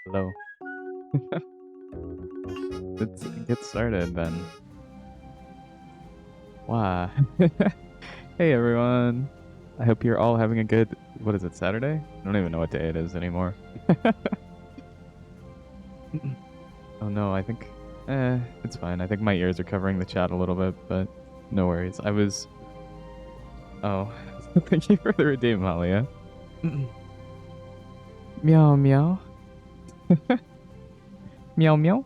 Hello. Let's get started then. Wow. Hey everyone. I hope you're all having a good, what is it, Saturday? I don't even know what day it is anymore. Oh no, I think, it's fine. I think my ears are covering the chat a little bit, but no worries. Oh, thank you for the redeem, Malia. Meow meow. Meow meow.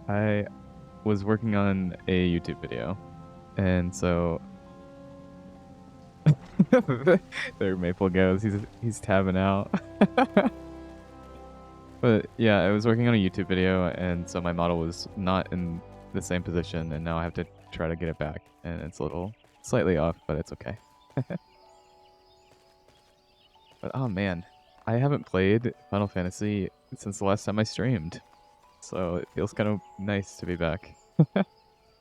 I was working on a YouTube video, and so there Maple goes. He's tabbing out. But yeah, I was working on a YouTube video, and so my model was not in the same position, and now I have to try to get it back, and it's a little slightly off, but it's okay. But oh man, I haven't played Final Fantasy since the last time I streamed, so it feels kind of nice to be back.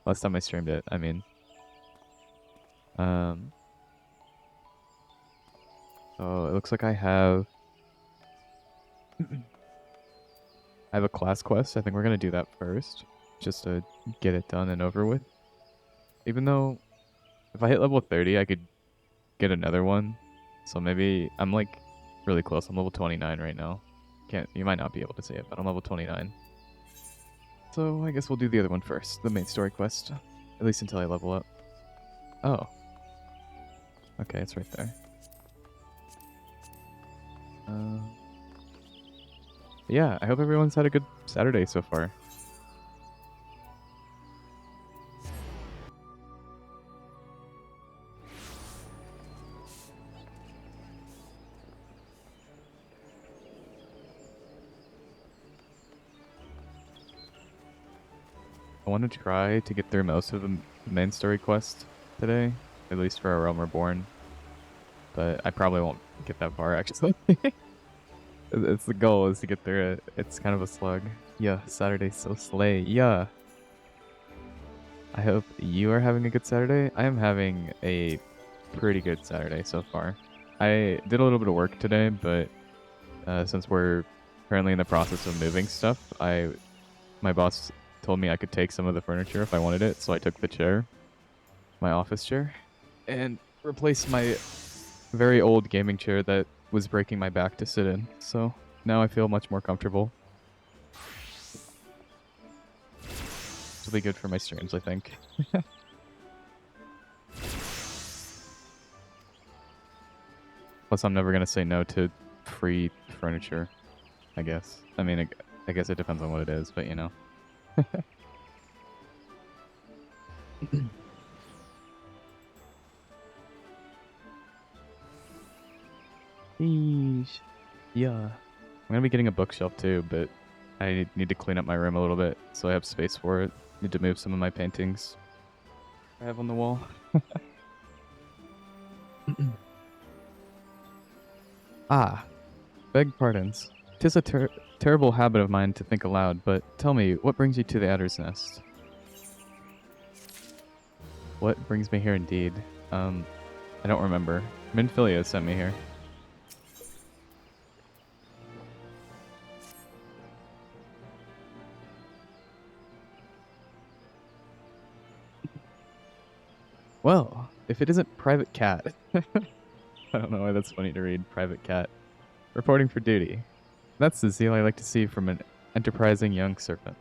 Last time I streamed it, I mean. So it looks like I have a class quest. I think we're gonna do that first, just to get it done and over with. Even though, if I hit level 30, I could get another one. So maybe I'm like really close. I'm level 29 right now. You might not be able to see it, but I'm level 29. So I guess we'll do the other one first, the main story quest, at least until I level up. Oh. Okay, it's right there. Yeah, I hope everyone's had a good Saturday so far. I want to try to get through most of the main story quest today, at least for A Realm Reborn. But I probably won't get that far, actually. It's the goal, is to get through it. It's kind of a slug. Yeah, Saturday's so slay. Yeah. I hope you are having a good Saturday. I am having a pretty good Saturday so far. I did a little bit of work today, but since we're currently in the process of moving stuff, my boss told me I could take some of the furniture if I wanted it, so I took the chair, my office chair, and replaced my very old gaming chair that was breaking my back to sit in. So now I feel much more comfortable. This will be good for my streams, I think. Plus, I'm never gonna say no to free furniture, I guess. I mean, I guess it depends on what it is, but you know. Eesh. Yeah. I'm gonna be getting a bookshelf too, but I need to clean up my room a little bit so I have space for it. Need to move some of my paintings I have on the wall. Ah, beg pardons. 'Tis a terrible habit of mine to think aloud, but tell me, what brings you to the Adder's Nest? What brings me here indeed? I don't remember. Minfilia sent me here. Well, if it isn't Private Cat. I don't know why that's funny to read, Private Cat. Reporting for duty. That's the zeal I like to see from an enterprising young serpent.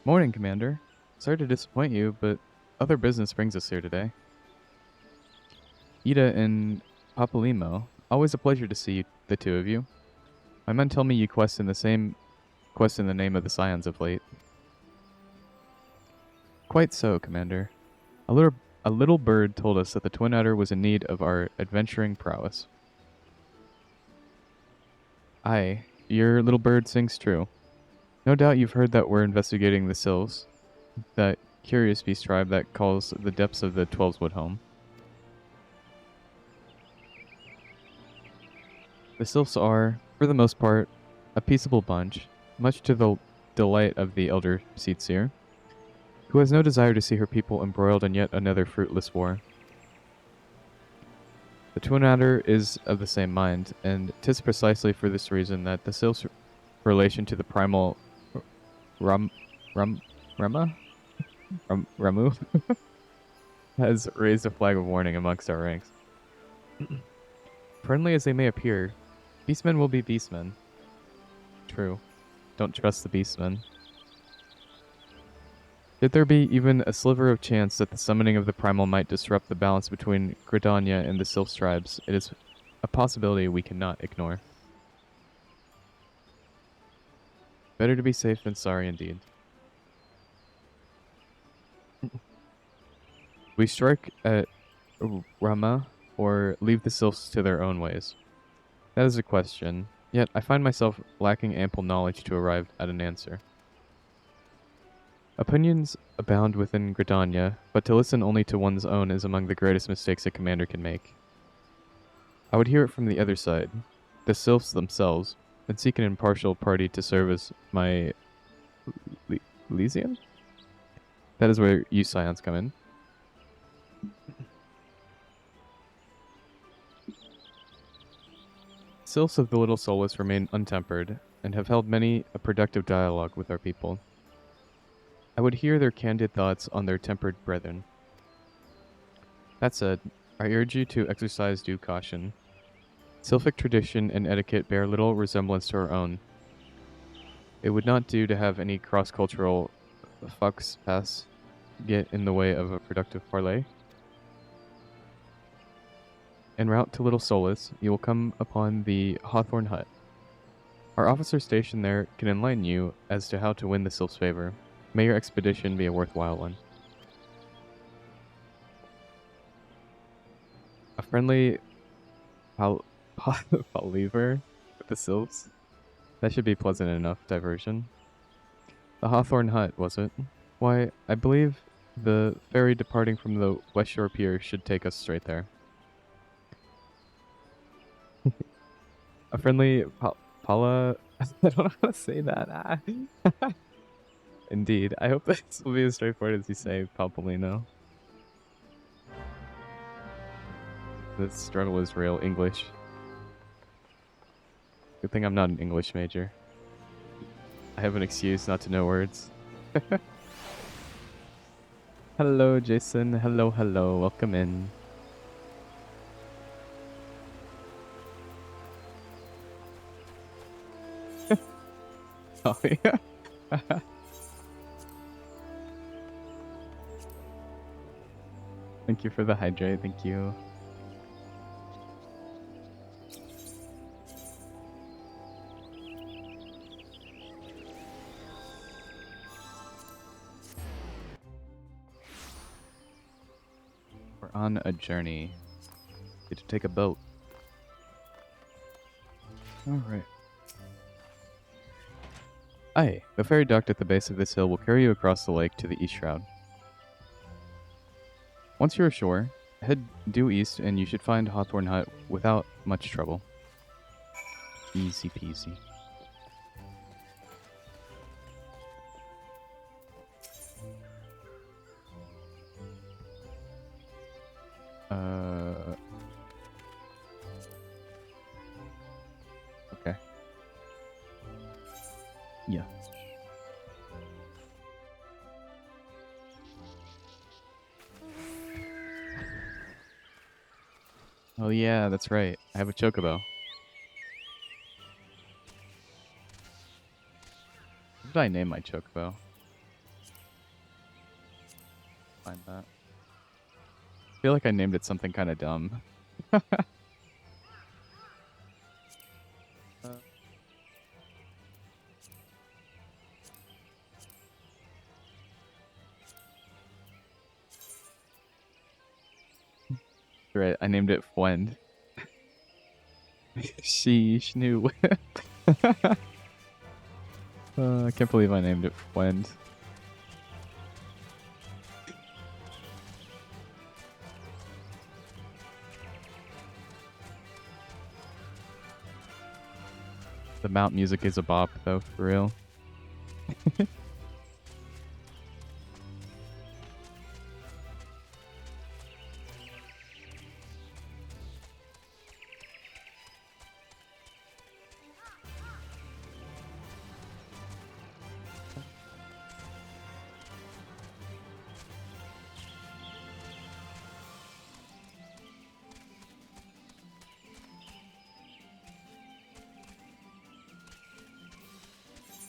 Morning, Commander. Sorry to disappoint you, but other business brings us here today. Ida and Papalimo, always a pleasure to see the two of you. My men tell me you quest in the name of the Scions of late. Quite so, Commander. A little bird told us that the Twin Adder was in need of our adventuring prowess. Aye, your little bird sings true. No doubt you've heard that we're investigating the Sylphs, that curious beast tribe that calls the depths of the Twelveswood home. The Sylphs are, for the most part, a peaceable bunch, much to the delight of the elder Seatseer, who has no desire to see her people embroiled in yet another fruitless war. The Twin Adder is of the same mind, and 'tis precisely for this reason that the Sylphs' relation to the primal Ramu has raised a flag of warning amongst our ranks. Friendly as they may appear, beastmen will be beastmen. True. Don't trust the beastmen. Did there be even a sliver of chance that the summoning of the primal might disrupt the balance between Gridania and the Sylph tribes, it is a possibility we cannot ignore. Better to be safe than sorry indeed. We strike at Rama or leave the Sylphs to their own ways? That is a question, yet I find myself lacking ample knowledge to arrive at an answer. Opinions abound within Gridania, but to listen only to one's own is among the greatest mistakes a commander can make. I would hear it from the other side, the Sylphs themselves, and seek an impartial party to serve as my Elysium? That is where you Scions come in. Sylphs of the Little Soulless remain untempered, and have held many a productive dialogue with our people. I would hear their candid thoughts on their tempered brethren. That said, I urge you to exercise due caution. Sylphic tradition and etiquette bear little resemblance to our own. It would not do to have any cross-cultural fox pass get in the way of a productive parley. En route to Little Soulless, you will come upon the Hawthorne Hut. Our officer stationed there can enlighten you as to how to win the Sylph's favor. May your expedition be a worthwhile one. A friendly Paliver with the Sylphs? That should be pleasant enough diversion. The Hawthorne Hut, was it? Why, I believe the ferry departing from the West Shore Pier should take us straight there. A friendly Paula, I don't know how to say that. Indeed. I hope this will be as straightforward as you say, Paulino. The struggle is real. English. Good thing I'm not an English major. I have an excuse not to know words. Hello, Jason. Hello, hello. Welcome in. Oh, yeah. Thank you for the hydrate. Thank you. We're on a journey. Get to take a boat. Alright. Aye, the ferry docked at the base of this hill will carry you across the lake to the east shroud. Once you're ashore, head due east and you should find Hawthorne Hut without much trouble. Easy peasy. Okay. Yeah. Oh yeah, that's right. I have a chocobo. What did I name my chocobo? Find that. I feel like I named it something kind of dumb. Right, I named it Fwend. Sheesh, new whip. I can't believe I named it Fwend. The mount music is a bop, though, for real.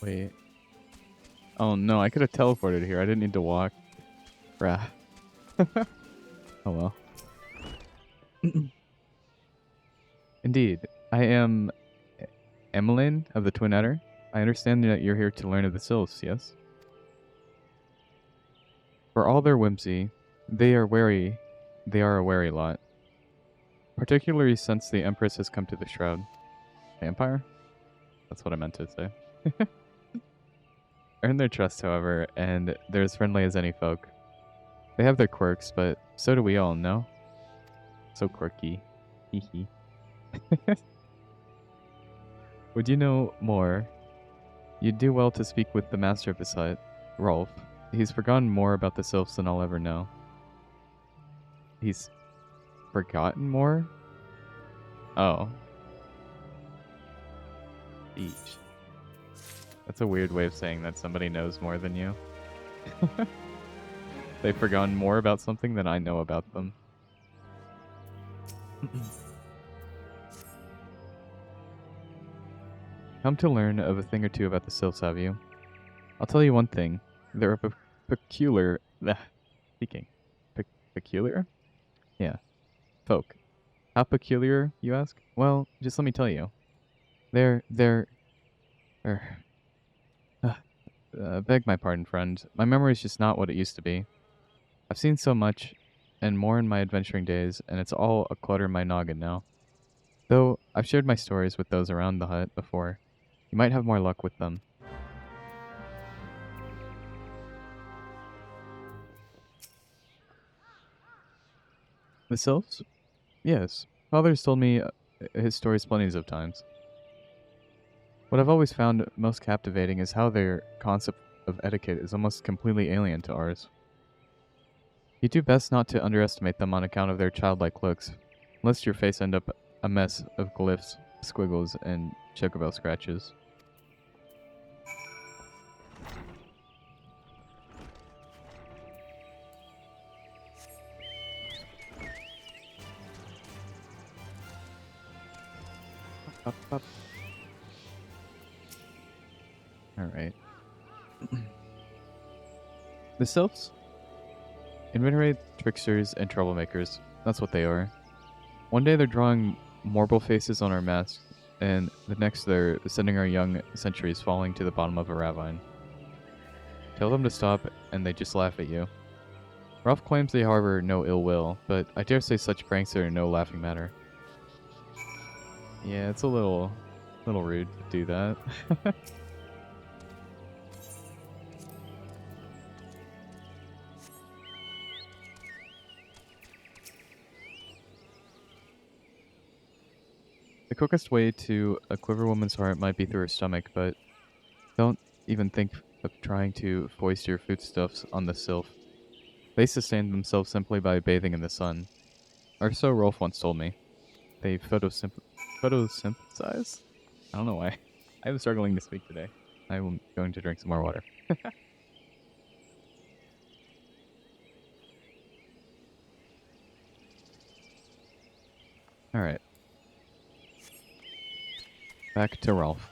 Wait. Oh no, I could have teleported here. I didn't need to walk. Brah. Oh well. Indeed. I am Emmeline of the Twin Adder. I understand that you're here to learn of the Sylphs, yes? For all their whimsy, they are wary. They are a wary lot. Particularly since the Empress has come to the Shroud. The Empire? That's what I meant to say. Earn their trust, however, and they're as friendly as any folk. They have their quirks, but so do we all, no? So quirky. Hee. Would you know more? You'd do well to speak with the master of this hut, Rolf. He's forgotten more about the sylphs than I'll ever know. He's forgotten more? Oh. Each. That's a weird way of saying that somebody knows more than you. They've forgotten more about something than I know about them. Come to learn of a thing or two about the sylphs, have you? I'll tell you one thing. They're a peculiar... Speaking. Peculiar? Yeah. Folk. How peculiar, you ask? Well, just let me tell you. They're... beg my pardon, friend. My memory's just not what it used to be. I've seen so much and more in my adventuring days, and it's all a clutter in my noggin now. Though I've shared my stories with those around the hut before. You might have more luck with them. The sylphs? Yes. Father's told me his stories plenty of times. What I've always found most captivating is how their concept of etiquette is almost completely alien to ours. You do best not to underestimate them on account of their childlike looks, lest your face end up a mess of glyphs, squiggles, and chocobo scratches. Up, up. Alright. The sylphs? Inveterate tricksters and troublemakers. That's what they are. One day they're drawing marble faces on our masks, and the next they're sending our young centuries falling to the bottom of a ravine. Tell them to stop, and they just laugh at you. Ralph claims they harbor no ill will, but I dare say such pranks are no laughing matter. Yeah, it's a little rude to do that. The quickest way to a clever woman's heart might be through her stomach, but don't even think of trying to foist your foodstuffs on the sylph. They sustain themselves simply by bathing in the sun. Or so Rolf once told me. They photosynthesize? I don't know why. I'm struggling to speak today. I'm going to drink some more water. Alright. Back to Rolf.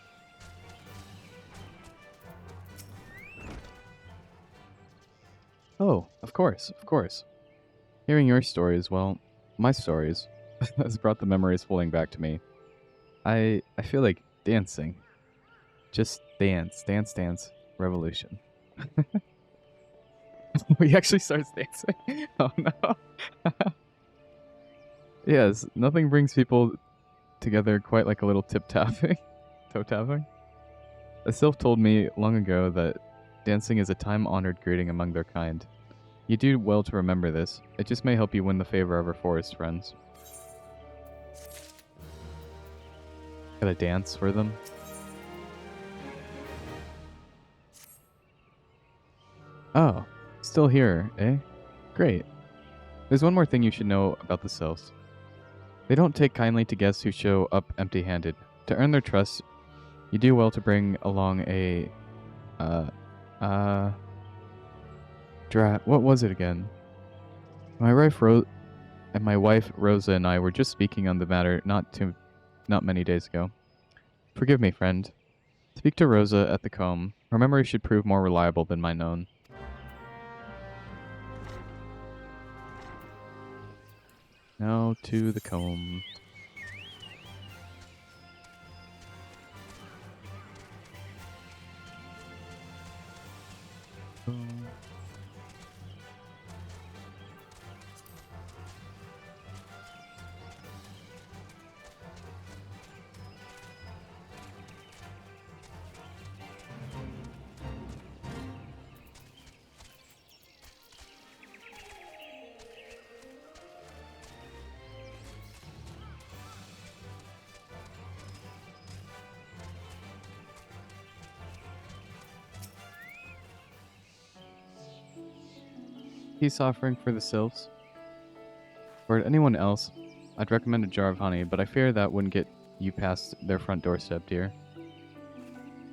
Oh, of course, of course. Hearing your stories, well, my stories, has brought the memories flooding back to me. I feel like dancing. Just dance, dance, dance, revolution. He actually starts dancing. Oh no. Yes, nothing brings people together quite like a little tip tapping. Toe tapping. A sylph told me long ago that dancing is a time-honored greeting among their kind. You do well to remember this. It just may help you win the favor of our forest friends. Gotta dance for them. Oh, still here, eh? Great. There's one more thing you should know about the sylphs. They don't take kindly to guests who show up empty-handed. To earn their trust, you do well to bring along a, what was it again? My wife Rosa and I were just speaking on the matter not many days ago. Forgive me, friend. Speak to Rosa at the comb. Her memory should prove more reliable than mine own. Now to the comb. Peace offering for the sylphs. For anyone else, I'd recommend a jar of honey, but I fear that wouldn't get you past their front doorstep, dear.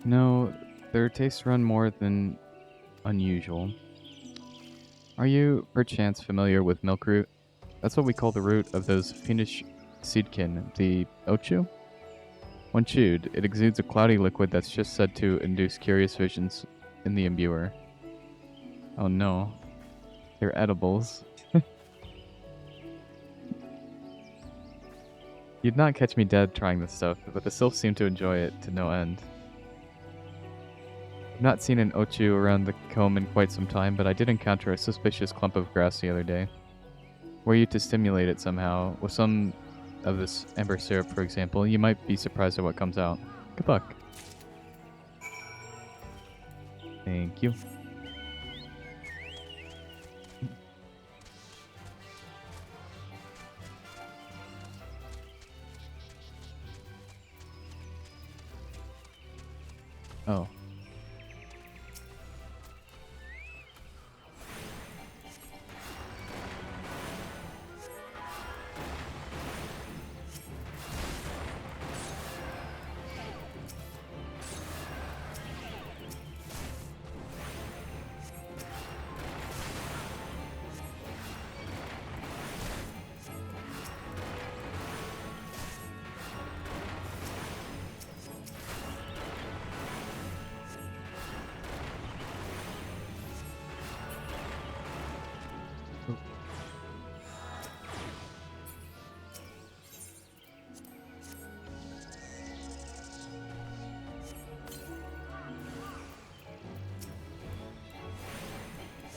No, their tastes run more than unusual. Are you, perchance, familiar with milk root? That's what we call the root of those fiendish seedkin, the ochu? When chewed, it exudes a cloudy liquid that's just said to induce curious visions in the imbuer. Oh no. They're edibles. You'd not catch me dead trying this stuff, but the sylphs seem to enjoy it to no end. I've not seen an ochu around the comb in quite some time, but I did encounter a suspicious clump of grass the other day. Were you to stimulate it somehow, with some of this amber syrup, for example, you might be surprised at what comes out. Good luck. Thank you. Oh.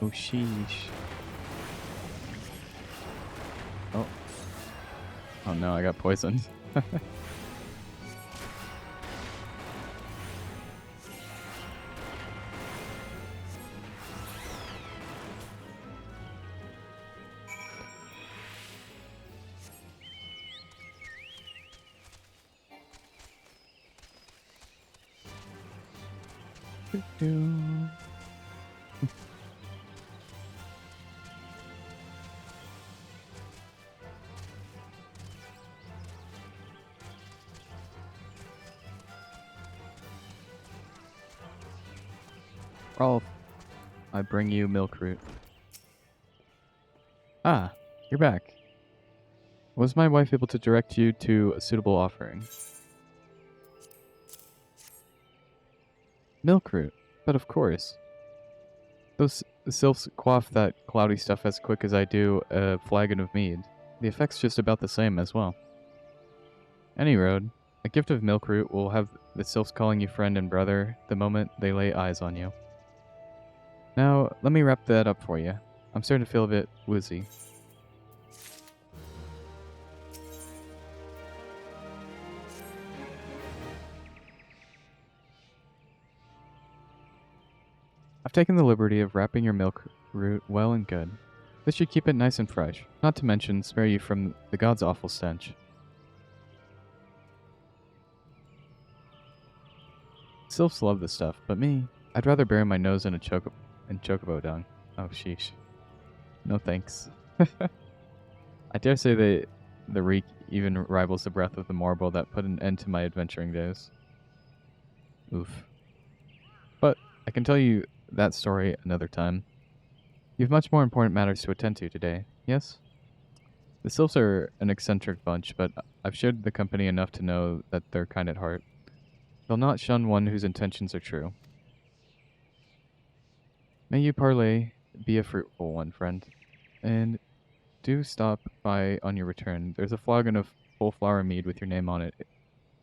Oh, sheesh. Oh. Oh no, I got poisoned. Rolf, I bring you milk root. Ah, you're back. Was my wife able to direct you to a suitable offering? Milk root, but of course. Those sylphs quaff that cloudy stuff as quick as I do a flagon of mead. The effect's just about the same as well. Any road, a gift of milk root will have the sylphs calling you friend and brother the moment they lay eyes on you. Now, let me wrap that up for you. I'm starting to feel a bit woozy. I've taken the liberty of wrapping your milk root well and good. This should keep it nice and fresh, not to mention spare you from the god's awful stench. Sylphs love this stuff, but me, I'd rather bury my nose in chocobo dung. Oh, sheesh. No thanks. I dare say that the reek even rivals the breath of the marble that put an end to my adventuring days. Oof. But I can tell you that story another time. You have much more important matters to attend to today, yes? The Sylphs are an eccentric bunch, but I've shared the company enough to know that they're kind at heart. They'll not shun one whose intentions are true. May you parley be a fruitful one, friend. And do stop by on your return. There's a flagon of full flower mead with your name on it,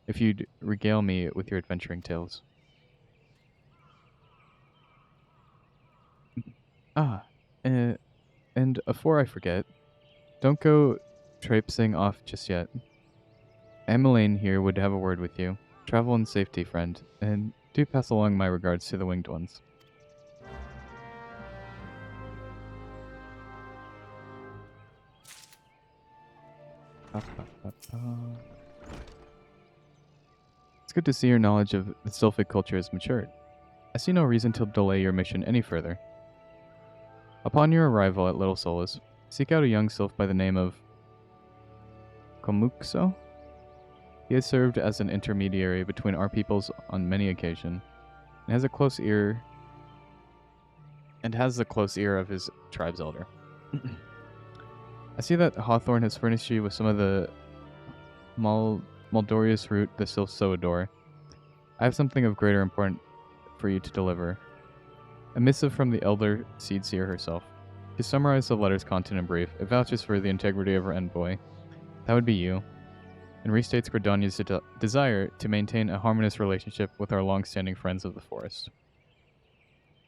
if you'd regale me with your adventuring tales. Ah, and before I forget, don't go traipsing off just yet. Emmeline here would have a word with you. Travel in safety, friend, and do pass along my regards to the winged ones. It's good to see your knowledge of the Sylphic culture has matured. I see no reason to delay your mission any further. Upon your arrival at Little Solis, seek out a young sylph by the name of Komuxo. He has served as an intermediary between our peoples on many occasions, and has the close ear of his tribe's elder. I see that Hawthorne has furnished you with some of the Moldorius root the sylphs so adore. I have something of greater importance for you to deliver. A missive from the elder seed seer herself. To summarize the letter's content in brief, it vouches for the integrity of her envoy. That would be you, and restates Gridania's desire to maintain a harmonious relationship with our long-standing friends of the forest.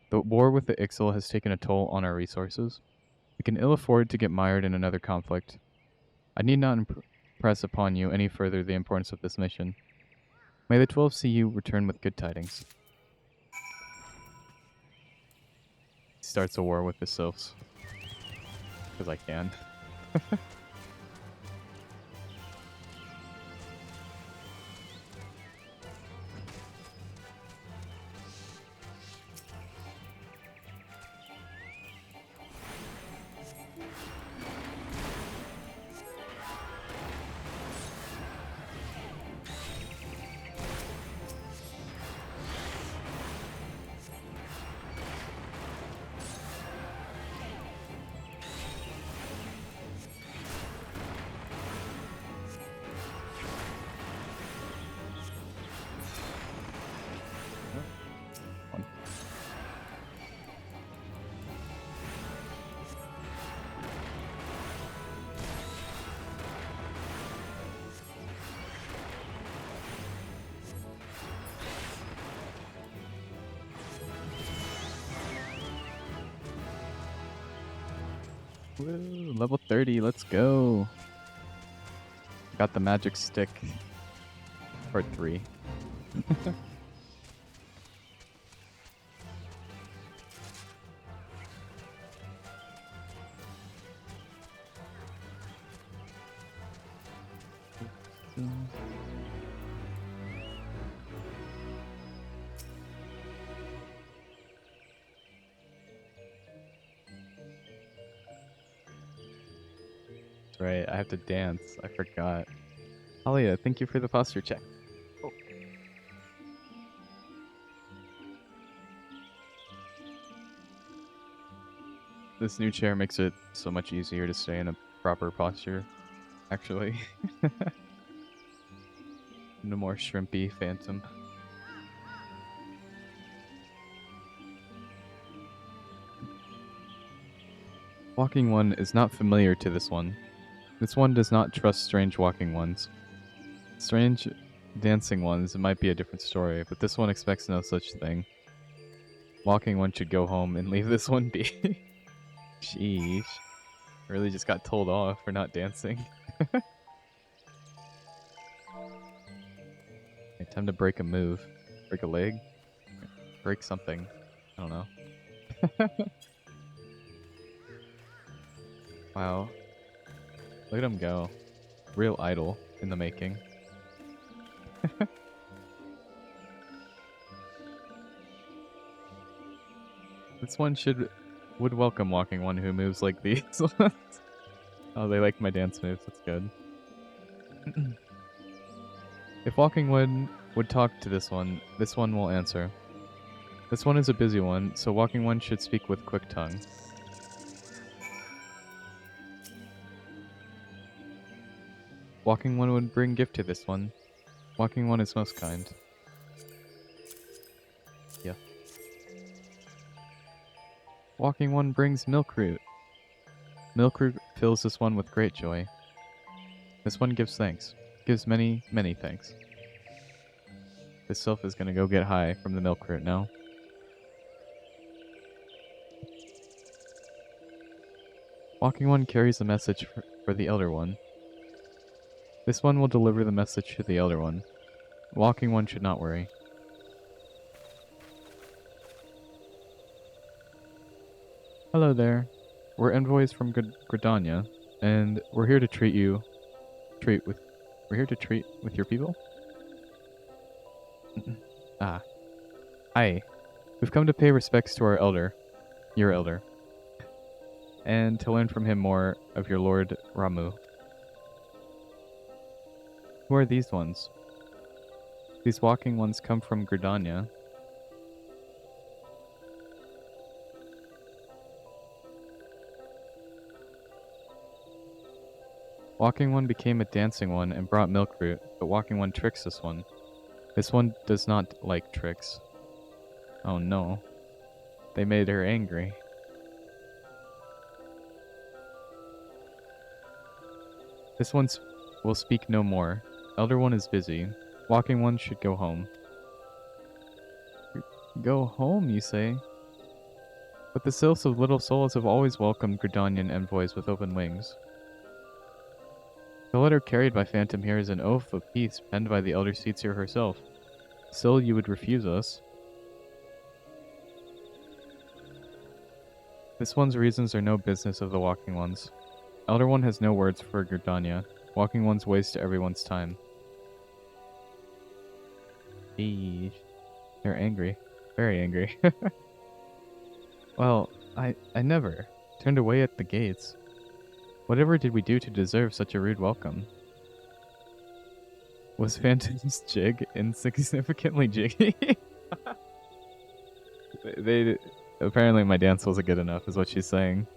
The war with the Ixal has taken a toll on our resources. We can ill afford to get mired in another conflict. I need not impress upon you any further the importance of this mission. May the 12 see you return with good tidings. He starts a war with the sylphs. Because I can. Woo, level 30, let's go. Got the magic stick. Part 3. That's right, I have to dance. I forgot. Alia, thank you for the posture check. Oh. This new chair makes it so much easier to stay in a proper posture, actually. No more shrimpy phantom. Walking one is not familiar to this one. This one does not trust strange walking ones. Strange dancing ones, it might be a different story, but this one expects no such thing. Walking one should go home and leave this one be. Sheesh. Really just got told off for not dancing. Okay, time to break a move. Break a leg? Break something. I don't know. Wow. Look at him go. Real idol in the making. This one would welcome walking one who moves like these ones. Oh, they like my dance moves. That's good. If walking one would talk to this one will answer. This one is a busy one, so walking one should speak with quick tongue. Walking one would bring gift to this one. Walking one is most kind. Yeah. Walking one brings milk root. Milk root fills this one with great joy. This one gives thanks. Gives many, many thanks. This sylph is gonna go get high from the milk root now. Walking one carries a message for the elder one. This one will deliver the message to the elder one. Walking one should not worry. Hello there. We're envoys from Gridania, and we're here to treat with your people? Ah. Hi. We've come to pay respects to our elder, your elder, and to learn from him more of your Lord Ramu. Who are these ones? These walking ones come from Gridania. Walking one became a dancing one and brought milk root, but walking one tricks this one. This one does not like tricks. Oh no. They made her angry. This one will speak no more. Elder one is busy. Walking one should go home. Go home, you say? But the sylphs of Little Souls have always welcomed Gridanian envoys with open wings. The letter carried by Phantom here is an oath of peace penned by the Elder Seatsier herself. Still, you would refuse us. This one's reasons are no business of the Walking Ones. Elder One has no words for Gridania. Walking Ones waste everyone's time. Eesh. They're angry. Very angry. Well, I never turned away at the gates. Whatever did we do to deserve such a rude welcome? Was Phantom's jig insignificantly jiggy? they apparently my dance wasn't good enough, is what she's saying.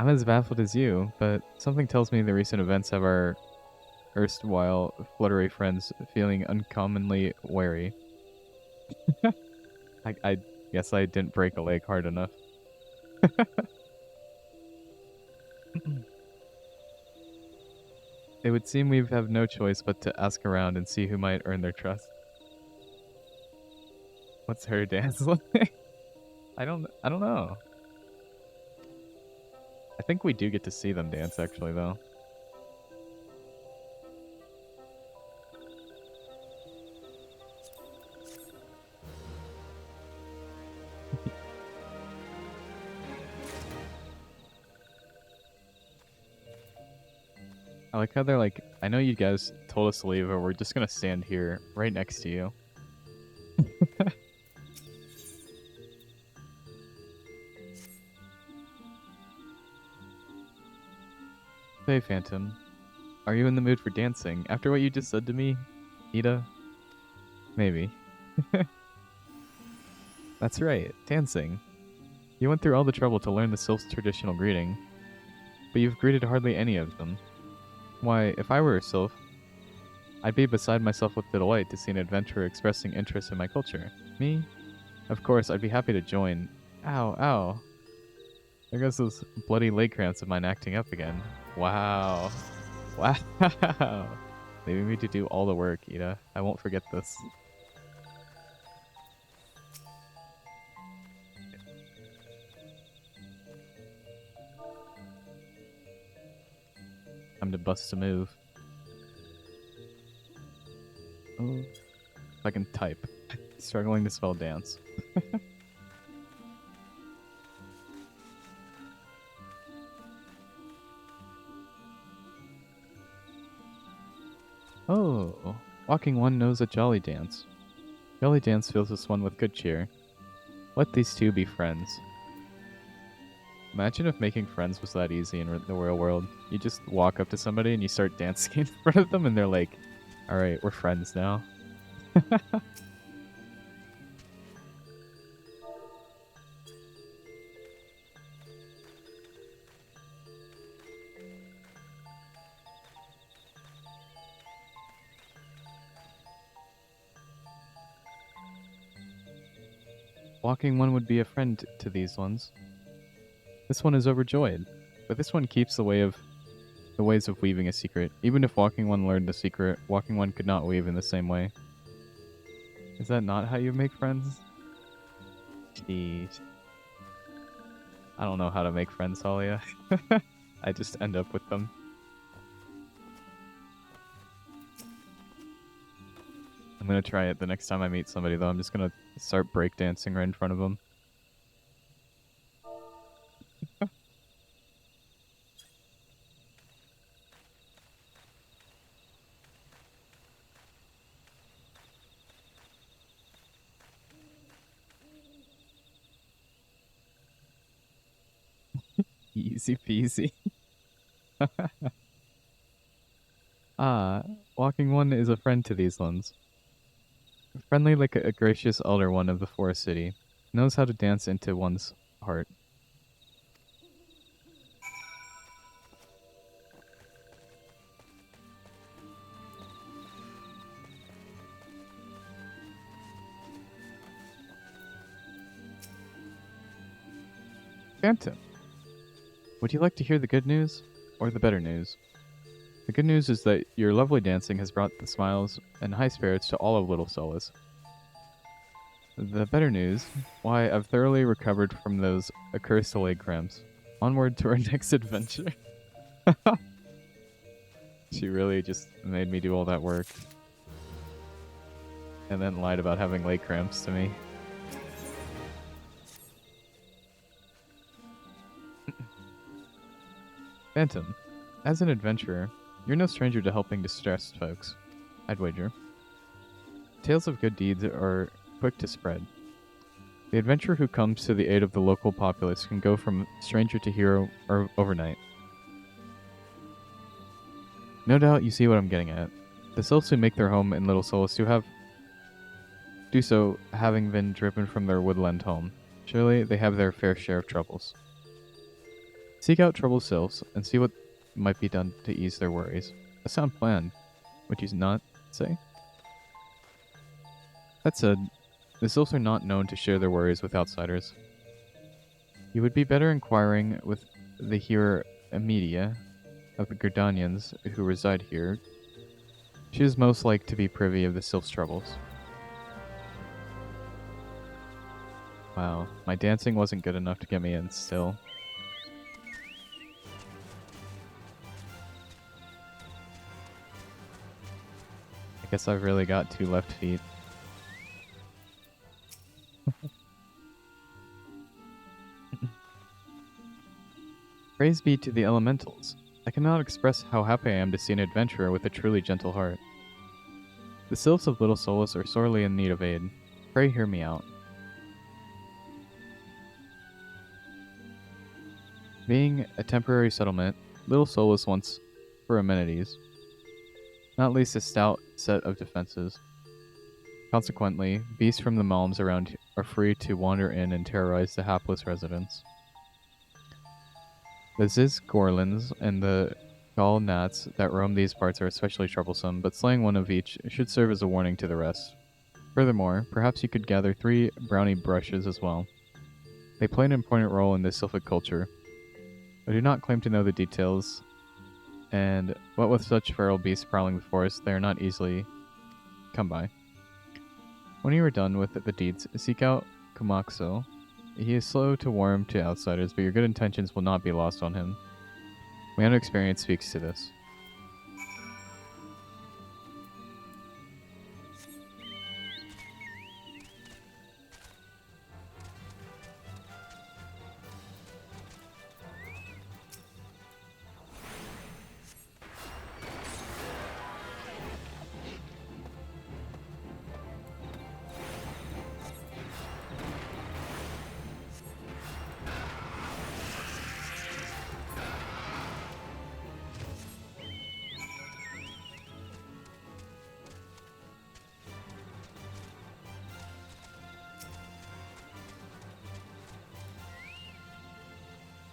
I'm as baffled as you, but something tells me the recent events have our erstwhile fluttery friends feeling uncommonly wary. I guess I didn't break a leg hard enough. It would seem we have no choice but to ask around and see who might earn their trust. What's her dance like? I don't know. I think we do get to see them dance actually though. I like how they're like, I know you guys told us to leave, but we're just gonna stand here right next to you. Hey, Phantom. Are you in the mood for dancing? After what you just said to me, Ida? Maybe. That's right, dancing. You went through all the trouble to learn the Sylph's traditional greeting, but you've greeted hardly any of them. Why, if I were a Sylph, I'd be beside myself with delight to see an adventurer expressing interest in my culture. Me? Of course, I'd be happy to join. Ow, ow. There goes those bloody leg cramps of mine acting up again. Wow. Wow. Leaving me to do all the work, Ida. I won't forget this. Time to bust a move. Oh, if I can type. Struggling to spell dance. Oh, walking one knows a jolly dance. Jolly dance fills this one with good cheer. Let these two be friends. Imagine if making friends was that easy in the real world. You just walk up to somebody and you start dancing in front of them and they're like, alright, we're friends now. Walking one would be a friend to these ones. This one is overjoyed, but this one keeps the ways of weaving a secret. Even if walking one learned the secret, walking one could not weave in the same way. Is that not how you make friends? Jeez. I don't know how to make friends, Talia. I just end up with them. I'm gonna try it the next time I meet somebody, though. I'm just gonna start breakdancing right in front of them. Easy peasy. Ah, walking one is a friend to these ones. Friendly like a gracious elder one of the forest city. Knows how to dance into one's heart. Phantom, would you like to hear the good news or the better news? The good news is that your lovely dancing has brought the smiles and high spirits to all of Little Solas. The better news, why, I've thoroughly recovered from those accursed leg cramps. Onward to our next adventure. She really just made me do all that work. And then lied about having leg cramps to me. Phantom, as an adventurer, you're no stranger to helping distressed folks, I'd wager. Tales of good deeds are quick to spread. The adventurer who comes to the aid of the local populace can go from stranger to hero overnight. No doubt you see what I'm getting at. The Sylphs who make their home in Little Solus do so having been driven from their woodland home. Surely they have their fair share of troubles. Seek out troubled Sylphs and see what might be done to ease their worries. A sound plan, would you not say? That said, the Sylphs are not known to share their worries with outsiders. You would be better inquiring with the hearer Amedia of the Gerdanians who reside here. She is most like to be privy of the Sylph's troubles. Wow, my dancing wasn't good enough to get me in still. I guess I've really got 2 left feet. Praise be to the elementals. I cannot express how happy I am to see an adventurer with a truly gentle heart. The sylphs of Little Solus are sorely in need of aid. Pray hear me out. Being a temporary settlement, Little Solus wants for amenities, not least a stout set of defenses. Consequently, beasts from the malms around are free to wander in and terrorize the hapless residents. The Ziz Gorlins and the Gall gnats that roam these parts are especially troublesome, but slaying one of each should serve as a warning to the rest. Furthermore, perhaps you could gather 3 brownie brushes as well. They play an important role in this sylphic culture. I do not claim to know the details, and what with such feral beasts prowling the forest, they are not easily come by. When you are done with the deeds, seek out Kumakso. He is slow to warm to outsiders, but your good intentions will not be lost on him. My own experience speaks to this.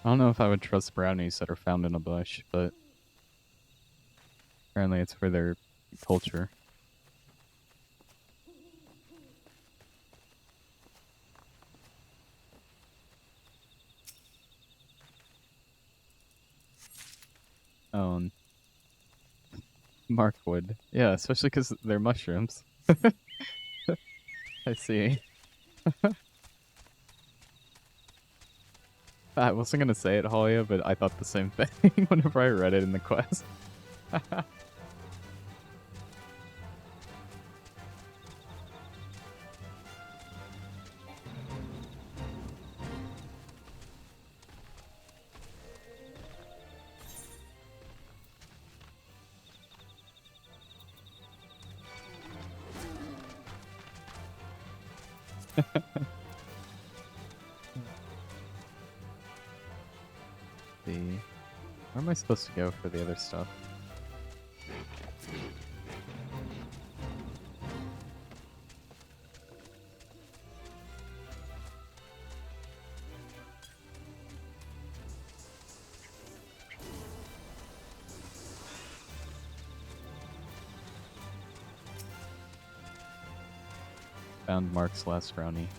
I don't know if I would trust brownies that are found in a bush, but apparently it's for their culture. Oh, Markwood. Yeah, especially because they're mushrooms. I see. I wasn't gonna say it, Halia, but I thought the same thing whenever I read it in the quest. See. Where am I supposed to go for the other stuff? Found Mark's last brownie.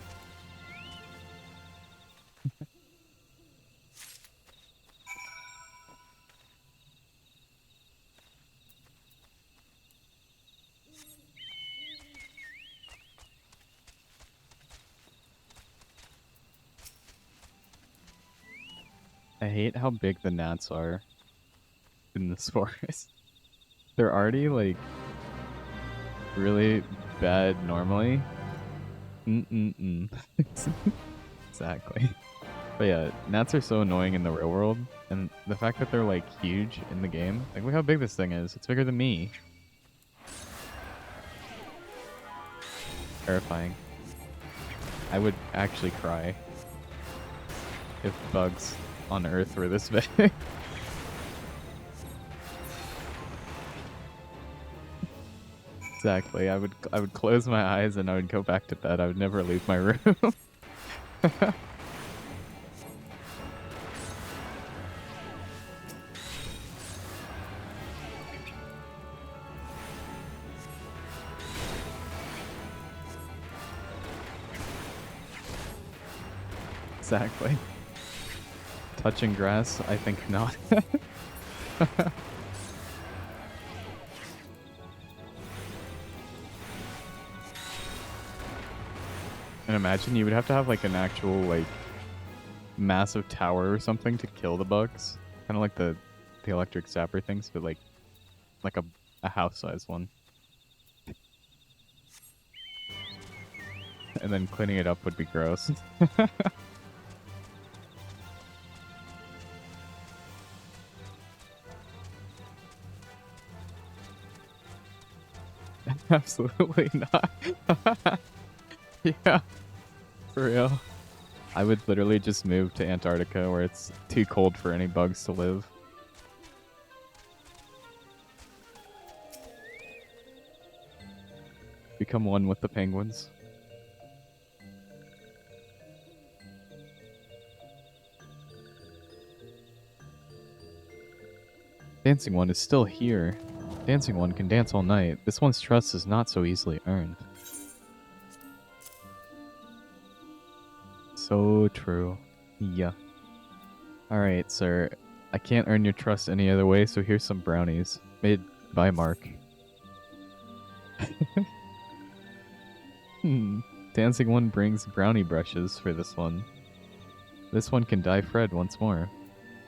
I hate how big the gnats are in this forest. They're already, like, really bad normally. Exactly. But yeah, gnats are so annoying in the real world, and the fact that they're, like, huge in the game. Like, look how big this thing is. It's bigger than me. Terrifying. I would actually cry if bugs on Earth were this big. Exactly. I would close my eyes and I would go back to bed. I would never leave my room. Exactly. Touching grass? I think not. And And imagine you would have to have like an actual like massive tower or something to kill the bugs. Kind of like the electric zapper things, but like a house-sized one. And then cleaning it up would be gross. Absolutely not. Yeah, for real. I would literally just move to Antarctica where it's too cold for any bugs to live. Become one with the penguins. Dancing One is still here. Dancing One can dance all night. This one's trust is not so easily earned. So true. Yeah. Alright, sir. I can't earn your trust any other way, so here's some brownies. Made by Mark. Dancing One brings brownie brushes for this one. This one can dye Fred once more.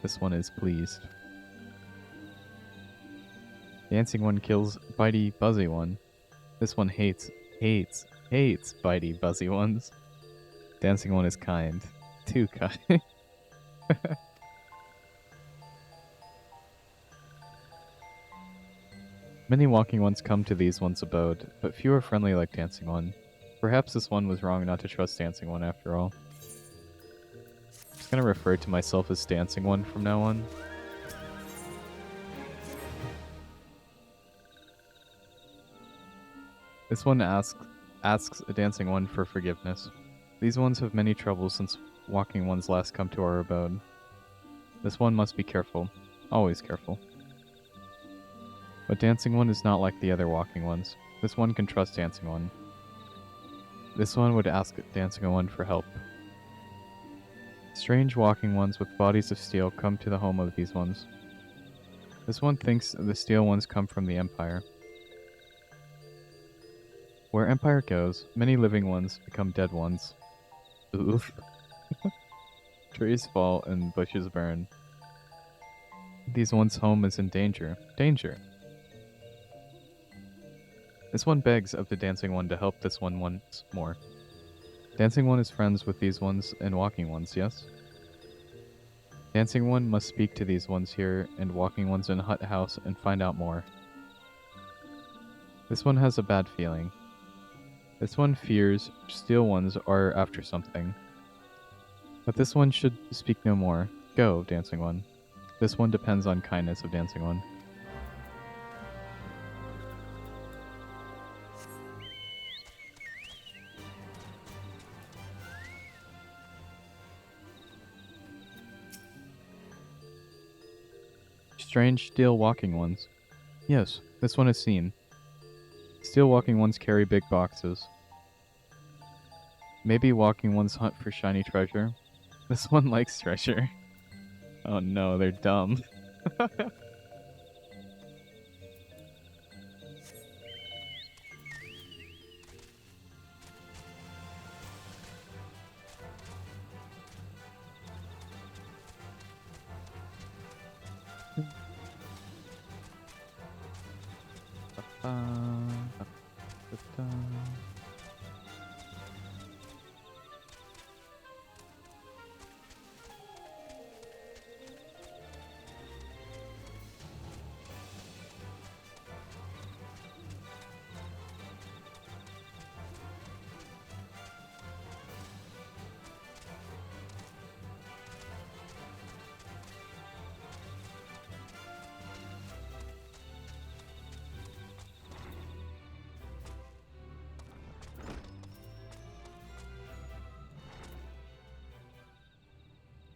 This one is pleased. Dancing One kills Bitey Buzzy One. This one hates Bitey Buzzy Ones. Dancing One is kind. Too kind. Many walking ones come to these ones' abode, but few are friendly like Dancing One. Perhaps this one was wrong not to trust Dancing One after all. I'm just gonna refer to myself as Dancing One from now on. This one asks a Dancing One for forgiveness. These ones have many troubles since walking ones last come to our abode. This one must be careful. Always careful. But Dancing One is not like the other walking ones. This one can trust Dancing One. This one would ask Dancing One for help. Strange walking ones with bodies of steel come to the home of these ones. This one thinks the steel ones come from the Empire. Where Empire goes, many living ones become dead ones. Oof. Trees fall and bushes burn. These ones' home is in danger. Danger! This one begs of the Dancing One to help this one once more. Dancing One is friends with these ones and walking ones, yes? Dancing One must speak to these ones here and walking ones in Hut House and find out more. This one has a bad feeling. This one fears steel ones are after something. But this one should speak no more. Go, Dancing One. This one depends on kindness of Dancing One. Strange steel walking ones. Yes, this one is seen. Steel walking ones carry big boxes. Maybe walking ones hunt for shiny treasure. This one likes treasure. Oh no, they're dumb.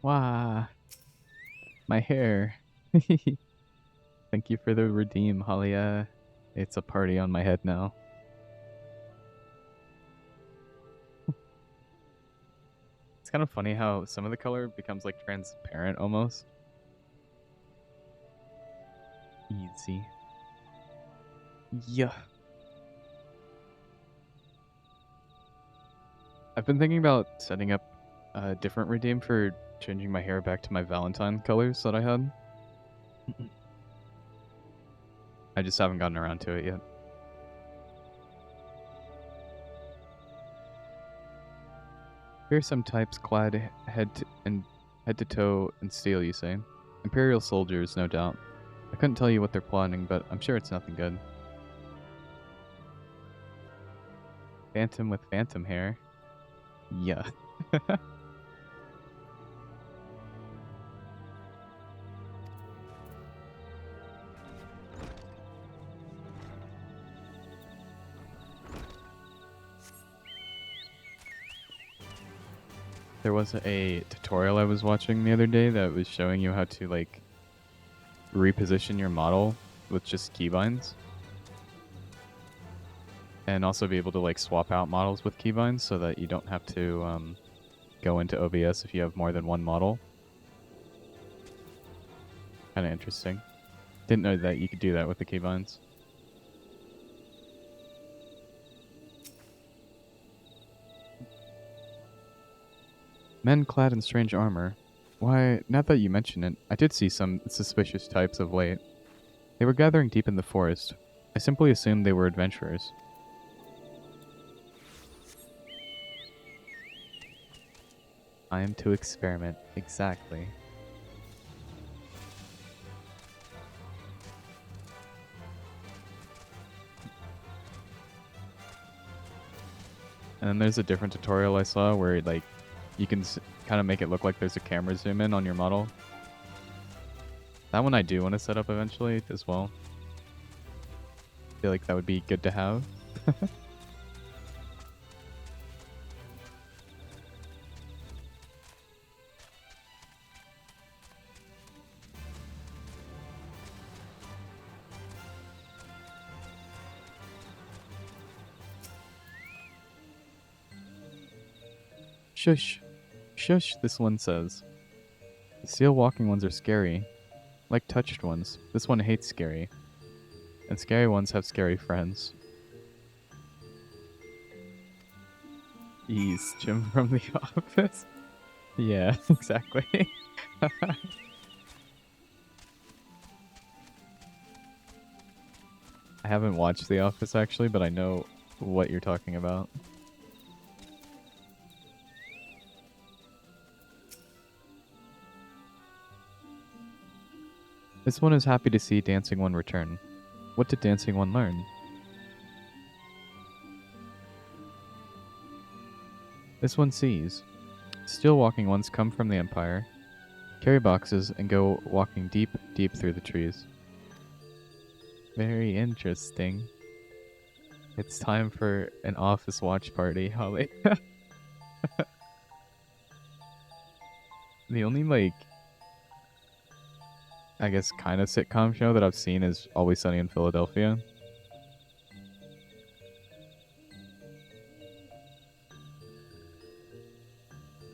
Wow, my hair. Thank you for the redeem, Halia. It's a party on my head now. It's kind of funny how some of the color becomes like transparent almost. Easy. Yeah. I've been thinking about setting up a different redeem for changing my hair back to my Valentine colors that I had. I just haven't gotten around to it yet. Here are some types clad head to toe in steel, you say? Imperial soldiers, no doubt. I couldn't tell you what they're plotting, but I'm sure it's nothing good. Phantom with phantom hair? Yeah. There was a tutorial I was watching the other day that was showing you how to, like, reposition your model with just keybinds. And also be able to, like, swap out models with keybinds so that you don't have to go into OBS if you have more than one model. Kind of interesting. Didn't know that you could do that with the keybinds. Men clad in strange armor. Why, now that you mention it, I did see some suspicious types of late. They were gathering deep in the forest. I simply assumed they were adventurers. I am to experiment. Exactly. And then there's a different tutorial I saw where, like, you can kind of make it look like there's a camera zoom in on your model. That one I do want to set up eventually as well. I feel like that would be good to have. Shush. Shush, this one says. The steel walking ones are scary. Like touched ones. This one hates scary. And scary ones have scary friends. Ease, Jim from the office. Yeah, exactly. I haven't watched The Office actually, but I know what you're talking about. This one is happy to see Dancing One return. What did Dancing One learn? This one sees. Steel walking ones come from the Empire, carry boxes, and go walking deep, deep through the trees. Very interesting. It's time for an office watch party, Holly. The only, like, I guess kind of sitcom show that I've seen is Always Sunny in Philadelphia.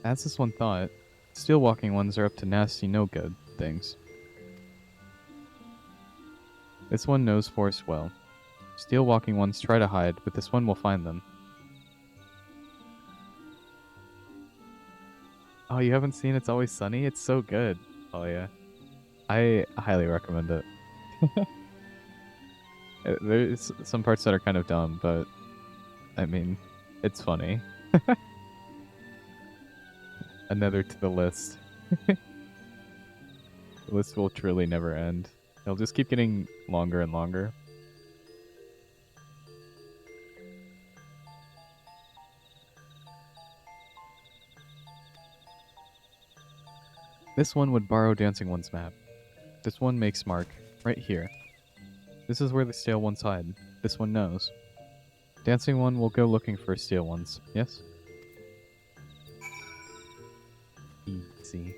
As this one thought, steel walking ones are up to nasty no good things. This one knows force well. Steel walking ones try to hide, but this one will find them. Oh, you haven't seen It's Always Sunny? It's so good. Oh yeah. I highly recommend it. There's some parts that are kind of dumb, but I mean, it's funny. Another to the list. The list will truly never end. It'll just keep getting longer and longer. This one would borrow Dancing One's map. This one makes mark, right here. This is where the stale ones hide. This one knows. Dancing One will go looking for stale ones, yes? Easy.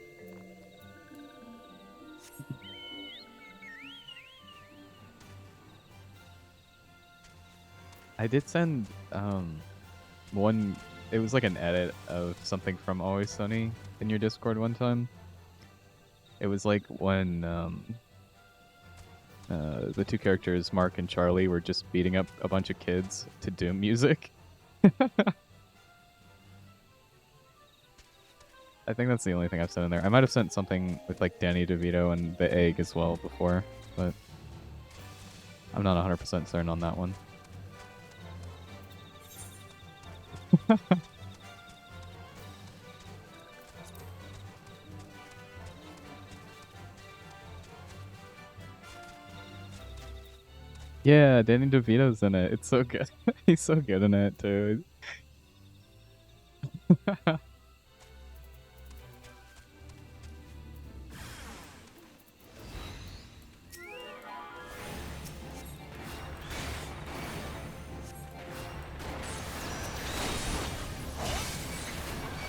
I did send one. It was like an edit of something from Always Sunny in your Discord one time. It was like when the two characters, Mark and Charlie, were just beating up a bunch of kids to Doom music. I think that's the only thing I've sent in there. I might have sent something with like Danny DeVito and the egg as well before, but I'm not 100% certain on that one. Yeah, Danny DeVito's in it. It's so good. He's so good in it too.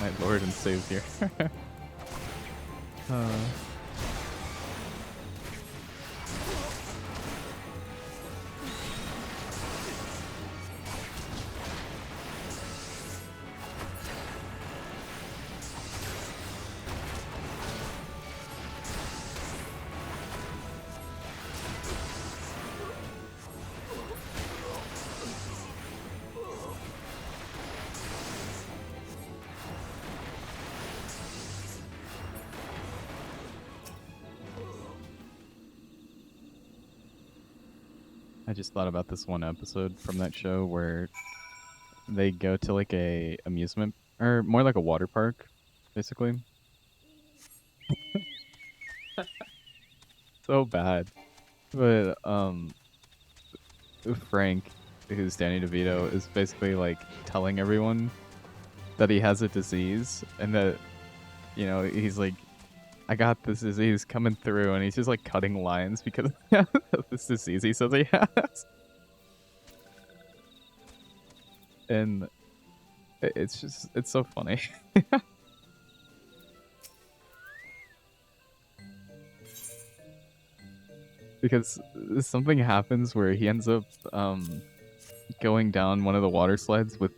My lord and savior. uh. I just thought about this one episode from that show where they go to like a amusement or more like a water park, basically. So bad. But Frank, who's Danny DeVito, is basically like telling everyone that he has a disease and that, you know, he's like, I got this disease coming through, and he's just like cutting lines because of this disease he says he has. And it's so funny. Because something happens where he ends up going down one of the water slides but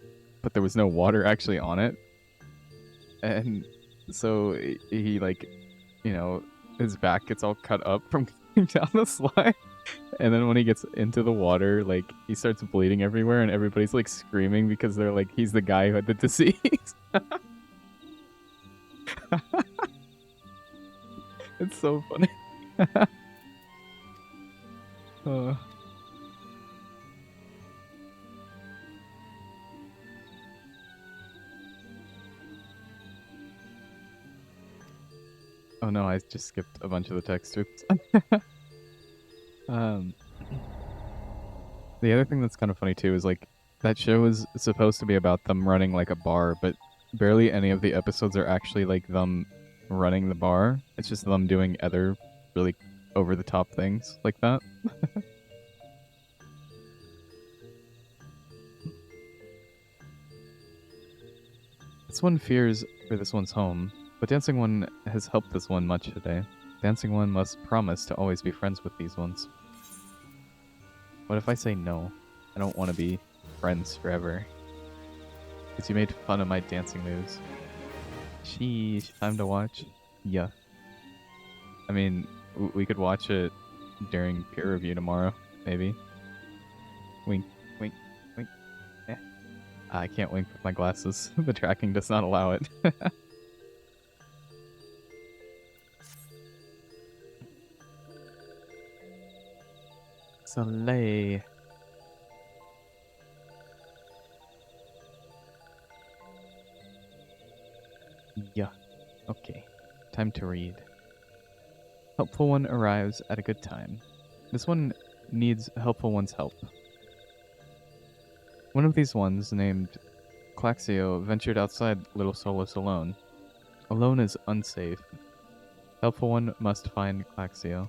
there was no water actually on it. And so he like, you know, his back gets all cut up from going down the slide. And then when he gets into the water, like he starts bleeding everywhere and everybody's like screaming because they're like, he's the guy who had the disease. It's so funny. Oh no, I just skipped a bunch of the text. Oops. um, the other thing that's kind of funny too is like that show is supposed to be about them running like a bar, but barely any of the episodes are actually like them running the bar. It's just them doing other really over the top things like that. This one fears for this one's home, but Dancing One has helped this one much today. Dancing One must promise to always be friends with these ones. What if I say no? I don't want to be friends forever. Because you made fun of my dancing moves. Sheesh, time to watch? Yeah. I mean, we could watch it during peer review tomorrow, maybe. Wink, wink, wink. Eh. I can't wink with my glasses. The tracking does not allow it. Soleil. Yeah. Okay. Time to read. Helpful One arrives at a good time. This one needs Helpful One's help. One of these ones, named Claxio, ventured outside Little Solus alone. Alone is unsafe. Helpful One must find Claxio.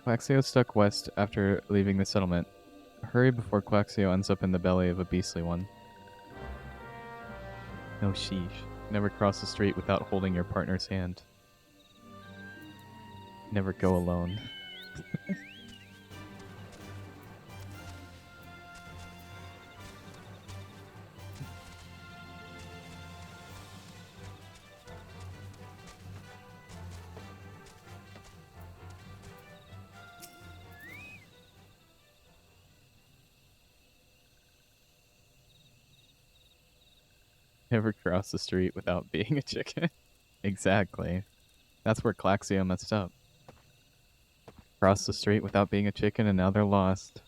Claxio stuck west after leaving the settlement. Hurry before Claxio ends up in the belly of a beastly one. No sheesh. Never cross the street without holding your partner's hand. Never go alone. never cross the street without being a chicken. Exactly. That's where Claxio messed up. Crossed the street without being a chicken, and now they're lost.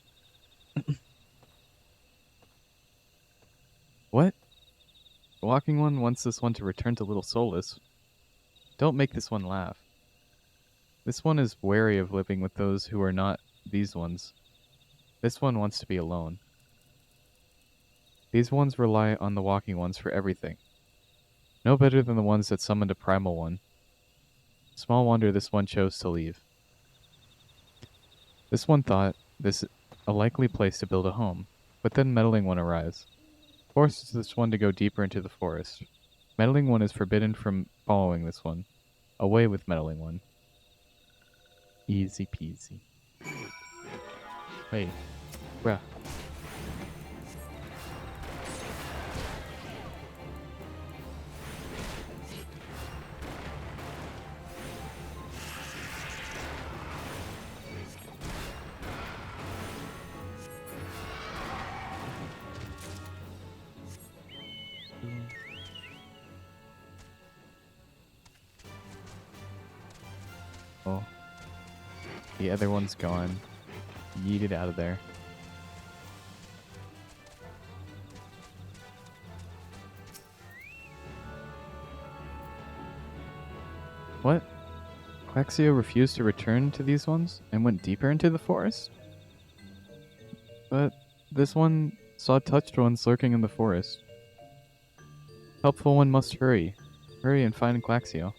What? The walking one wants this one to return to Little Solus. Don't make this one laugh. This one is wary of living with those who are not these ones. This one wants to be alone. These ones rely on the walking ones for everything. No better than the ones that summoned a primal one. Small wonder this one chose to leave. This one thought this a likely place to build a home, but then Meddling One arrives. Forces this one to go deeper into the forest. Meddling One is forbidden from following this one. Away with Meddling One. Easy peasy. Hey, bruh. Oh. The other one's gone. Yeet it out of there. What? Claxio refused to return to these ones and went deeper into the forest? But this one saw touched ones lurking in the forest. Helpful one must hurry. Hurry and find Claxio.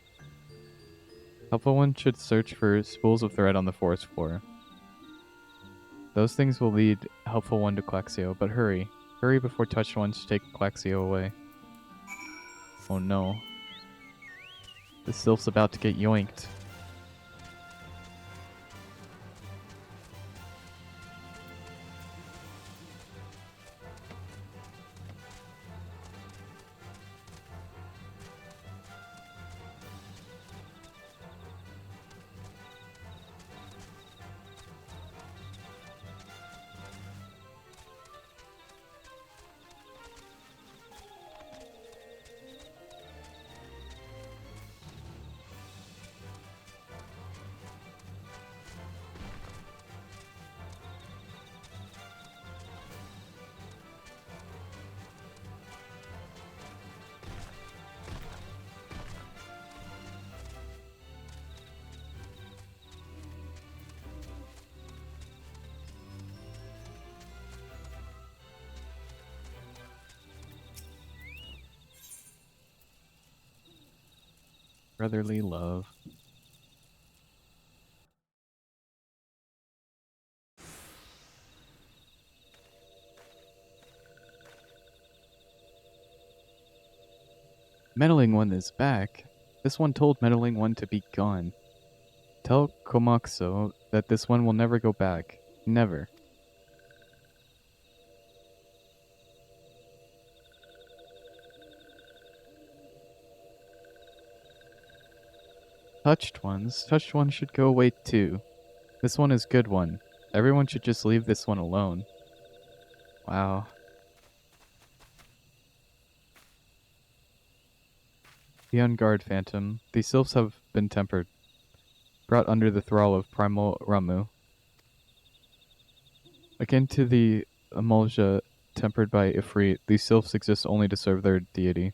Helpful one should search for spools of thread on the forest floor. Those things will lead Helpful one to Claxio, but hurry. Hurry before touched ones take Claxio away. Oh no. The sylph's about to get yoinked. Brotherly love. Meddling One is back. This one told Meddling One to be gone. Tell Komakso that this one will never go back. Never. Touched ones should go away too. This one is good one. Everyone should just leave this one alone. Wow. Be on guard, Phantom. These sylphs have been tempered. Brought under the thrall of primal Ramu. Akin to the Emulsia tempered by Ifrit, these sylphs exist only to serve their deity.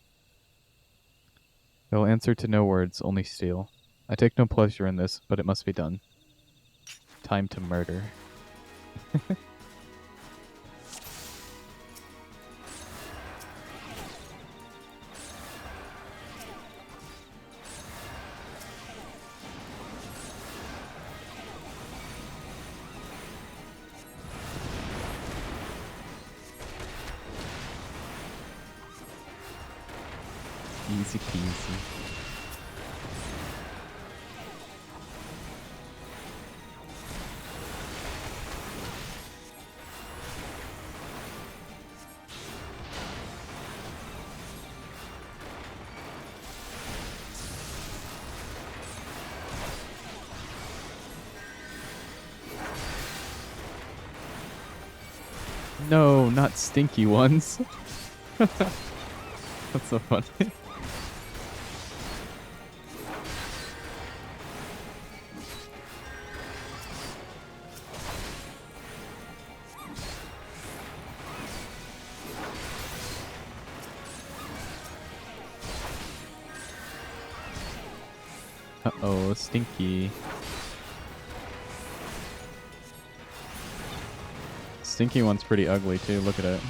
They'll answer to no words, only steal. I take no pleasure in this, but it must be done. Time to murder. Easy peasy. No, not stinky ones. That's so funny. Uh-oh, Stinky. Stinky one's pretty ugly too, look at it.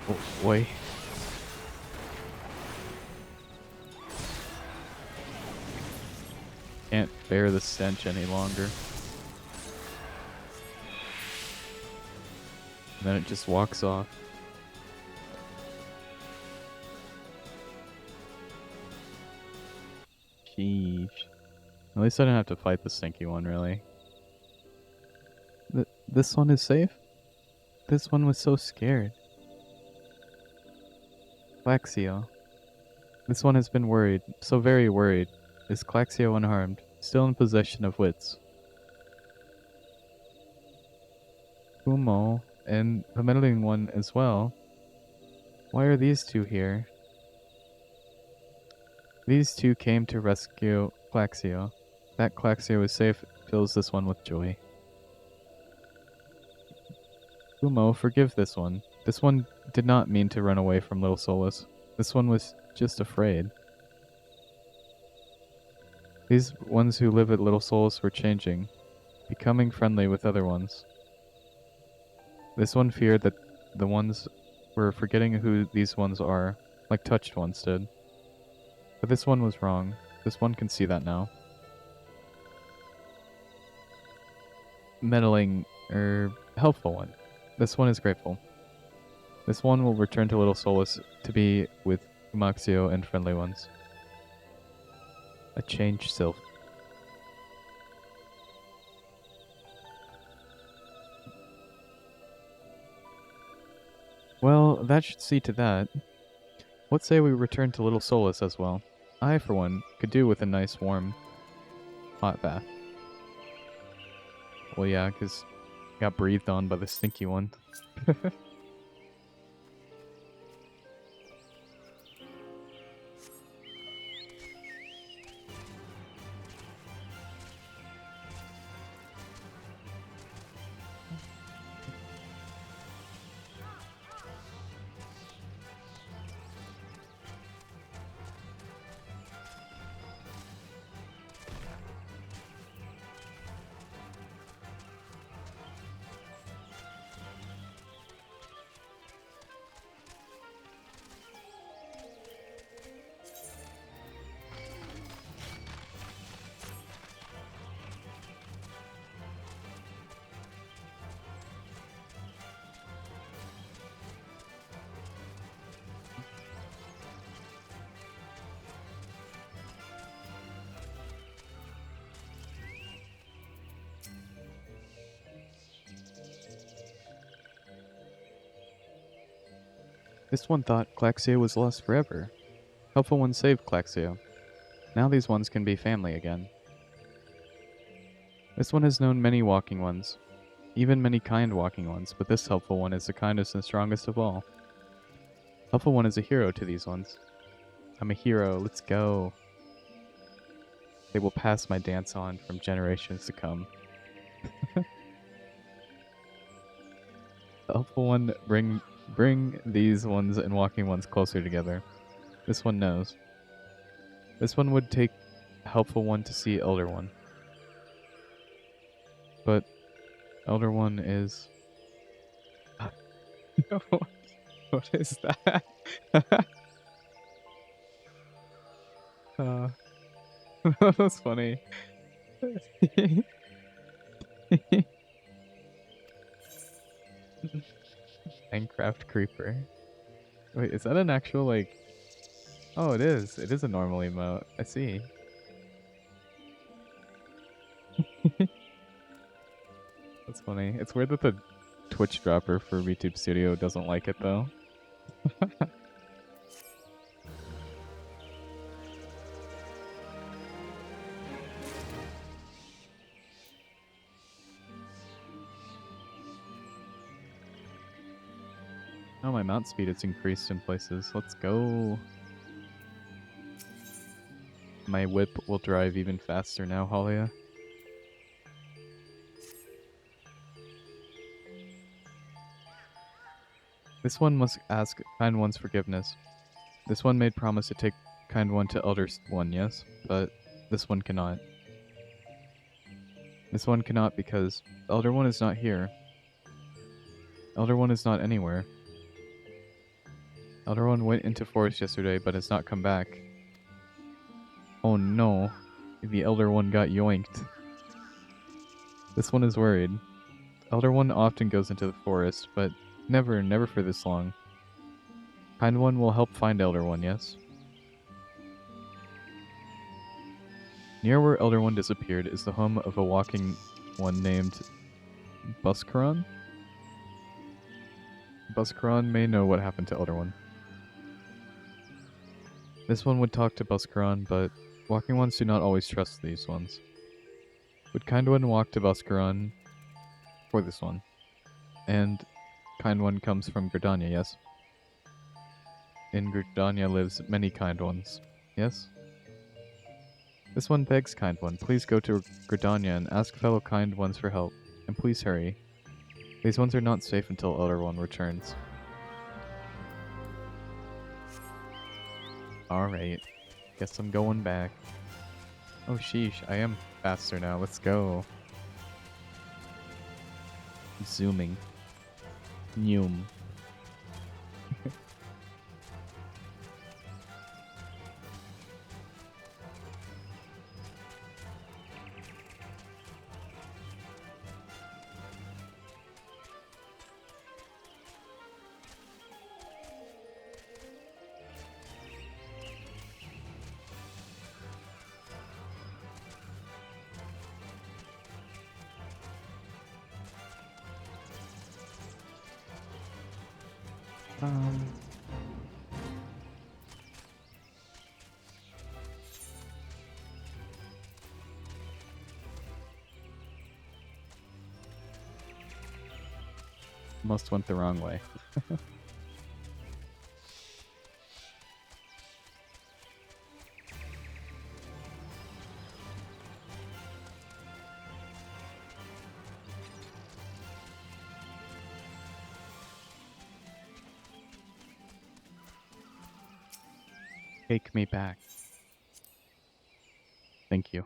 Oh boy. Can't bear the stench any longer. And then it just walks off. Sheesh. At least I didn't have to fight the stinky one, really. This one is safe? This one was so scared. Claxio. This one has been worried, so very worried. Is Claxio unharmed, still in possession of wits? Kumo, and the meddling one as well. Why are these two here? These two came to rescue Claxio. That Claxio is safe fills this one with joy. Kumo, forgive this one. This one did not mean to run away from Little Solus. This one was just afraid. These ones who live at Little Solus were changing, becoming friendly with other ones. This one feared that the ones were forgetting who these ones are, like Touched ones did. But this one was wrong. This one can see that now. Meddling, helpful one. This one is grateful. This one will return to Little Solus to be with Umaxio and friendly ones. A changed sylph. Well, that should see to that. What say we return to Little Solus as well? I, for one, could do with a nice warm hot bath. Well, yeah, because got breathed on by the stinky one. This one thought Claxio was lost forever. Helpful one saved Claxio. Now these ones can be family again. This one has known many walking ones, even many kind walking ones, but this helpful one is the kindest and strongest of all. Helpful one is a hero to these ones. I'm a hero, let's go. They will pass my dance on from generations to come. The helpful one bring these ones and walking ones closer together. This one knows. This one would take helpful one to see elder one. But elder one is... What is that? That was funny. Minecraft creeper. Wait, is that an actual, like... Oh, it is. It is a normal emote. I see. That's funny. It's weird that the Twitch dropper for VTube Studio doesn't like it though. Oh, my mount speed is increased in places. Let's go. My whip will drive even faster now, Halia. This one must ask Kind One's forgiveness. This one made promise to take Kind One to Elder One, yes? But this one cannot. This one cannot because Elder One is not here. Elder One is not anywhere. Elder One went into forest yesterday but has not come back. Oh no. The Elder One got yoinked. This one is worried. Elder One often goes into the forest, but never for this long. Kind One will help find Elder One, yes? Near where Elder One disappeared is the home of a walking one named Buskaran? Buskaran may know what happened to Elder One. This one would talk to Buskaran, but walking ones do not always trust these ones. Would Kind One walk to Buskaran for this one? And Kind One comes from Gridania, yes? In Gridania lives many Kind Ones, yes? This one begs Kind One, please go to Gridania and ask fellow Kind Ones for help. And please hurry. These ones are not safe until Elder One returns. Alright. Guess I'm going back. Oh sheesh, I am faster now. Let's go. Zooming. Noom. Almost went the wrong way. Take me back. Thank you.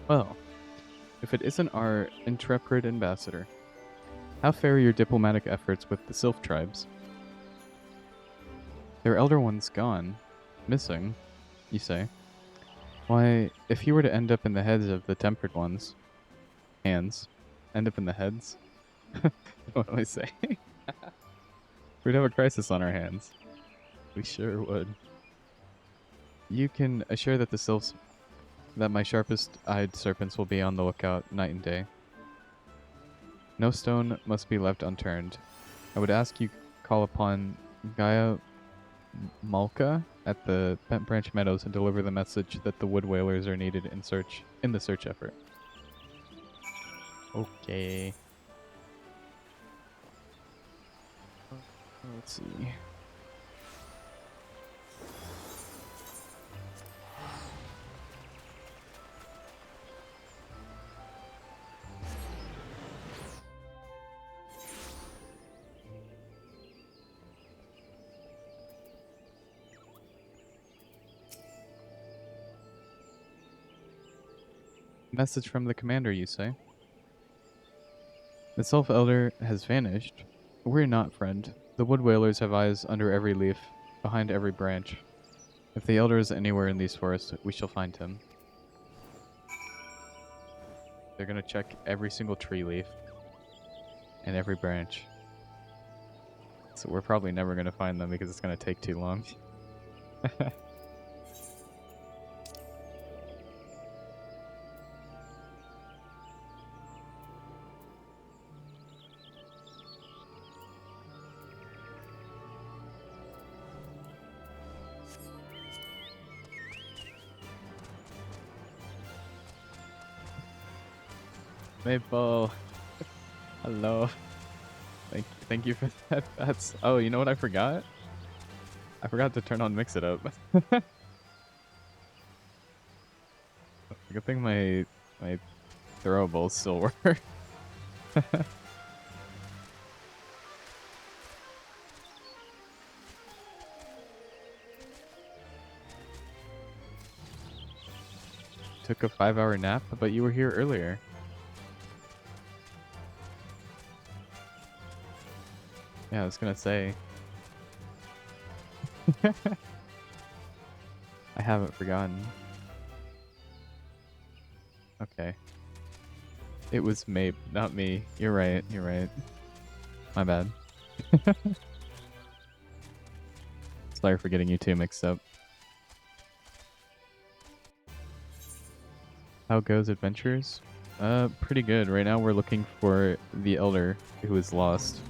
Well, if it isn't our intrepid ambassador, how fare your diplomatic efforts with the Sylph tribes? Their elder one's gone. Missing, you say? Why, if he were to end up in the heads of the tempered ones... Hands. End up in the heads? What do I say? We'd have a crisis on our hands. We sure would. You can assure that the Sylphs... that my sharpest-eyed serpents will be on the lookout night and day. No stone must be left unturned. I would ask you call upon Gaia Malka at the Bent Branch Meadows and deliver the message that the wood whalers are needed in the search effort. Okay. Let's see. Message from the commander, you say? The Self-Elder has vanished. We're not, friend. The Wood Whalers have eyes under every leaf, behind every branch. If the Elder is anywhere in these forests, we shall find him. They're gonna check every single tree leaf and every branch. So we're probably never gonna find them because it's gonna take too long. Maple, hello. Thank you for that. That's oh, you know what I forgot? I forgot to turn on Mix It Up. Good thing my throwables still work. Took a 5-hour nap, but you were here earlier. Yeah, I was gonna say. I haven't forgotten. Okay. It was Mape, not me. You're right, you're right. My bad. Sorry for getting you two mixed up. How goes adventures? Pretty good. Right now we're looking for the Elder who is lost.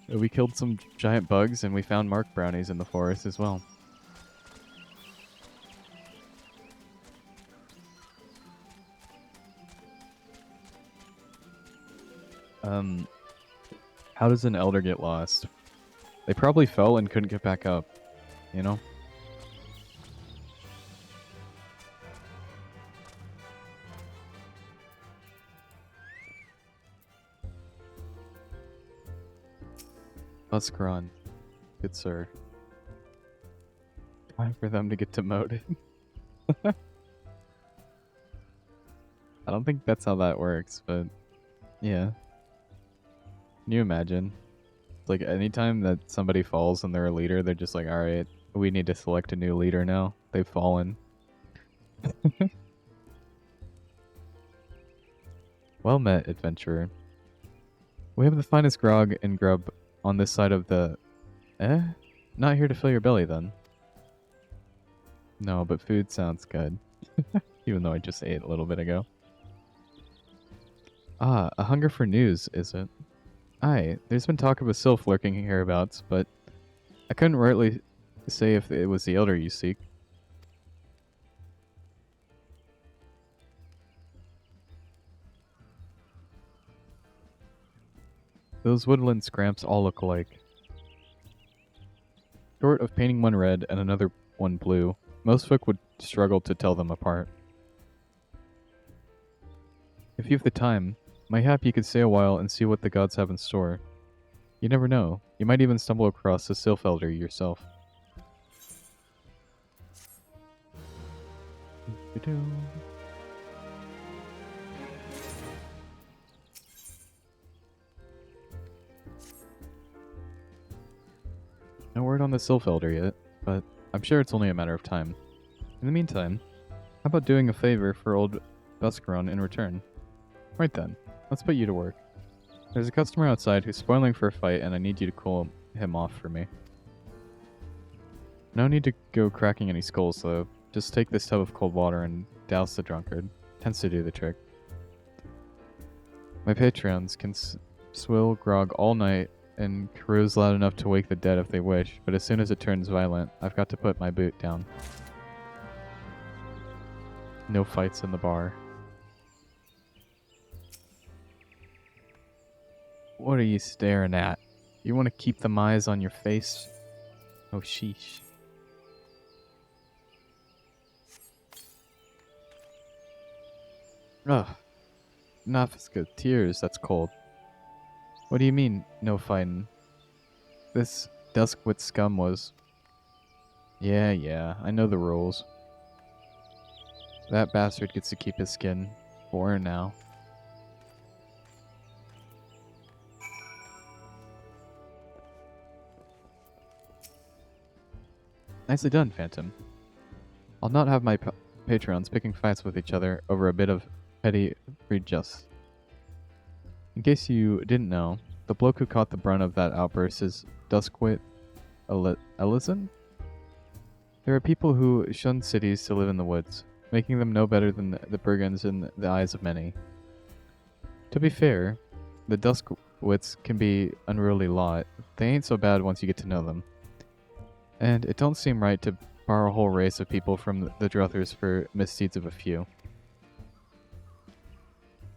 We killed some giant bugs and we found mark brownies in the forest as well. How does an Elder get lost? They probably fell and couldn't get back up, you know? Huskron. Good sir. Time for them to get demoted. I don't think that's how that works, but yeah. Can you imagine? Like anytime that somebody falls and they're a leader, they're just like, alright, we need to select a new leader now. They've fallen. Well met, adventurer. We have the finest grog and grub on this side of the... Not here to fill your belly, then. No, but food sounds good. Even though I just ate a little bit ago. Ah, a hunger for news, is it? Aye, there's been talk of a sylph lurking hereabouts, but I couldn't rightly say if it was the elder you seek. Those woodland scramps all look alike. Short of painting one red and another one blue, most folk would struggle to tell them apart. If you've the time, mayhap you could stay a while and see what the gods have in store. You never know, you might even stumble across a sylph elder yourself. No word on the sylph elder yet, but I'm sure it's only a matter of time. In the meantime, how about doing a favor for old Buscaron in return? Right then, let's put you to work. There's a customer outside who's spoiling for a fight and I need you to cool him off for me. No need to go cracking any skulls though, just take this tub of cold water and douse the drunkard. Tends to do the trick. My patrons can swill grog all night and carouse loud enough to wake the dead if they wish, but as soon as it turns violent, I've got to put my boot down. No fights in the bar. What are you staring at? You want to keep them eyes on your face? Oh, sheesh. Ugh. Nafska, tears, that's cold. What do you mean, no fighting? This Duskwit scum was... Yeah, I know the rules. That bastard gets to keep his skin for now. Nicely done, Phantom. I'll not have my patrons picking fights with each other over a bit of petty readjust. In case you didn't know, the bloke who caught the brunt of that outburst is Duskwit Ellison? There are people who shun cities to live in the woods, making them no better than the brigands in the eyes of many. To be fair, the Duskwits can be unruly lot. They ain't so bad once you get to know them. And it don't seem right to borrow a whole race of people from the Druthers for misdeeds of a few.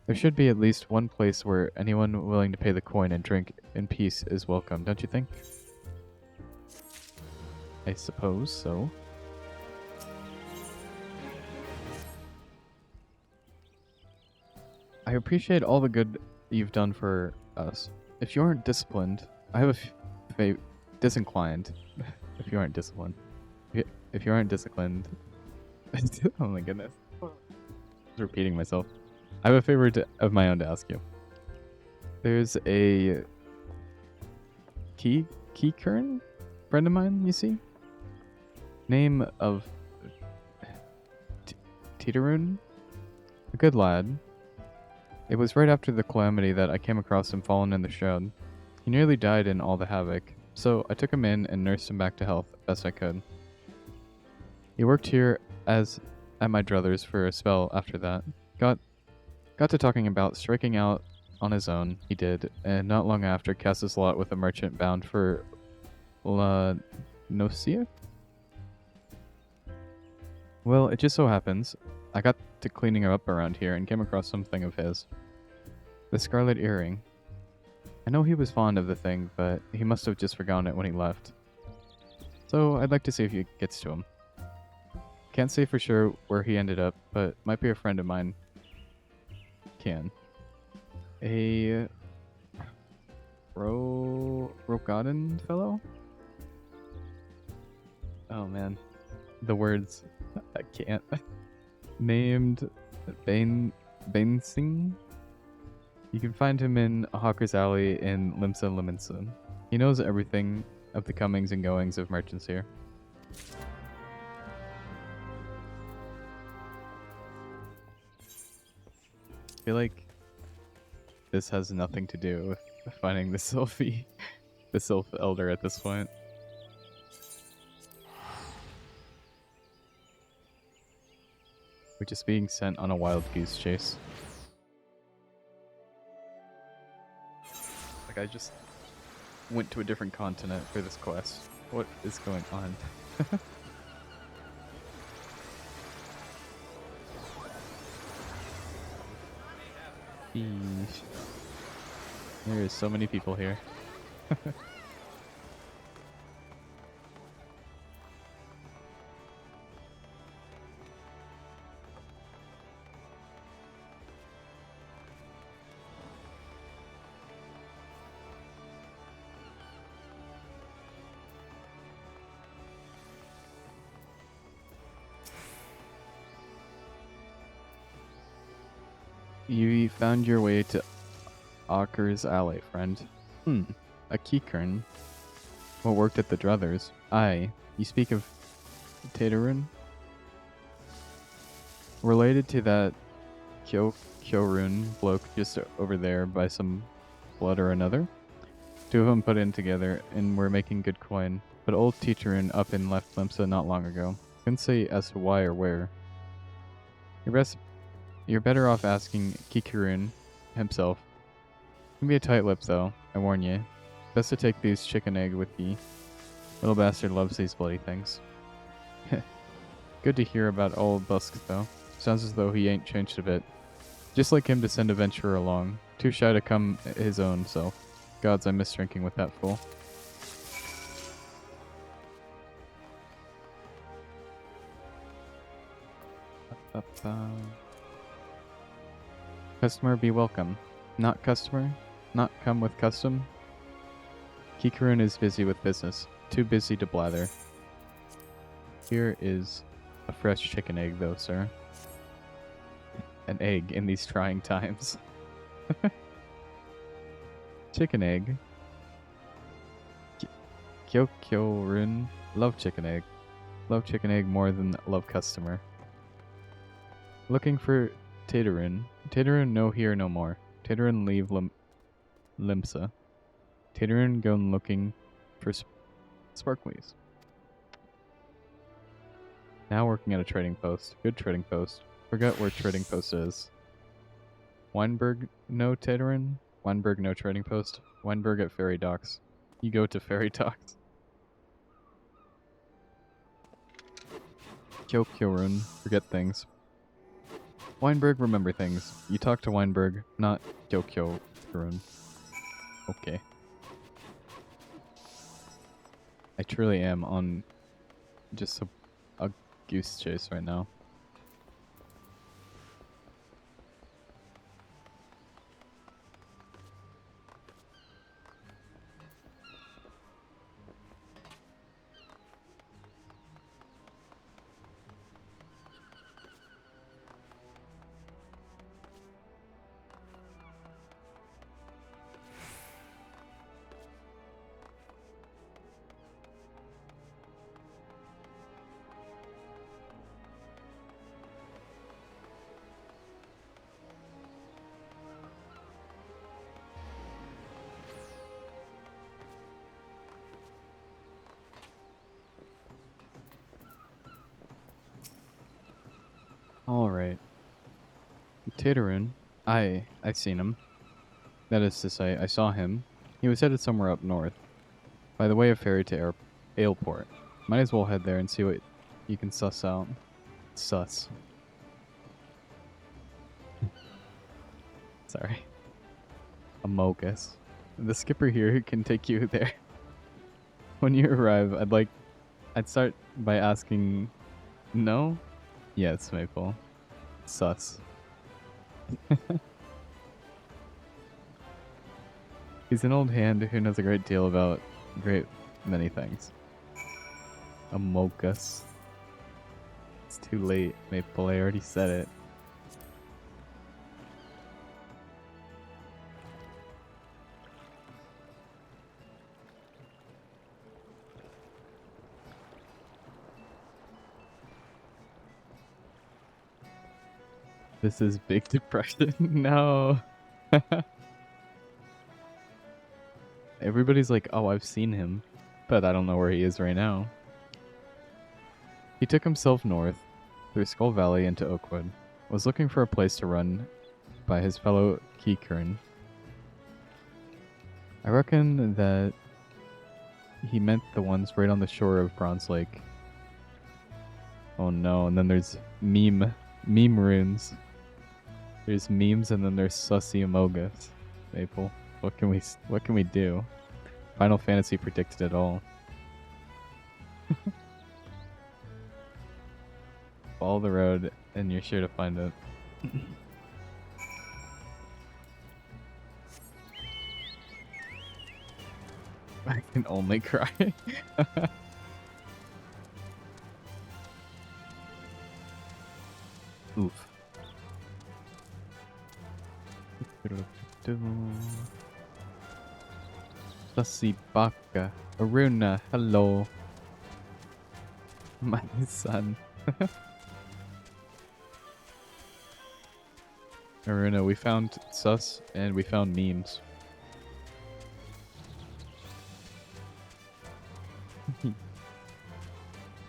There should be at least one place where anyone willing to pay the coin and drink in peace is welcome, don't you think? I suppose so. I appreciate all the good you've done for us. If you aren't disciplined, I have disinclined. If you aren't disciplined. If you aren't disciplined. Oh my goodness. I was repeating myself. I have a favor of my own to ask you. There's a Keycurn friend of mine, you see? Name of Teeteroon? A good lad. It was right after the calamity that I came across him fallen in the shroud. He nearly died in all the havoc, so I took him in and nursed him back to health best I could. He worked here at my druthers for a spell after that. Got to talking about striking out on his own, he did, and not long after cast his lot with a merchant bound for La Nocia? Well, it just so happens, I got to cleaning up around here and came across something of his. The scarlet earring. I know he was fond of the thing, but he must have just forgotten it when he left. So I'd like to see if he gets to him. Can't say for sure where he ended up, but might be a friend of mine. Can. A Rogaden fellow? Oh man. The words. I can't. Named Bainsing? You can find him in Hawker's Alley in Limsa Liminsa. He knows everything of the comings and goings of merchants here. I feel like this has nothing to do with finding the Sylphie, the Sylph Elder at this point. We're just being sent on a wild goose chase. Like I just went to a different continent for this quest. What is going on? Eesh. There is so many people here. You found your way to Hawker's Alley, friend. A Keycurn. What worked at the Druthers? Aye. You speak of Taterun? Related to that Kyorun bloke just over there by some blood or another? Two of them put in together and were making good coin, but old Teacherun up and left Limsa not long ago. Couldn't say as to why or where. You're better off asking Kikirun himself. Can be a tight lip though, I warn ye. Best to take these chicken egg with ye. Little bastard loves these bloody things. Good to hear about old Busk though. Sounds as though he ain't changed a bit. Just like him to send a venturer along. Too shy to come his own self. Gods, I miss drinking with that fool. Customer be welcome. Not customer? Not come with custom? Kikurun is busy with business. Too busy to blather. Here is a fresh chicken egg though, sir. an egg in these trying times. Chicken egg. Kyokyo-run. Love chicken egg. Love chicken egg more than love customer. Looking for Taterun. Taterun no here no more. Taterun leave Limsa. Taterun go looking for sparklies. Now working at a trading post. Good trading post. Forget where trading post is. Weinberg no Taterun. Weinberg no trading post. Weinberg at ferry docks. You go to ferry docks. Kyokyo-run. Forget things. Weinberg remember things. You talk to Weinberg, not Kyokyo-run. Okay. I truly am on just a goose chase right now. Alright. Taterun. I've seen him. That is to say, I saw him. He was headed somewhere up north. By the way of ferry to Airport. Might as well head there and see what you can suss out. Suss. Sorry. Amogus. The skipper here can take you there. When you arrive, I'd start by asking, no? Yes, Maple. Sus. He's an old hand who knows a great deal about many things. Amogus. It's too late, Maple. I already said it. This is Big Depression. No. Everybody's like, oh, I've seen him, but I don't know where he is right now. He took himself north, through Skull Valley into Oakwood, was looking for a place to run by his fellow Keykurn. I reckon that he meant the ones right on the shore of Bronze Lake. Oh no, and then there's meme runes. There's memes and then there's Sussy Amogus. Maple. What can we do? Final Fantasy predicted it all. Follow the road and you're sure to find it. I can only cry. Oof. Sussy Baka. Aruna, hello. My son. Aruna, we found sus and we found memes.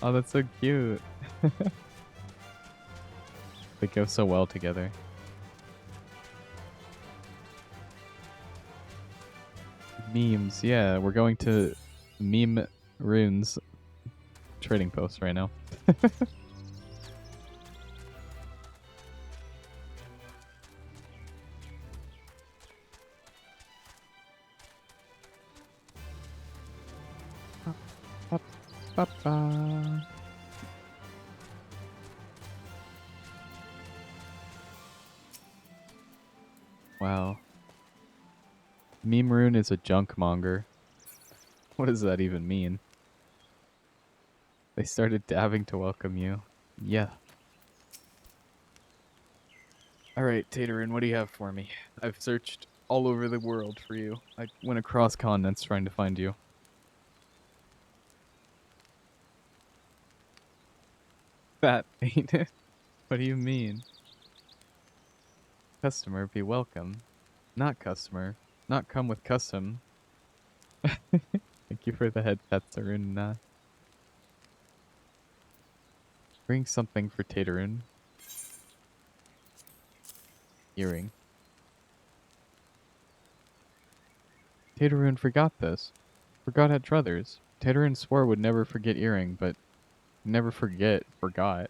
Oh, that's so cute. They go so well together. Memes, yeah, we're going to meme runes trading post right now. Wow. Meme rune is a junk monger. What does that even mean? They started dabbing to welcome you. Yeah. Alright, Taterin, what do you have for me? I've searched all over the world for you. I went across continents trying to find you. That ain't it. What do you mean? Customer, be welcome. Not customer. Not come with custom. Thank you for the head pets, Arun. Bring something for Taterin. Earring. Taterin forgot this. Forgot at Druthers. Taterin swore would never forget earring, but never forgot.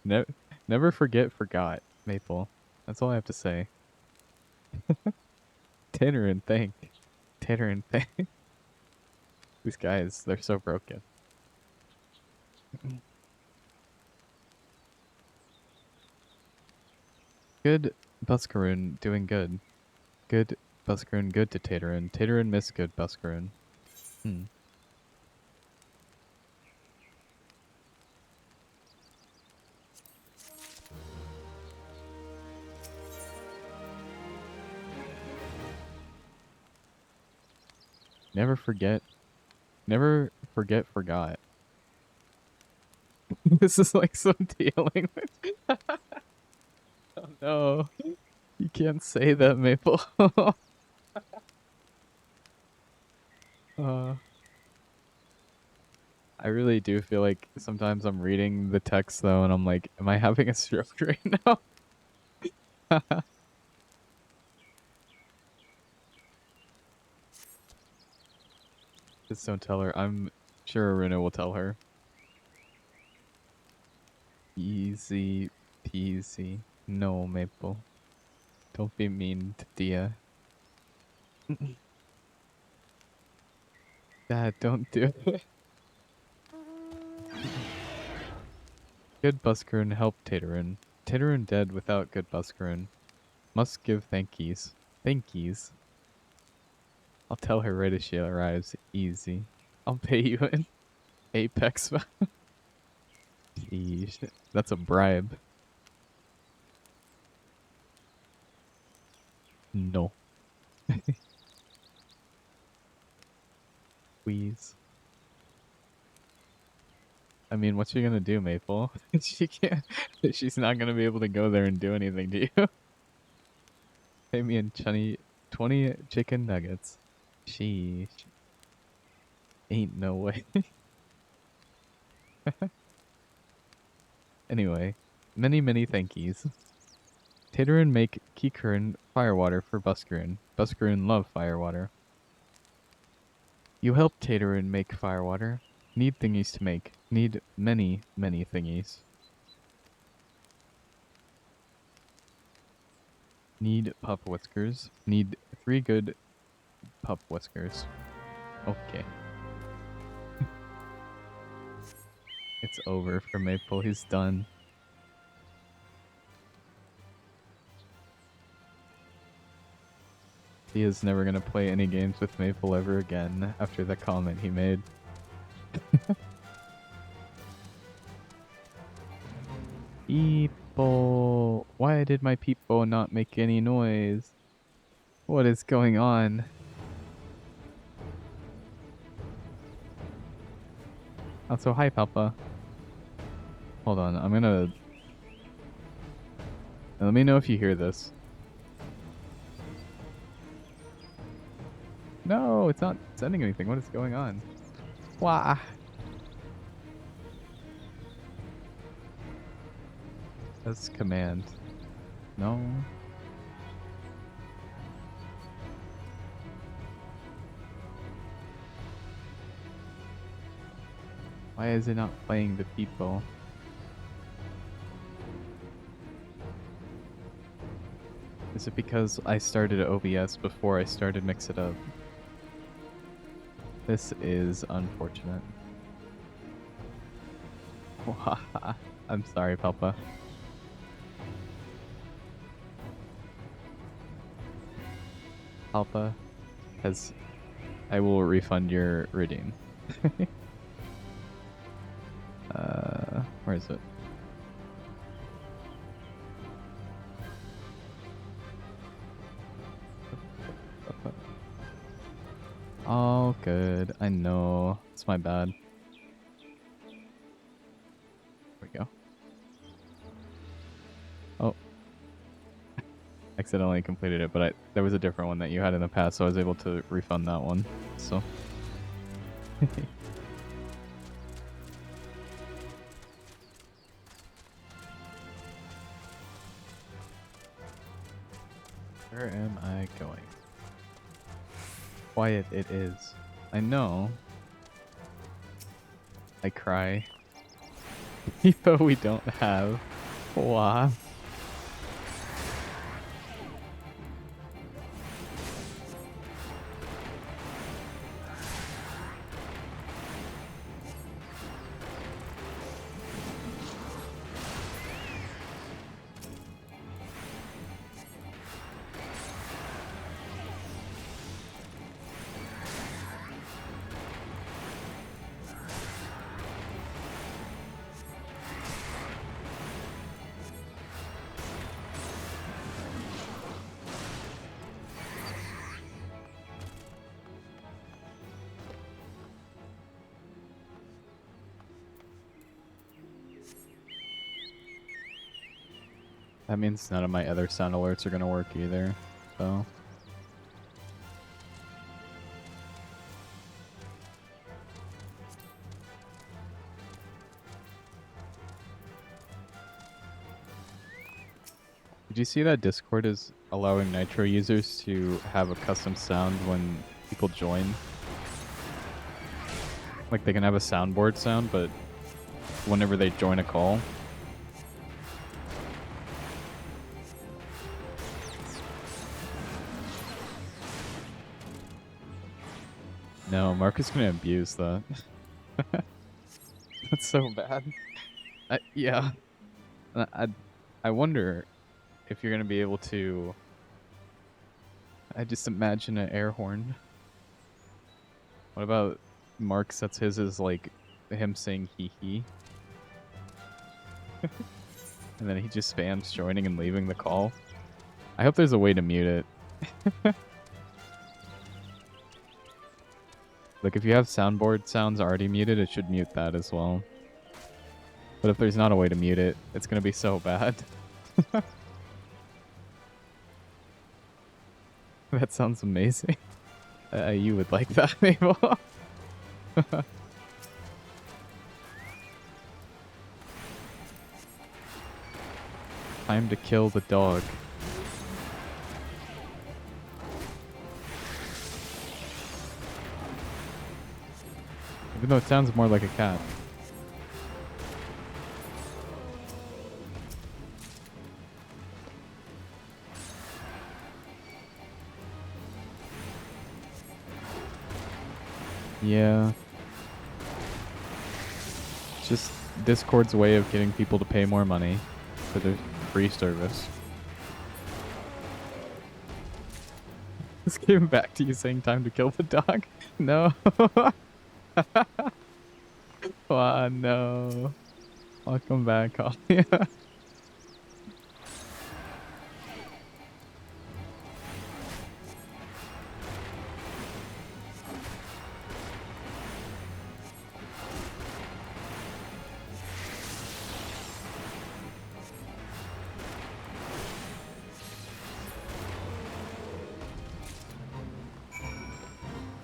Ne never forgot, Maple. That's all I have to say. Taterin, thank. Taterin, thank. These guys, they're so broken. Good Buskaroon, doing good. Good Buskaroon, good to Taterin. Taterin miss good Buskaroon. Never forget. Never forget forgot. This is like some dealing with. Oh no. You can't say that, Maple. I really do feel like sometimes I'm reading the text though, and I'm like, am I having a stroke right now? Just don't tell her. I'm sure Aruna will tell her. Easy peasy. No, Maple. Don't be mean to Dia. Dad, don't do it. Good Buskaroon help Taterin. Taterin dead without good Buskaroon. Must give thankies. Thankies. I'll tell her right as she arrives. Easy. I'll pay you in Apex. Yeesh. That's a bribe. No. Please. I mean, what's she gonna do, Maple? She can't. She's not gonna be able to go there and do anything to you. Pay me in 20 chicken nuggets. Sheesh. Ain't no way. Anyway, many thankies. Taterin make Kikurin firewater for Buskaroon. Buskaroon love firewater. You help Taterin make firewater. Need thingies to make. Need many thingies. Need pup whiskers. Need 3 good pup whiskers. Okay. It's over for Maple. He's done. He is never going to play any games with Maple ever again after the comment he made. Peepo. Why did my Peepo not make any noise? What is going on? Also, hi, Papa. Hold on, I'm gonna... Let me know if you hear this. No, it's not sending anything. What is going on? Wah. That's command. No. Why is it not playing the people? Is it because I started OBS before I started Mix It Up? This is unfortunate. I'm sorry, Papa. Papa has... I will refund your redeem. Where is it? Oh, good. I know. It's my bad. There we go. Oh. Accidentally completed it, but there was a different one that you had in the past, so I was able to refund that one. So. Where am I going? Quiet it is. I know. I cry. People we don't have. Wow. That means none of my other sound alerts are gonna work either, so. Did you see that Discord is allowing Nitro users to have a custom sound when people join? Like they can have a soundboard sound, but whenever they join a call. No, Mark is gonna abuse that. That's so bad. Yeah. I wonder if you're gonna be able to. I just imagine an air horn. What about Mark sets his as like him saying hee hee? And then he just spams joining and leaving the call. I hope there's a way to mute it. Like if you have soundboard sounds already muted, it should mute that as well. But if there's not a way to mute it, it's gonna be so bad. That sounds amazing. You would like that, Mabel. Time to kill the dog. Even though it sounds more like a cat. Yeah. It's just Discord's way of getting people to pay more money for their free service. This came back to you saying time to kill the dog? No. Oh, no. Welcome back, Alia.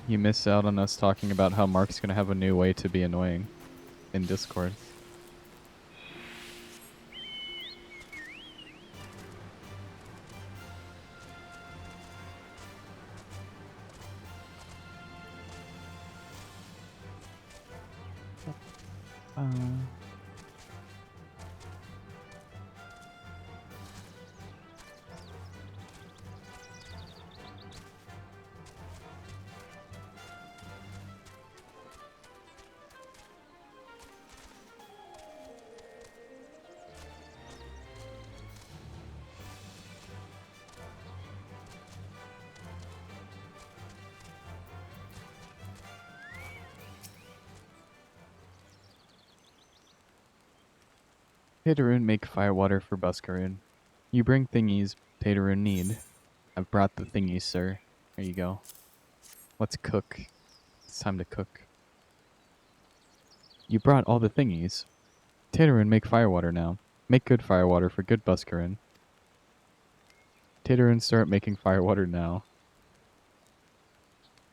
You missed out on us talking about how Mark's gonna have a new way to be annoying in Discord. Paydaroon make firewater for Buskaroon. You bring thingies Paydaroon need. I've brought the thingies, sir. There you go. Let's cook. It's time to cook. You brought all the thingies. Taterin, make firewater now. Make good firewater for good Buskarin. Taterin, start making firewater now.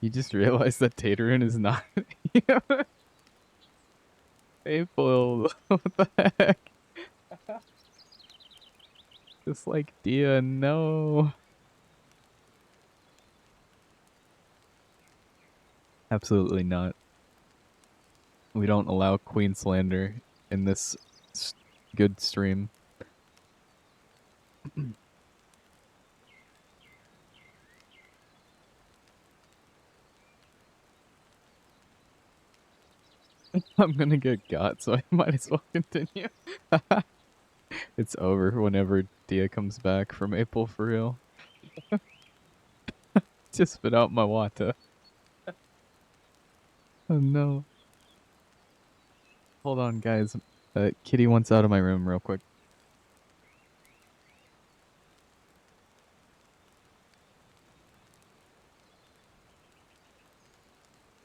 You just realized that Taterin is not April. What the heck? Just like Dia, no. Absolutely not. We don't allow Queen slander in this good stream. I'm gonna get got, so I might as well continue. It's over whenever Dia comes back from April for real. Just spit out my water. Oh no. Hold on, guys. Kitty wants out of my room real quick.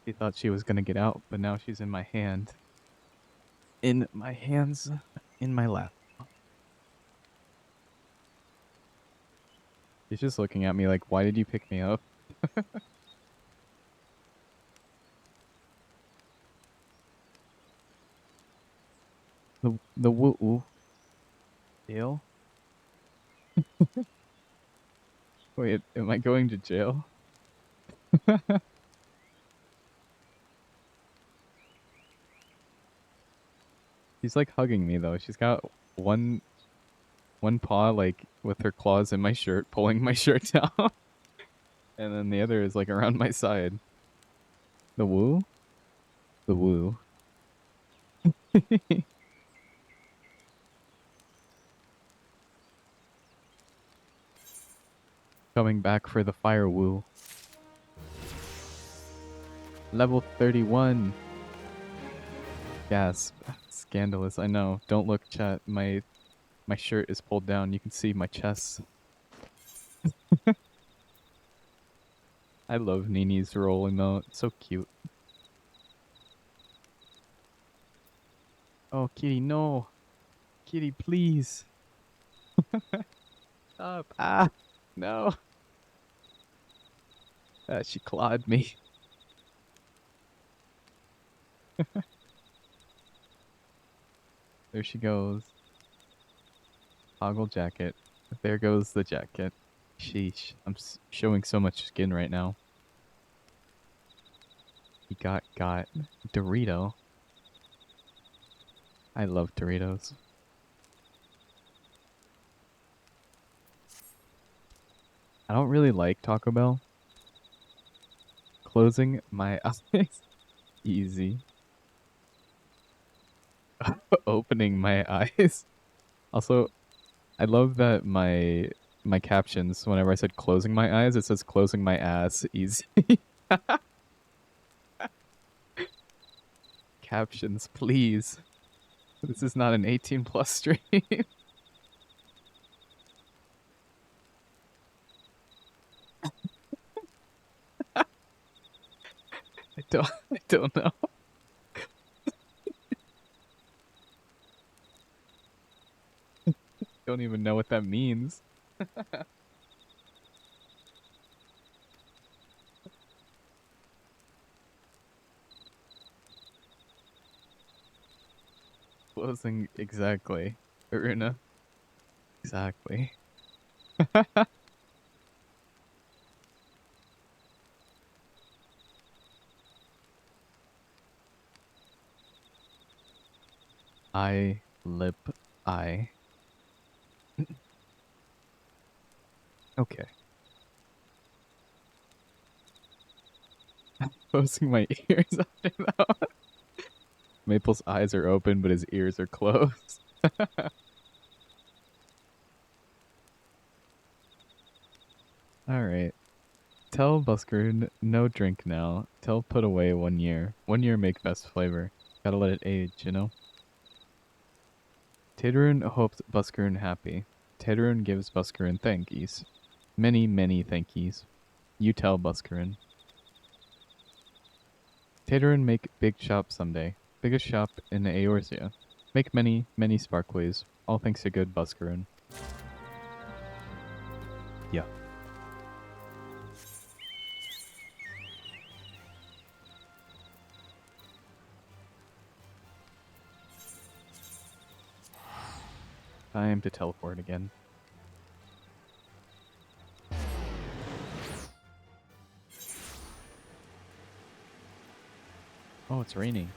She thought she was gonna get out, but now she's in my hand. In my hands, in my lap. She's just looking at me like, why did you pick me up? The woo jail? Wait, am I going to jail? She's like hugging me though. She's got one paw like with her claws in my shirt, pulling my shirt down. And then the other is like around my side. The woo? The woo. Coming back for the fire woo. Level 31. Gasp. Scandalous, I know. Don't look, chat. My shirt is pulled down. You can see my chest. I love Nini's role emote. It's so cute. Oh, Kitty, no. Kitty, please. Stop. Ah, no. She clawed me. There she goes. Toggle jacket. There goes the jacket. Sheesh. I'm showing so much skin right now. He got Dorito. I love Doritos. I don't really like Taco Bell. Closing my eyes. Easy. Opening my eyes. Also, I love that my captions, whenever I said closing my eyes, it says closing my ass. Easy. Captions, please. This is not an 18+ stream. I don't know. Don't even know what that means. Closing exactly. Aruna. Exactly. Eye, lip, eye. Okay. Closing my ears after that. Maple's eyes are open, but his ears are closed. Alright. Tell Busker no drink now. Tell put away 1 year. 1 year make best flavor. Gotta let it age, you know? Taterin hopes Buskerin happy. Taterin gives Buskerin thankies. Many, many thankies. You tell Buskerin. Tater make big shop someday. Biggest shop in Eorzea. Make many, many sparklies. All thanks to good Buscaroon. Yeah. Time to teleport again. Oh, it's raining.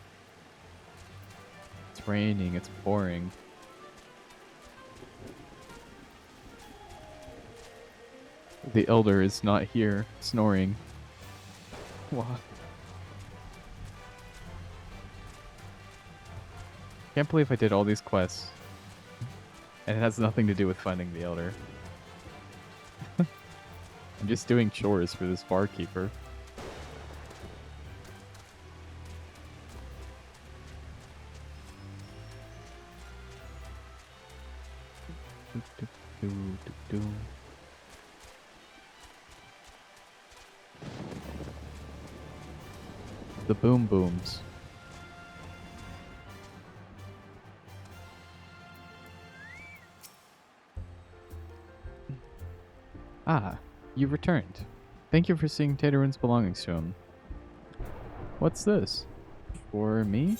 It's raining. It's pouring. The Elder is not here, snoring. What? Can't believe I did all these quests. And it has nothing to do with finding the Elder. I'm just doing chores for this barkeeper. The boom booms. Ah, you returned. Thank you for seeing Taterun's belongings to him. What's this? For me?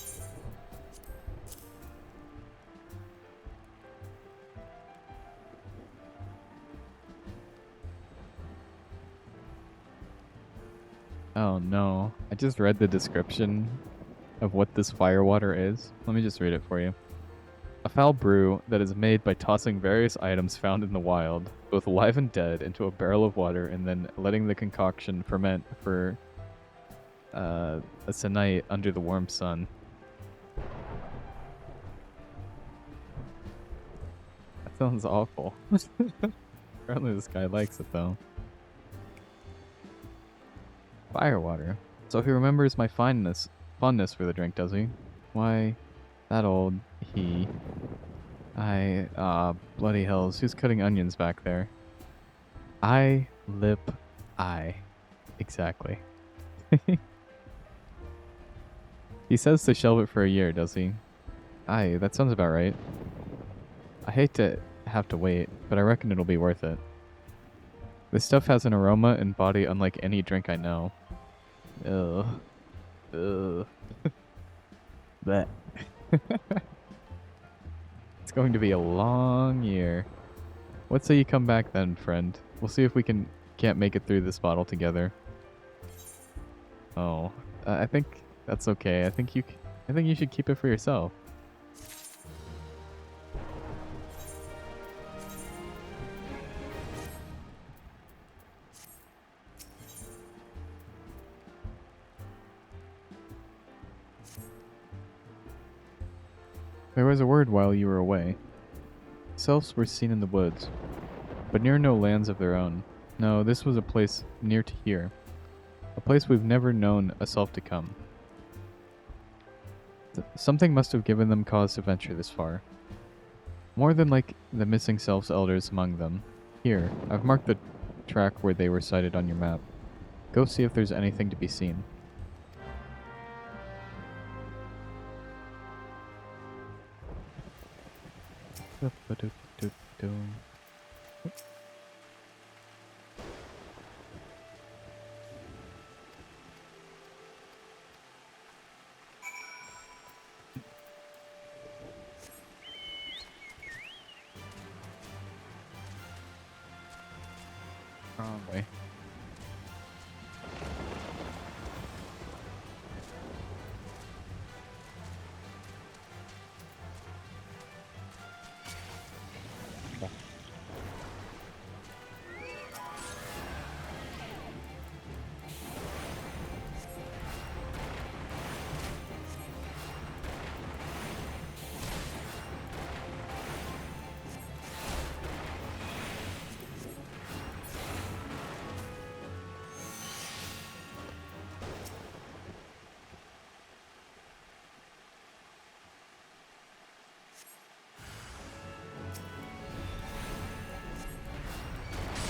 Oh no, I just read the description of what this firewater is. Let me just read it for you. A foul brew that is made by tossing various items found in the wild, both alive and dead, into a barrel of water and then letting the concoction ferment for a night under the warm sun. That sounds awful. Apparently this guy likes it though. Firewater. So he remembers my fondness for the drink, does he? Why, that old he. Bloody hells, who's cutting onions back there? I. Exactly. He says to shelve it for a year, does he? Aye, that sounds about right. I hate to have to wait, but I reckon it'll be worth it. This stuff has an aroma and body unlike any drink I know. Ugh. Ugh. Blech. It's going to be a long year. What say you come back then, friend? We'll see if we can't make it through this bottle together. Oh, I think that's okay. I think you should keep it for yourself. There was a word while you were away. Selves were seen in the woods, but near no lands of their own. No, this was a place near to here. A place we've never known a self to come. Something must have given them cause to venture this far. More than like the missing selves elders among them. Here, I've marked the track where they were sighted on your map. Go see if there's anything to be seen. Wrong way.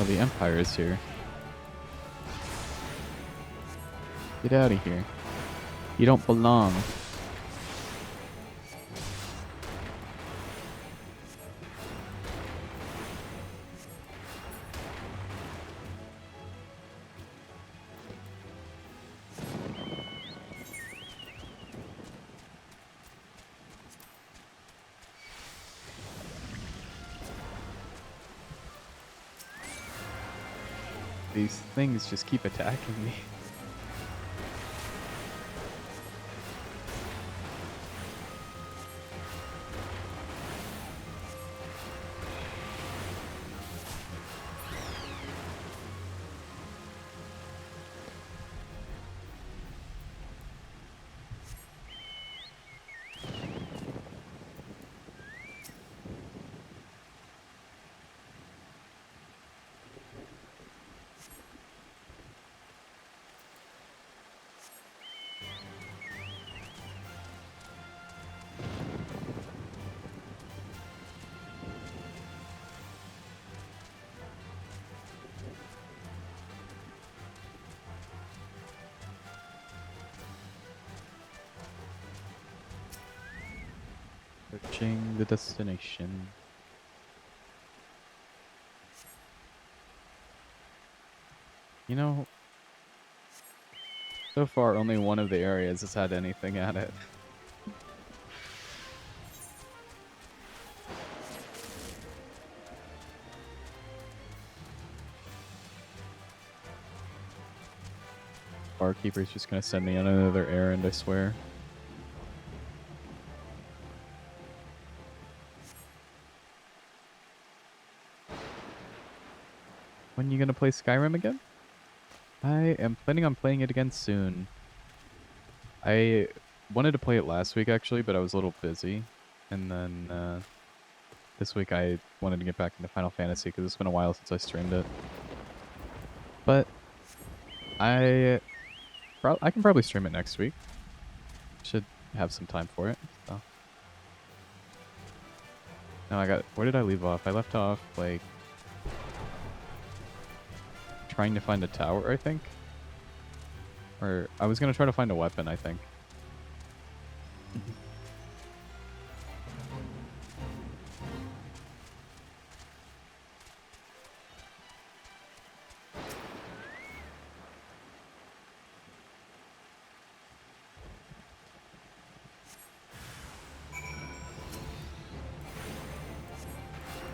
Oh, the Empire is here. Get out of here. You don't belong. These things just keep attacking me. Searching the destination. You know, so far only one of the areas has had anything at it. Barkeeper's just gonna send me on another errand, I swear. When you gonna play Skyrim again? I am planning on playing it again soon. I wanted to play it last week actually, but I was a little busy. And then this week I wanted to get back into Final Fantasy because it's been a while since I streamed it. But I can probably stream it next week. Should have some time for it. So. No, where did I leave off? I left off like trying to find a tower, I think. Or I was gonna try to find a weapon, I think.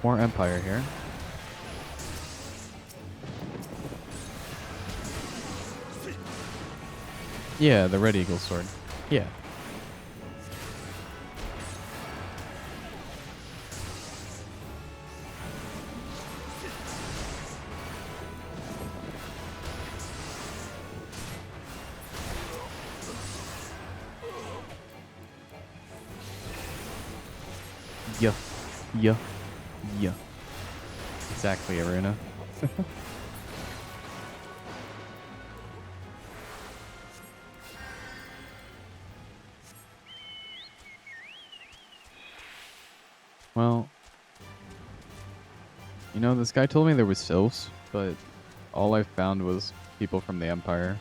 More Empire here. Yeah, the Red Eagle sword. Yeah. Yeah. Yeah. Yeah. Exactly, Aruna. Well, you know, this guy told me there was sylphs, but all I found was people from the Empire.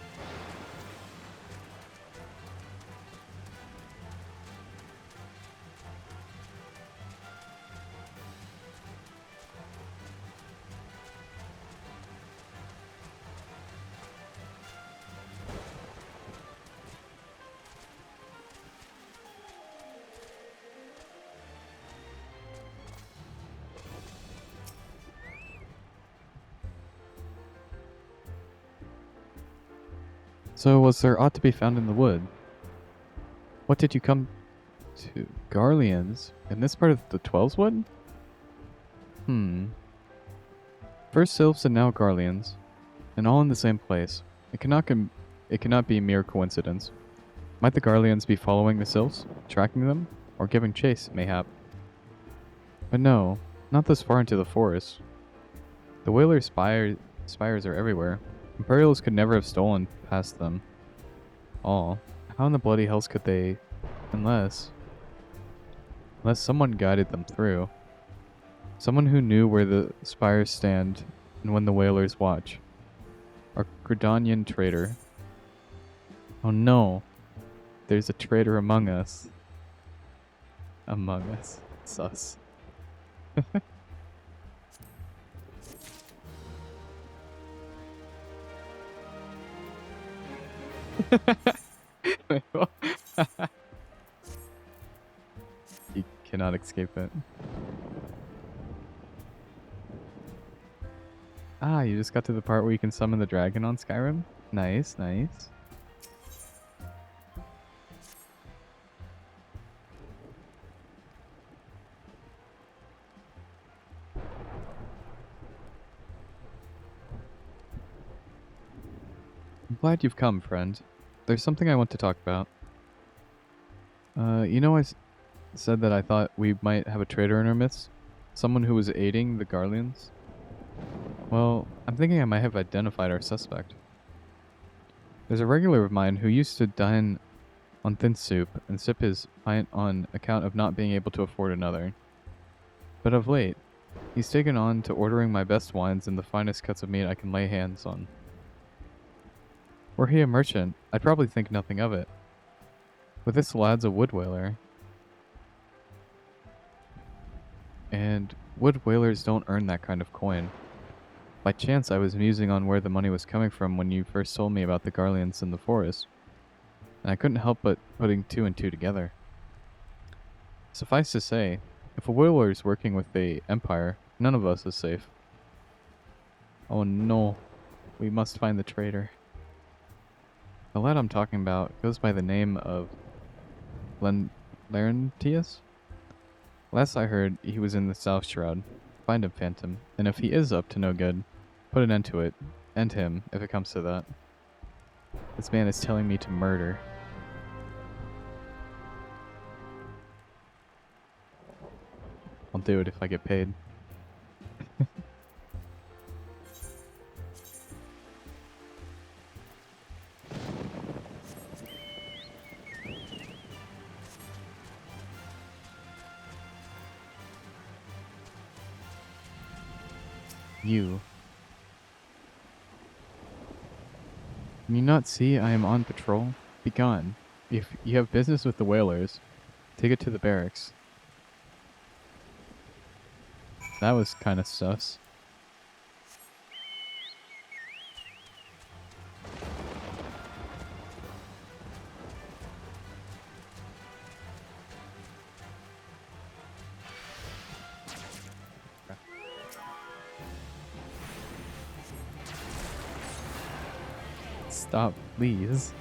So was there aught to be found in the wood? What did you come to? Garleans? In this part of the 12's wood? First sylphs and now Garleans. And all in the same place. It cannot be mere coincidence. Might the Garleans be following the sylphs, tracking them, or giving chase, mayhap? But no, not this far into the forest. The Whaler spires are everywhere. Imperials could never have stolen past them. All. How in the bloody hells could they... Unless someone guided them through. Someone who knew where the spires stand and when the Whalers watch. A Gridanian traitor. Oh no. There's a traitor among us. Among us. Sus. Wait, what? You cannot escape it. Ah, you just got to the part where you can summon the dragon on Skyrim? Nice, nice. I'm glad you've come, friend. There's something I want to talk about. You know, said that I thought we might have a traitor in our midst? Someone who was aiding the Garleans? Well, I'm thinking I might have identified our suspect. There's a regular of mine who used to dine on thin soup and sip his pint on account of not being able to afford another. But of late, he's taken on to ordering my best wines and the finest cuts of meat I can lay hands on. Were he a merchant, I'd probably think nothing of it. But this lad's a wood whaler. And wood whalers don't earn that kind of coin. By chance, I was musing on where the money was coming from when you first told me about the Garleans in the forest, and I couldn't help but putting two and two together. Suffice to say, if a whaler is working with the Empire, none of us is safe. Oh no, we must find the traitor. The lad I'm talking about goes by the name of Laurentius? Last I heard, he was in the South Shroud. Find him, Phantom, and if he is up to no good, put an end to it. End him, if it comes to that. This man is telling me to murder. I'll do it if I get paid. You. Can you not see I am on patrol? Be gone. If you have business with the whalers, take it to the barracks. That was kind of sus. Stop, please.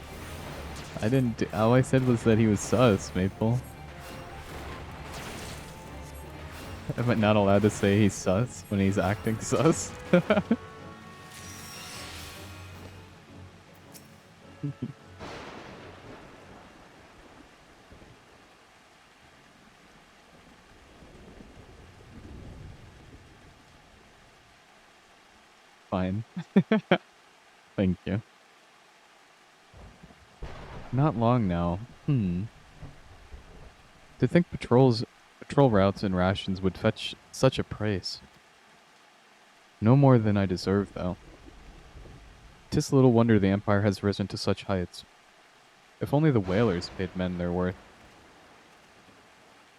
I didn't do, all I said was that he was sus, Maple. Am I not allowed to say he's sus when he's acting sus? Fine. Thank you. Not long now. To think patrol routes and rations would fetch such a price. No more than I deserve, though. 'Tis little wonder the Empire has risen to such heights. If only the whalers paid men their worth.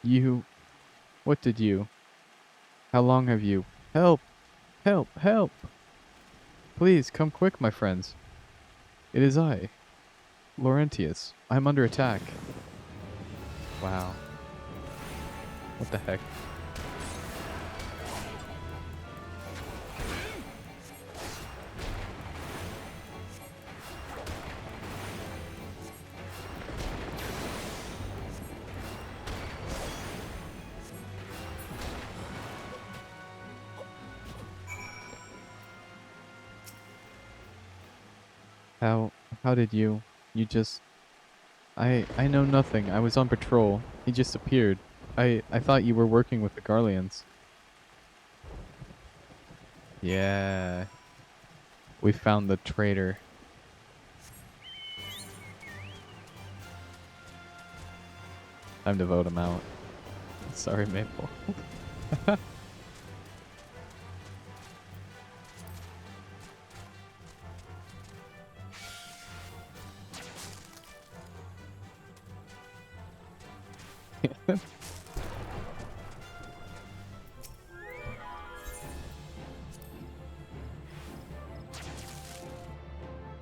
You... What did you... How long have you... Help! Help! Help! Please, come quick, my friends. It is I, Laurentius. I'm under attack. Wow. What the heck? How did you just... I know nothing. I was on patrol. He just appeared. I thought you were working with the Garleans. Yeah. We found the traitor. Time to vote him out. Sorry, Maple.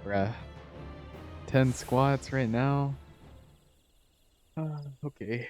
Bruh. 10 squats right now. Okay.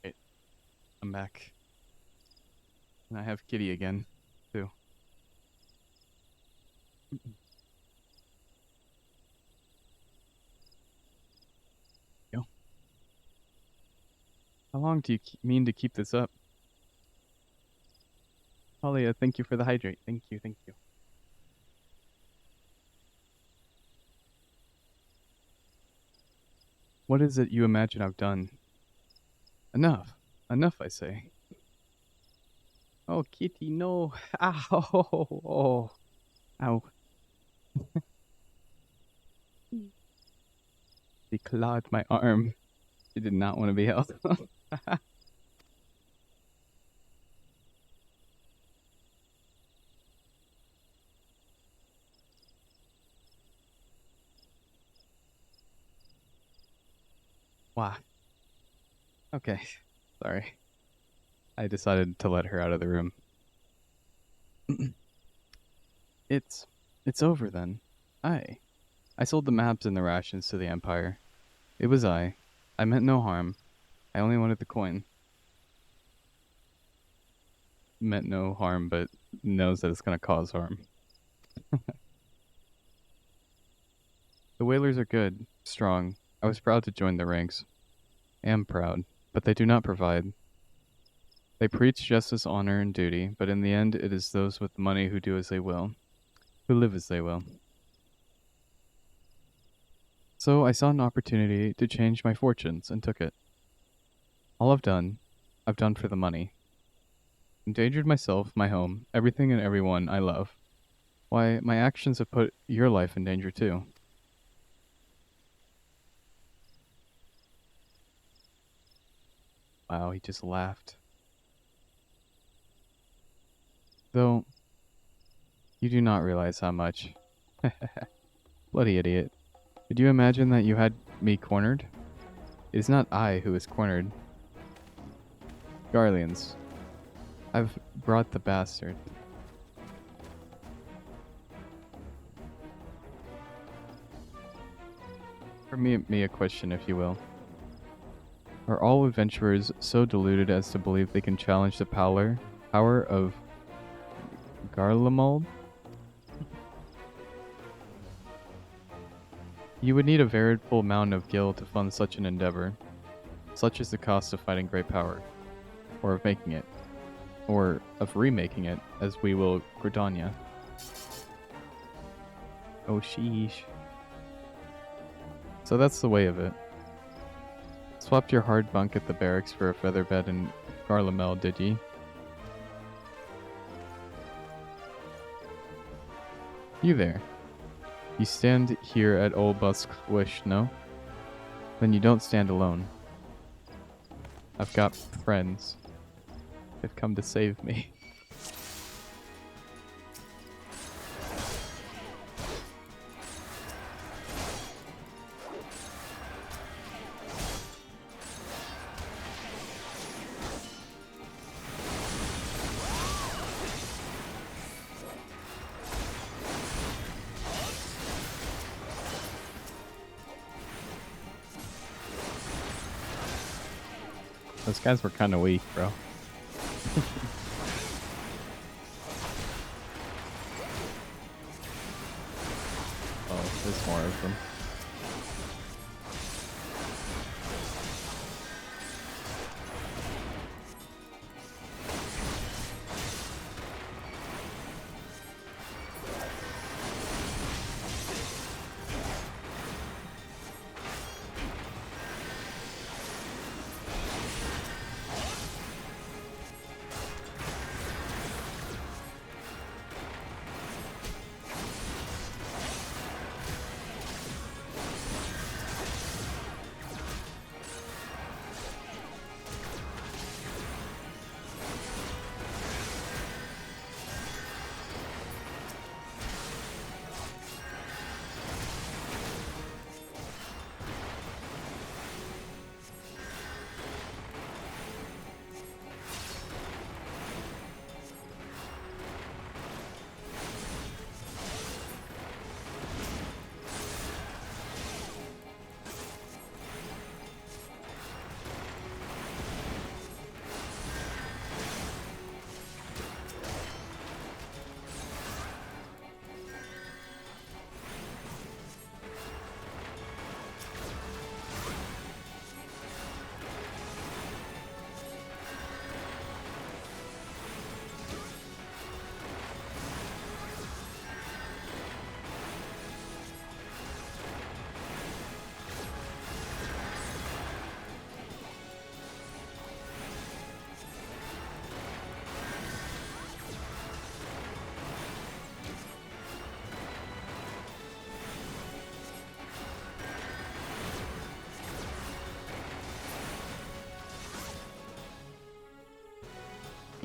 Wait, I'm back. And I have Kitty again, too. Yo. How long do you mean to keep this up? Talia, thank you for the hydrate. Thank you, thank you. What is it you imagine I've done? Enough. Enough, I say. Oh, Kitty, no. Ow. Oh. Ow. She clawed my arm. She did not want to be held. Wow. Okay. Sorry. I decided to let her out of the room. It's over then. I sold the maps and the rations to the Empire. It was I. I meant no harm. I only wanted the coin. Meant no harm, but knows that it's gonna cause harm. The whalers are good, strong. I was proud to join the ranks. Am proud, but they do not provide. They preach justice, honor, and duty, but in the end it is those with money who do as they will, who live as they will. So I saw an opportunity to change my fortunes and took it. All I've done for the money. Endangered myself, my home, everything and everyone I love. Why, my actions have put your life in danger too. Wow, he just laughed. Though, you do not realize how much. Bloody idiot. Did you imagine that you had me cornered? It is not I who is cornered. Garleans. I've brought the bastard. Permit me a question, if you will. Are all adventurers so deluded as to believe they can challenge the power of Garlemald? You would need a veritable mountain of gil to fund such an endeavor. Such is the cost of fighting great power. Or of making it. Or of remaking it, as we will Gridania. Oh sheesh. So that's the way of it. Swapped your hard bunk at the barracks for a feather bed in Garlemel, did ye? You there. You stand here at Old Busk's wish, no? Then you don't stand alone. I've got friends. They've come to save me. Those guys were kind of weak, bro. Oh. There's more of them.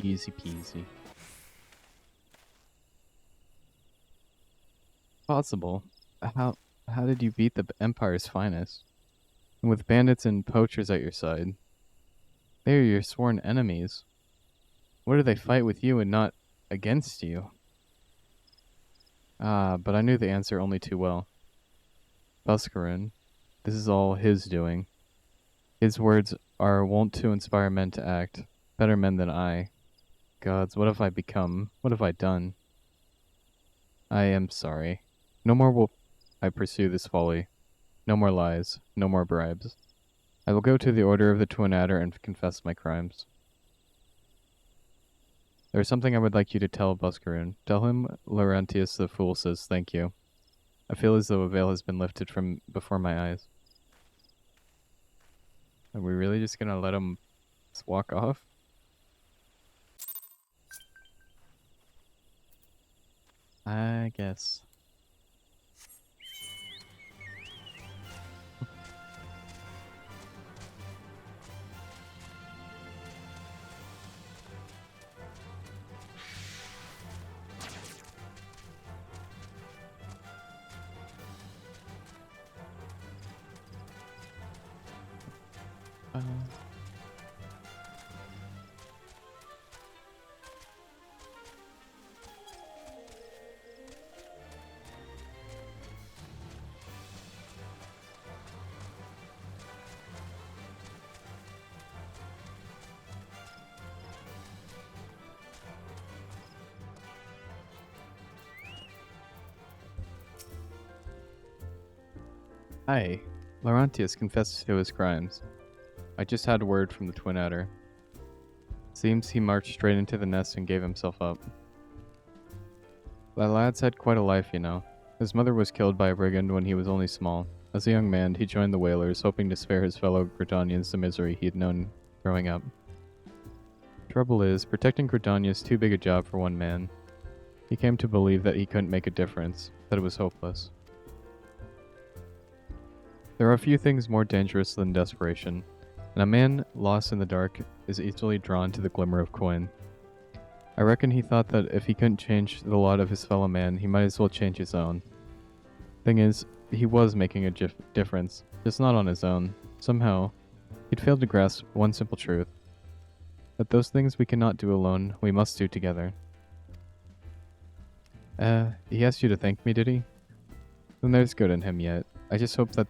Easy peasy. Possible. How did you beat the Empire's finest? And with bandits and poachers at your side. They are your sworn enemies. What do they fight with you and not against you? Ah, but I knew the answer only too well. Buscarun, this is all his doing. His words are wont to inspire men to act, better men than I. Gods, what have I become? What have I done? I am sorry. No more will I pursue this folly. No more lies. No more bribes. I will go to the Order of the Twin Adder and confess my crimes. There is something I would like you to tell Buscarun. Tell him Laurentius the Fool says thank you. I feel as though a veil has been lifted from before my eyes. Are we really just gonna let him just walk off? I guess. Hi. Laurentius confessed to his crimes. I just had word from the Twin Adder. Seems he marched straight into the nest and gave himself up. That lad's had quite a life, you know. His mother was killed by a brigand when he was only small. As a young man, he joined the Whalers, hoping to spare his fellow Gridanians the misery he had known growing up. Trouble is, protecting Gridania is too big a job for one man. He came to believe that he couldn't make a difference, that it was hopeless. There are few things more dangerous than desperation, and a man lost in the dark is easily drawn to the glimmer of coin. I reckon he thought that if he couldn't change the lot of his fellow man, he might as well change his own. Thing is, he was making a difference, just not on his own. Somehow, he'd failed to grasp one simple truth. That those things we cannot do alone, we must do together. He asked you to thank me, did he? Then there's good in him yet. I just hope that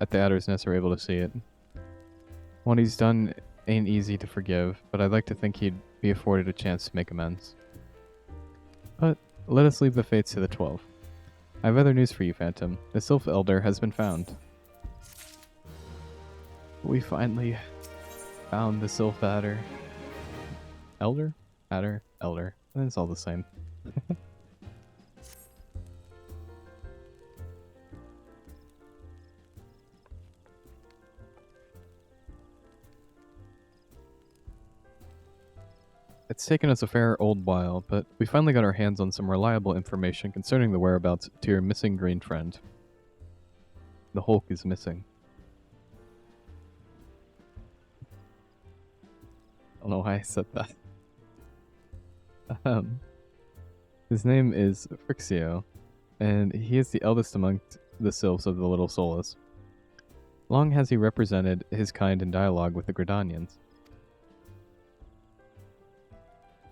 at the Adder's Nest are able to see it. What he's done ain't easy to forgive, but I'd like to think he'd be afforded a chance to make amends. But let us leave the fates to the 12. I have other news for you, Phantom. The Sylph Elder has been found. We finally found the Sylph Adder. Elder? Adder? Elder. It's all the same. It's taken us a fair old while, but we finally got our hands on some reliable information concerning the whereabouts to your missing green friend. The Hulk is missing. I don't know why I said that. His name is Frixio, and he is the eldest amongst the sylphs of the Little Solus. Long has he represented his kind in dialogue with the Gridanians.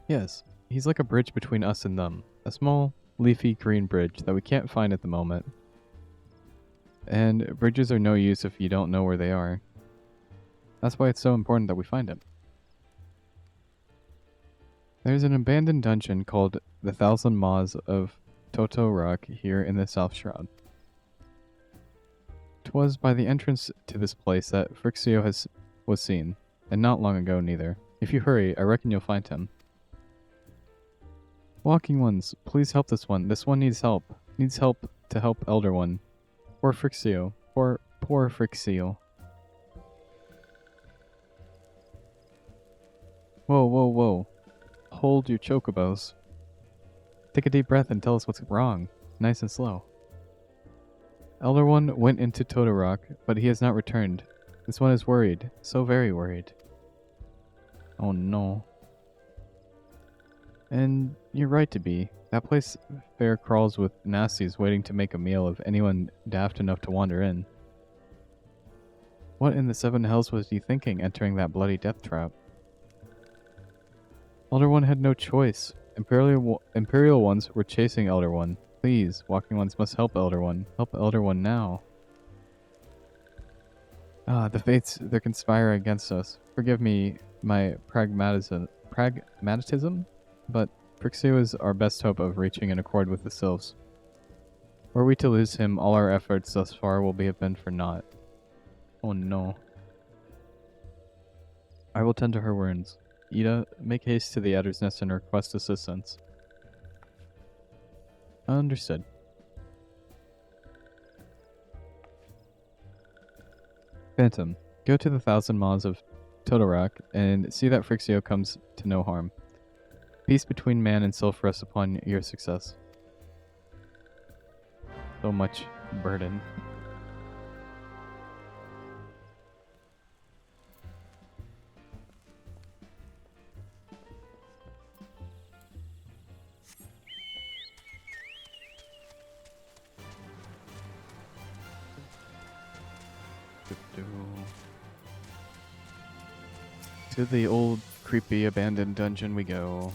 Yes, he's like a bridge between us and them. A small, leafy green bridge that we can't find at the moment. And bridges are no use if you don't know where they are. That's why it's so important that we find him. There's an abandoned dungeon called the Thousand Maws of Toto Rock here in the South Shroud. 'Twas by the entrance to this place that Frixio was seen, and not long ago neither. If you hurry, I reckon you'll find him. Walking ones, please help this one. This one needs help. Needs help to help Elder One. Poor Frixio. Poor Frixio. Whoa, whoa, whoa. Hold your chocobos. Take a deep breath and tell us what's wrong. Nice and slow. Elder One went into Totorock, but he has not returned. This one is worried. So very worried. Oh no. And you're right to be. That place fair crawls with nasties waiting to make a meal of anyone daft enough to wander in. What in the seven hells was he thinking entering that bloody death trap? Elder One had no choice. Imperial ones were chasing Elder One. Please, walking ones must help Elder One. Help Elder One now. Ah, the fates, they're conspiring against us. Forgive me my pragmatism, but Frixio is our best hope of reaching an accord with the sylphs. Were we to lose him, all our efforts thus far will have been for naught. Oh no. I will tend to her wounds. Ida, make haste to the Adder's Nest and request assistance. Understood. Phantom, go to the Thousand Maws of Totorock and see that Frixio comes to no harm. Peace between man and sylph rests upon your success. So much burden. To the old, creepy, abandoned dungeon we go.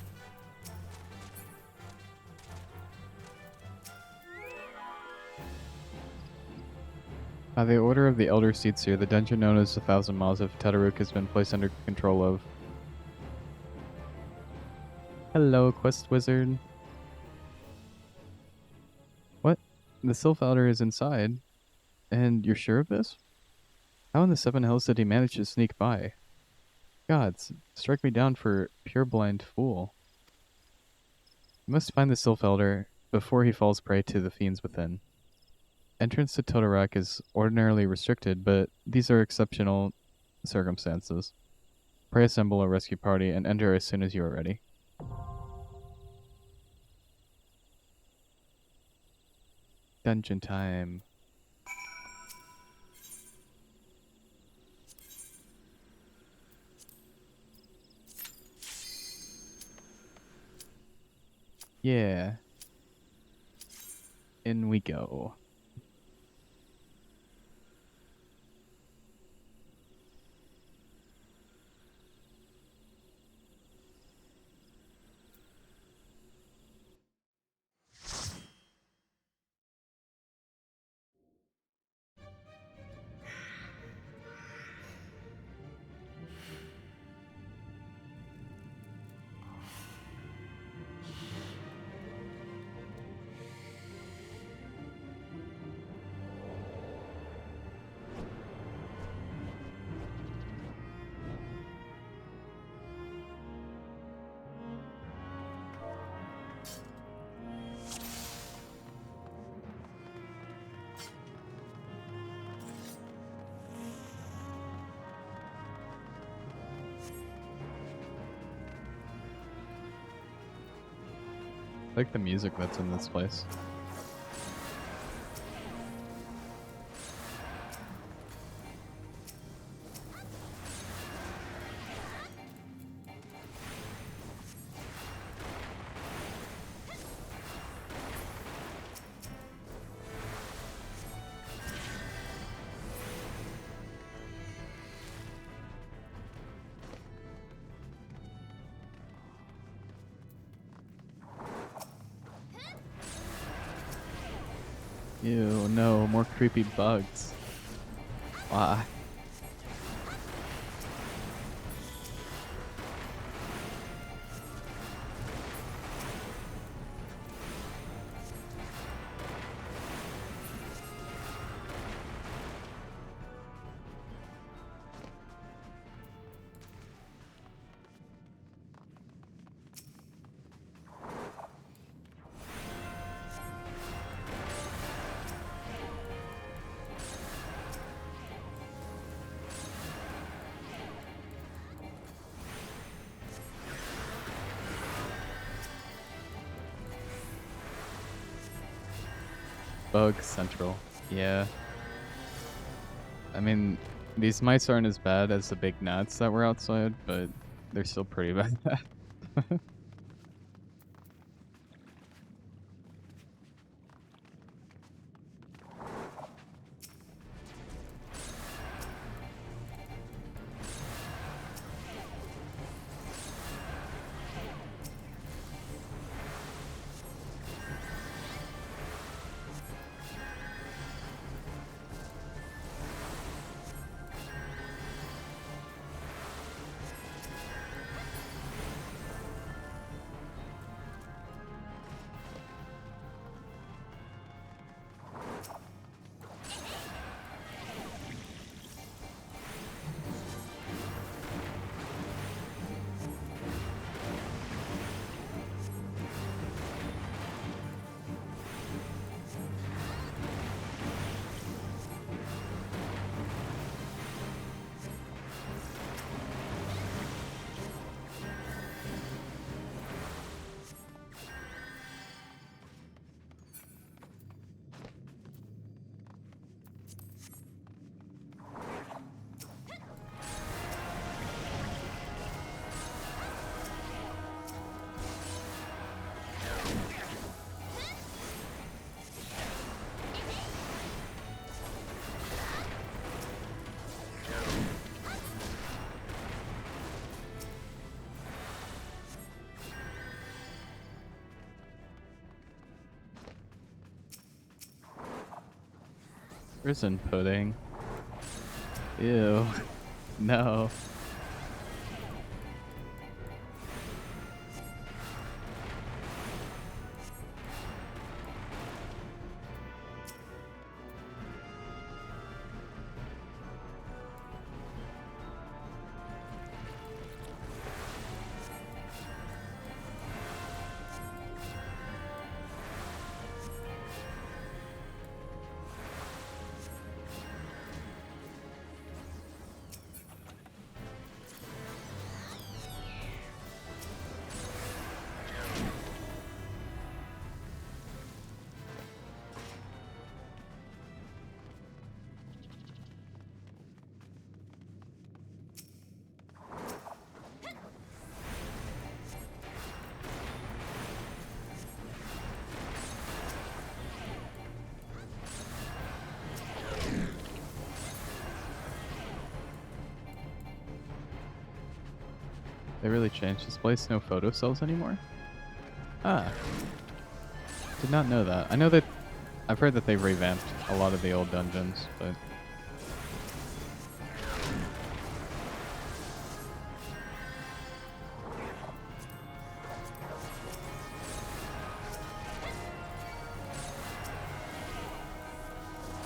By the order of the Elder Seedseer, the dungeon known as the Thousand Maws of Tetarook has been placed under control of... Hello, Quest Wizard. What? The Sylph Elder is inside? And you're sure of this? How in the Seven Hells did he manage to sneak by? Gods, strike me down for pure blind fool. You must find the Sylph Elder before he falls prey to the fiends within. Entrance to Totorock is ordinarily restricted, but these are exceptional circumstances. Pray assemble a rescue party and enter as soon as you are ready. Dungeon time. Yeah. In we go. like the music that's in this place. Ew, no, more creepy bugs. Why? Bug Central. Yeah. I mean, these mice aren't as bad as the big gnats that were outside, but they're still pretty bad. Prison pudding. Ew. No. They really changed this place. No photo cells anymore? Ah. Did not know that. I know that I've heard that they've revamped a lot of the old dungeons, but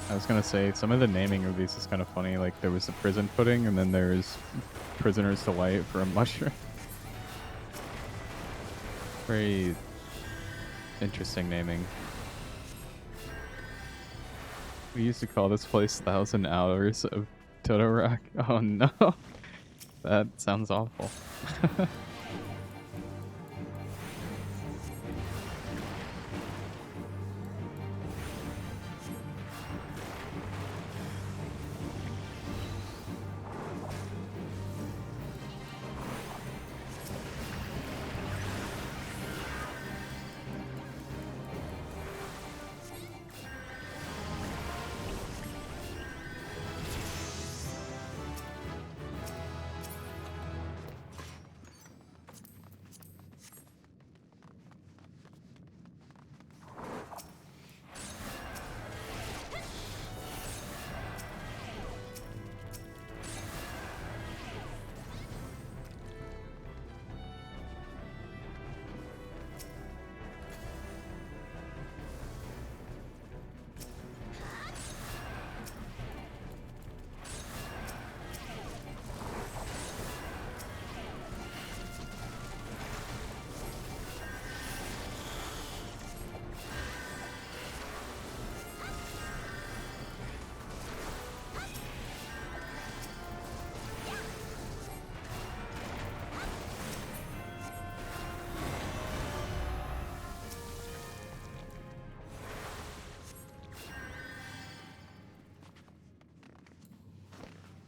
I was gonna say, some of the naming of these is kind of funny. Like, there was the prison pudding, and then there's Prisoner's Delight for a mushroom. Very interesting naming. We used to call this place 1,000 Hours of Totorock. Oh no. That sounds awful.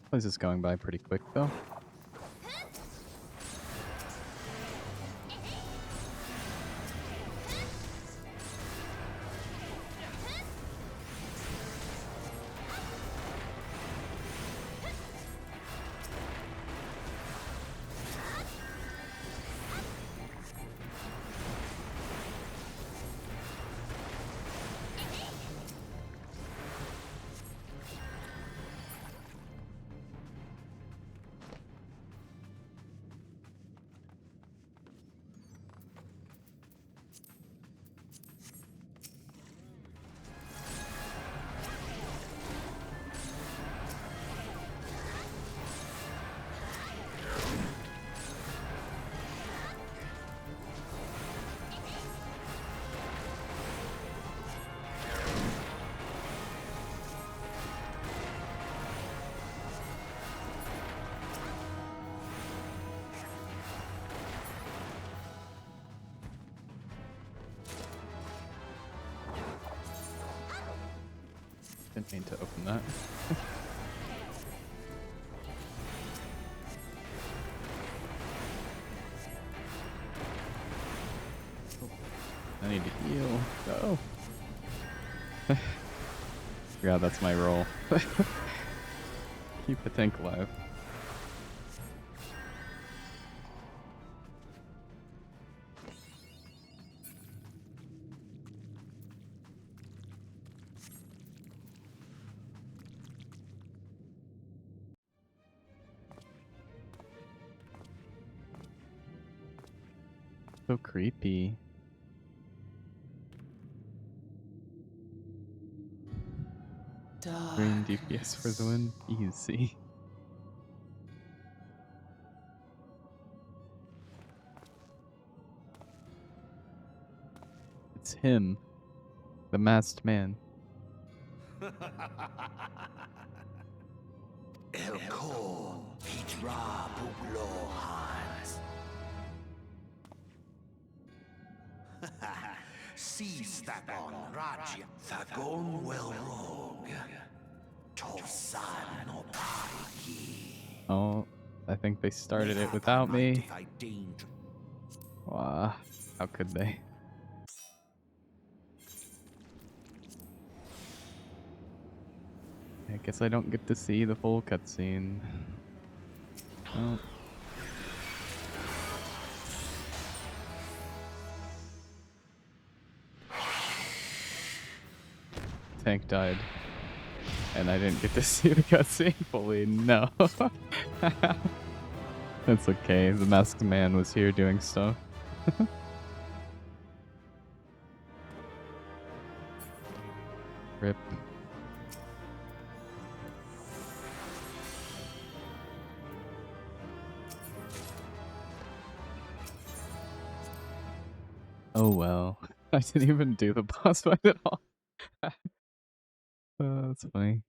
This is going by pretty quick, though. Didn't mean to open that. I need to heal. Go. God, that's my role. Keep the tank alive. So creepy. Green DPS for the win. Easy. It's him. The masked man. Oh, I think they started it without me. Wow, how could they? I guess I don't get to see the full cutscene. Oh. Tank died. And I didn't get to see the cutscene fully. No. That's okay. The masked man was here doing stuff. Rip. Oh well. I didn't even do the boss fight at all. That's funny.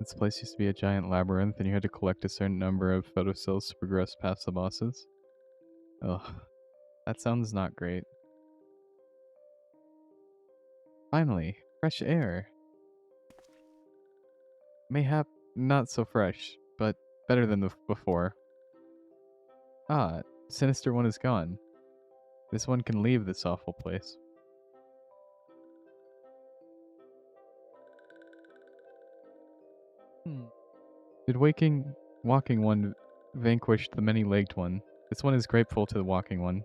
This place used to be a giant labyrinth, and you had to collect a certain number of photocells to progress past the bosses. Ugh. That sounds not great. Finally, fresh air. Mayhap not so fresh, but better than the before. Ah, Sinister One is gone. This one can leave this awful place. Did walking one vanquish the many-legged one? This one is grateful to the walking one.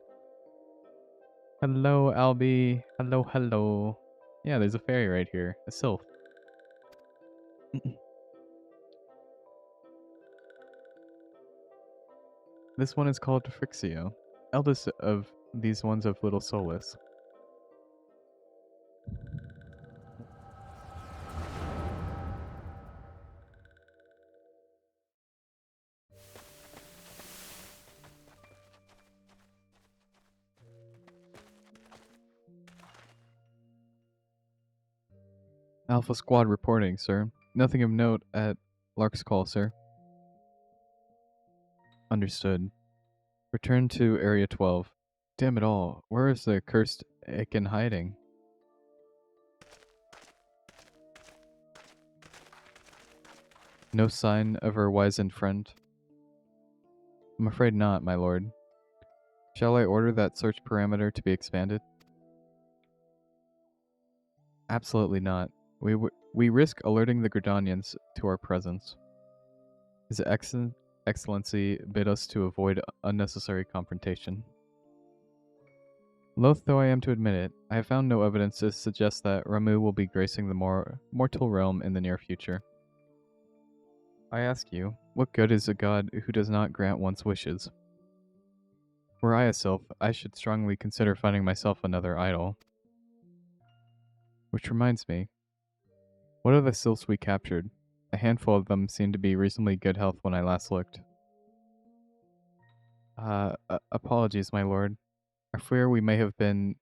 Hello, Albie. Hello, hello. Yeah, there's a fairy right here. A sylph. This one is called Frixio, eldest of these ones of Little Solace. Alpha Squad reporting, sir. Nothing of note at Lark's call, sir. Understood. Return to Area 12. Damn it all, where is the cursed Aiken hiding? No sign of our wizened friend? I'm afraid not, my lord. Shall I order that search parameter to be expanded? Absolutely not. We risk alerting the Gridanians to our presence. His Excellency bid us to avoid unnecessary confrontation. Loath though I am to admit it, I have found no evidence to suggest that Ramu will be gracing the mortal realm in the near future. I ask you, what good is a god who does not grant one's wishes? Were I a sylph, I should strongly consider finding myself another idol. Which reminds me, what are the sylphs we captured? A handful of them seemed to be reasonably good health when I last looked. Apologies, my lord. I fear we may have been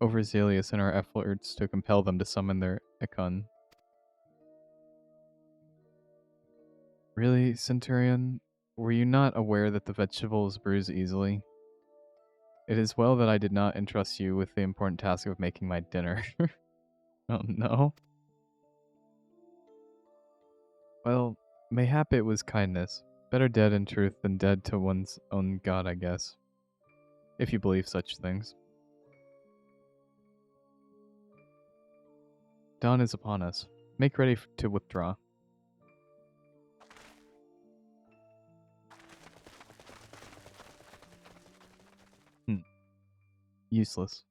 overzealous in our efforts to compel them to summon their Ikon. Really, Centurion? Were you not aware that the vegetables bruise easily? It is well that I did not entrust you with the important task of making my dinner. Oh no. Well, mayhap it was kindness. Better dead in truth than dead to one's own god, I guess. If you believe such things. Dawn is upon us. Make ready to withdraw. Useless.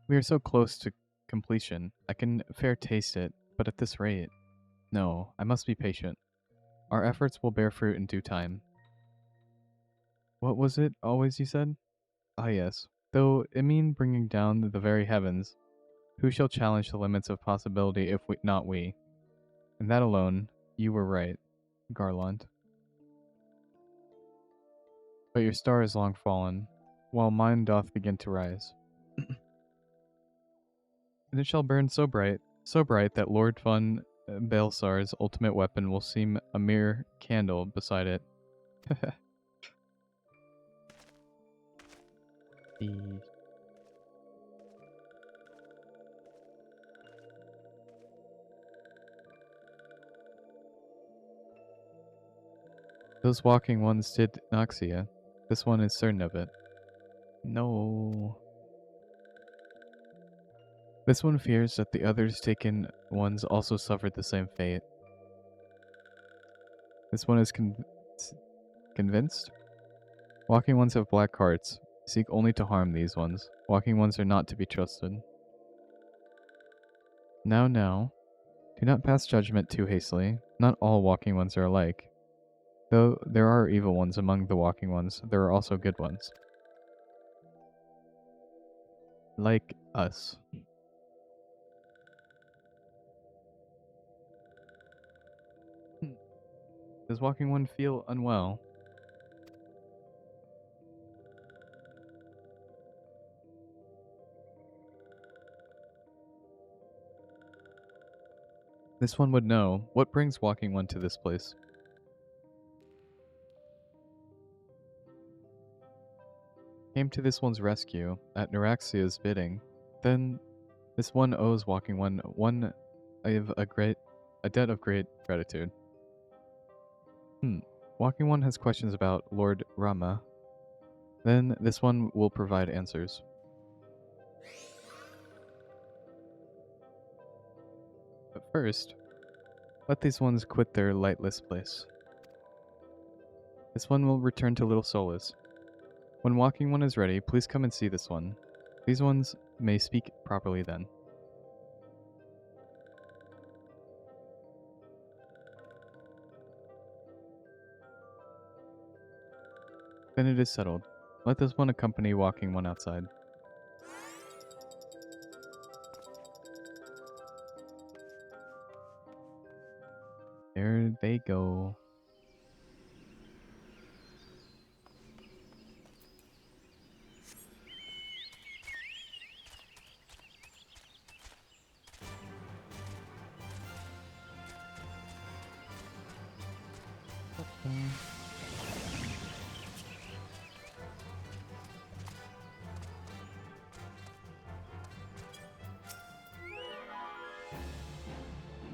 We are so close to completion. I can fair taste it, but at this rate. No, I must be patient. Our efforts will bear fruit in due time. What was it always you said? Ah yes. Though it mean bringing down the very heavens, who shall challenge the limits of possibility if not we? And that alone, you were right, Garland. But your star is long fallen, while mine doth begin to rise. And it shall burn so bright that Lord Fun Balsar's ultimate weapon will seem a mere candle beside it. Those walking ones did Noxia. This one is certain of it. No. This one fears that the others taken ones also suffered the same fate. This one is convinced? Walking ones have black hearts. Seek only to harm these ones. Walking ones are not to be trusted. Now. Do not pass judgment too hastily. Not all walking ones are alike. Though there are evil ones among the walking ones, there are also good ones. Like us. Does walking one feel unwell? This one would know. What brings walking one to this place? Came to this one's rescue, at Neuraxia's bidding. Then this one owes walking one of a debt of great gratitude. Walking one has questions about Lord Rama. Then this one will provide answers. But first, let these ones quit their lightless place. This one will return to Little Solis. When walking one is ready, please come and see this one. These ones may speak properly then. Then it is settled. Let this one accompany walking one outside. There they go.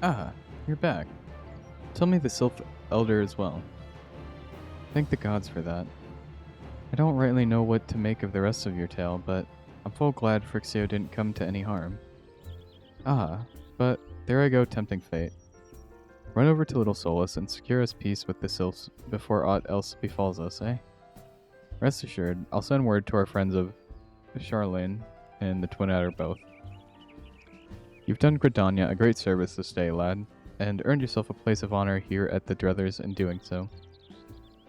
Ah, you're back. Tell me the Sylph Elder as well. Thank the gods for that. I don't rightly know what to make of the rest of your tale, but I'm full glad Phrixio didn't come to any harm. Ah, but there I go tempting fate. Run over to Little Solus and secure us peace with the Sylphs before aught else befalls us, eh? Rest assured, I'll send word to our friends of Charlene and the Twin Adder both. You've done Gridania a great service this day, lad, and earned yourself a place of honor here at the Druthers in doing so.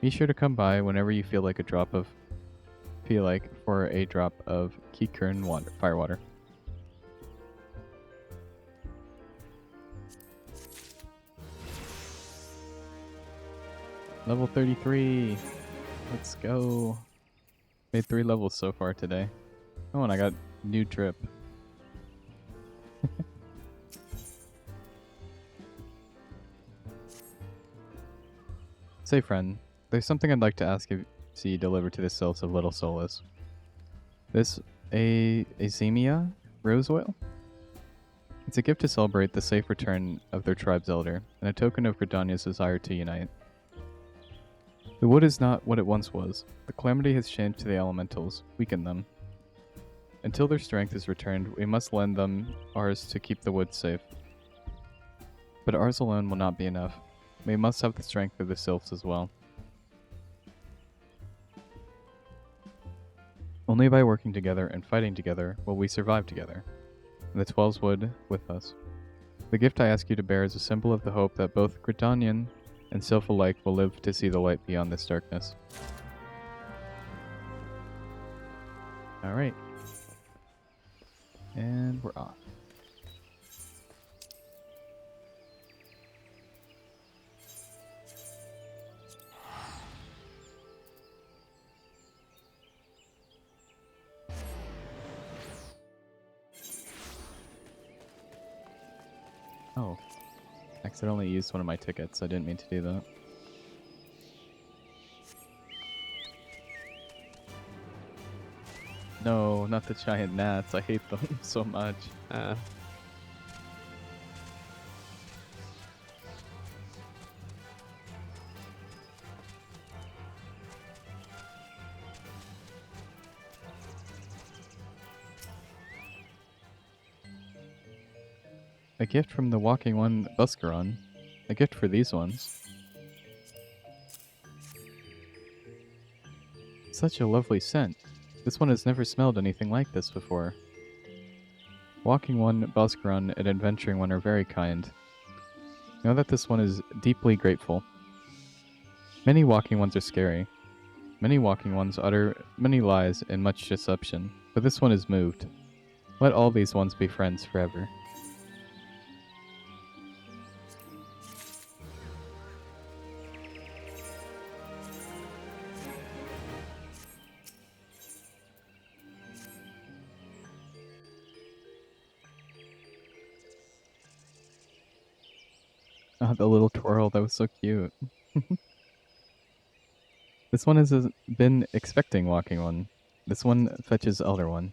Be sure to come by whenever you feel like for a drop of Kikern water, firewater. Level 33. Let's go. Made 3 levels so far today. Oh, and I got new trip. Say, friend, there's something I'd like to ask you to see delivered to the Sylphs of Little Solus. This Azemia rose oil? It's a gift to celebrate the safe return of their tribe's elder, and a token of Gridania's desire to unite. The wood is not what it once was. The calamity has changed to the elementals, weakened them. Until their strength is returned, we must lend them ours to keep the wood safe. But ours alone will not be enough. We must have the strength of the Sylphs as well. Only by working together and fighting together will we survive together, and the Twelves would with us. The gift I ask you to bear is a symbol of the hope that both Gridanian and Sylph alike will live to see the light beyond this darkness. Alright. And we're off. Oh. Accidentally used one of my tickets. I didn't mean to do that. No, not the giant gnats. I hate them so much. A gift from the Walking One Buscaron. A gift for these ones. Such a lovely scent. This one has never smelled anything like this before. Walking One, Buscaron, and Adventuring One are very kind. Know that this one is deeply grateful. Many Walking Ones are scary. Many Walking Ones utter many lies and much deception, but this one is moved. Let all these ones be friends forever. Oh, the little twirl, that was so cute. This one has been expecting Walking One. This one fetches Elder One.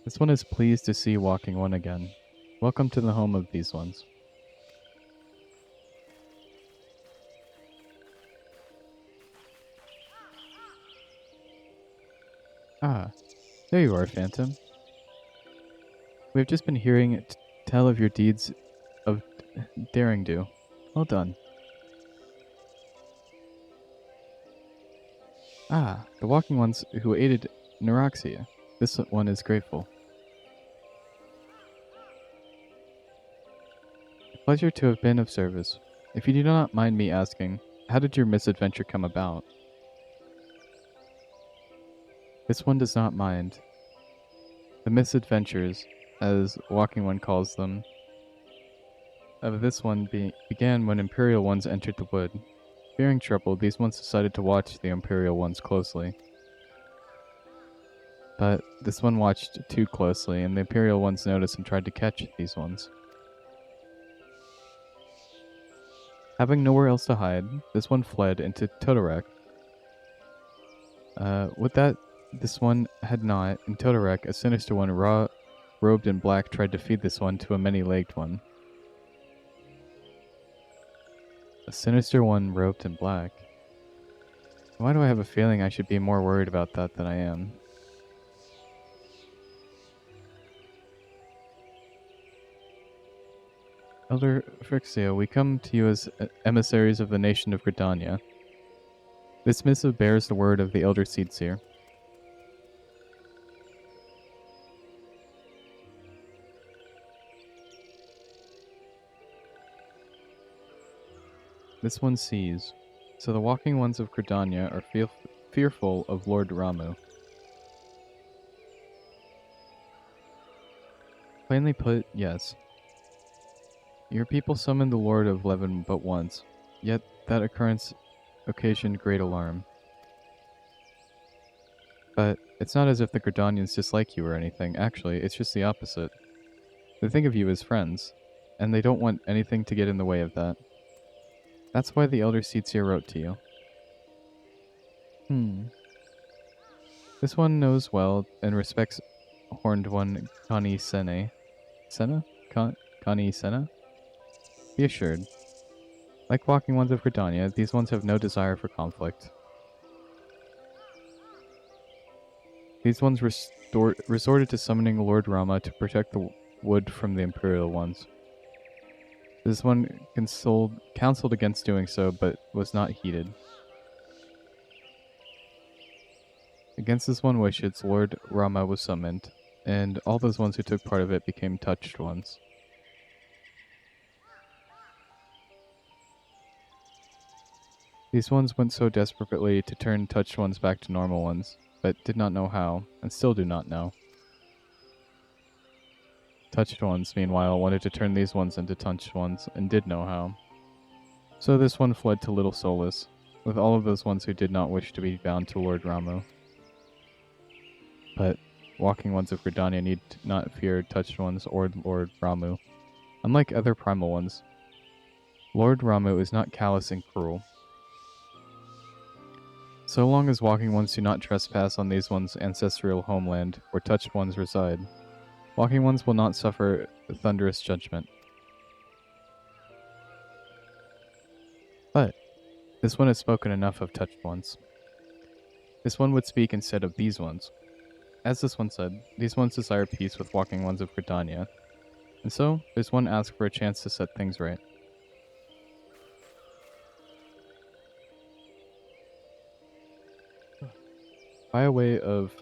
This one is pleased to see Walking One again. Welcome to the home of these ones. Ah, there you are, Phantom. We've just been hearing tell of your deeds of daring do. Well done. Ah, the Walking Ones who aided Neuroxia. This one is grateful. A pleasure to have been of service. If you do not mind me asking, how did your misadventure come about? This one does not mind. The misadventures, as Walking One calls them, of this one began when Imperial Ones entered the wood. Fearing trouble, these ones decided to watch the Imperial Ones closely. But this one watched too closely, and the Imperial ones noticed and tried to catch these ones. Having nowhere else to hide, this one fled into Todorek. With that, this one had not. In Todorek, a sinister one, robed in black, tried to feed this one to a many-legged one. A sinister one robed in black. Why do I have a feeling I should be more worried about that than I am? Elder Phrixia, we come to you as emissaries of the nation of Gridania. This missive bears the word of the Elder Seedseer. This one sees. So the walking ones of Gridania are fearful of Lord Ramu. Plainly put, yes. Your people summoned the Lord of Levin but once, yet that occurrence occasioned great alarm. But it's not as if the Gridanians dislike you or anything. Actually, it's just the opposite. They think of you as friends, and they don't want anything to get in the way of that. That's why the Elder Seedseer wrote to you. This one knows well and respects Horned One Kani Sene. Senna? Kani Senna? Be assured. Like Walking Ones of Gridania, these ones have no desire for conflict. These ones resorted to summoning Lord Rama to protect the wood from the Imperial ones. This one counseled against doing so, but was not heeded. Against this one wish, its Lord Rama was summoned, and all those ones who took part of it became touched ones. These ones went so desperately to turn touched ones back to normal ones, but did not know how, and still do not know. Touched ones, meanwhile, wanted to turn these ones into touched ones, and did know how. So this one fled to Little Solace, with all of those ones who did not wish to be bound to Lord Ramu. But walking ones of Gridania need not fear touched ones or Lord Ramu. Unlike other primal ones, Lord Ramu is not callous and cruel. So long as walking ones do not trespass on these ones' ancestral homeland, where touched ones reside, walking ones will not suffer thunderous judgment. But this one has spoken enough of touched ones. This one would speak instead of these ones. As this one said, these ones desire peace with walking ones of Gridania, and so this one asks for a chance to set things right. By way of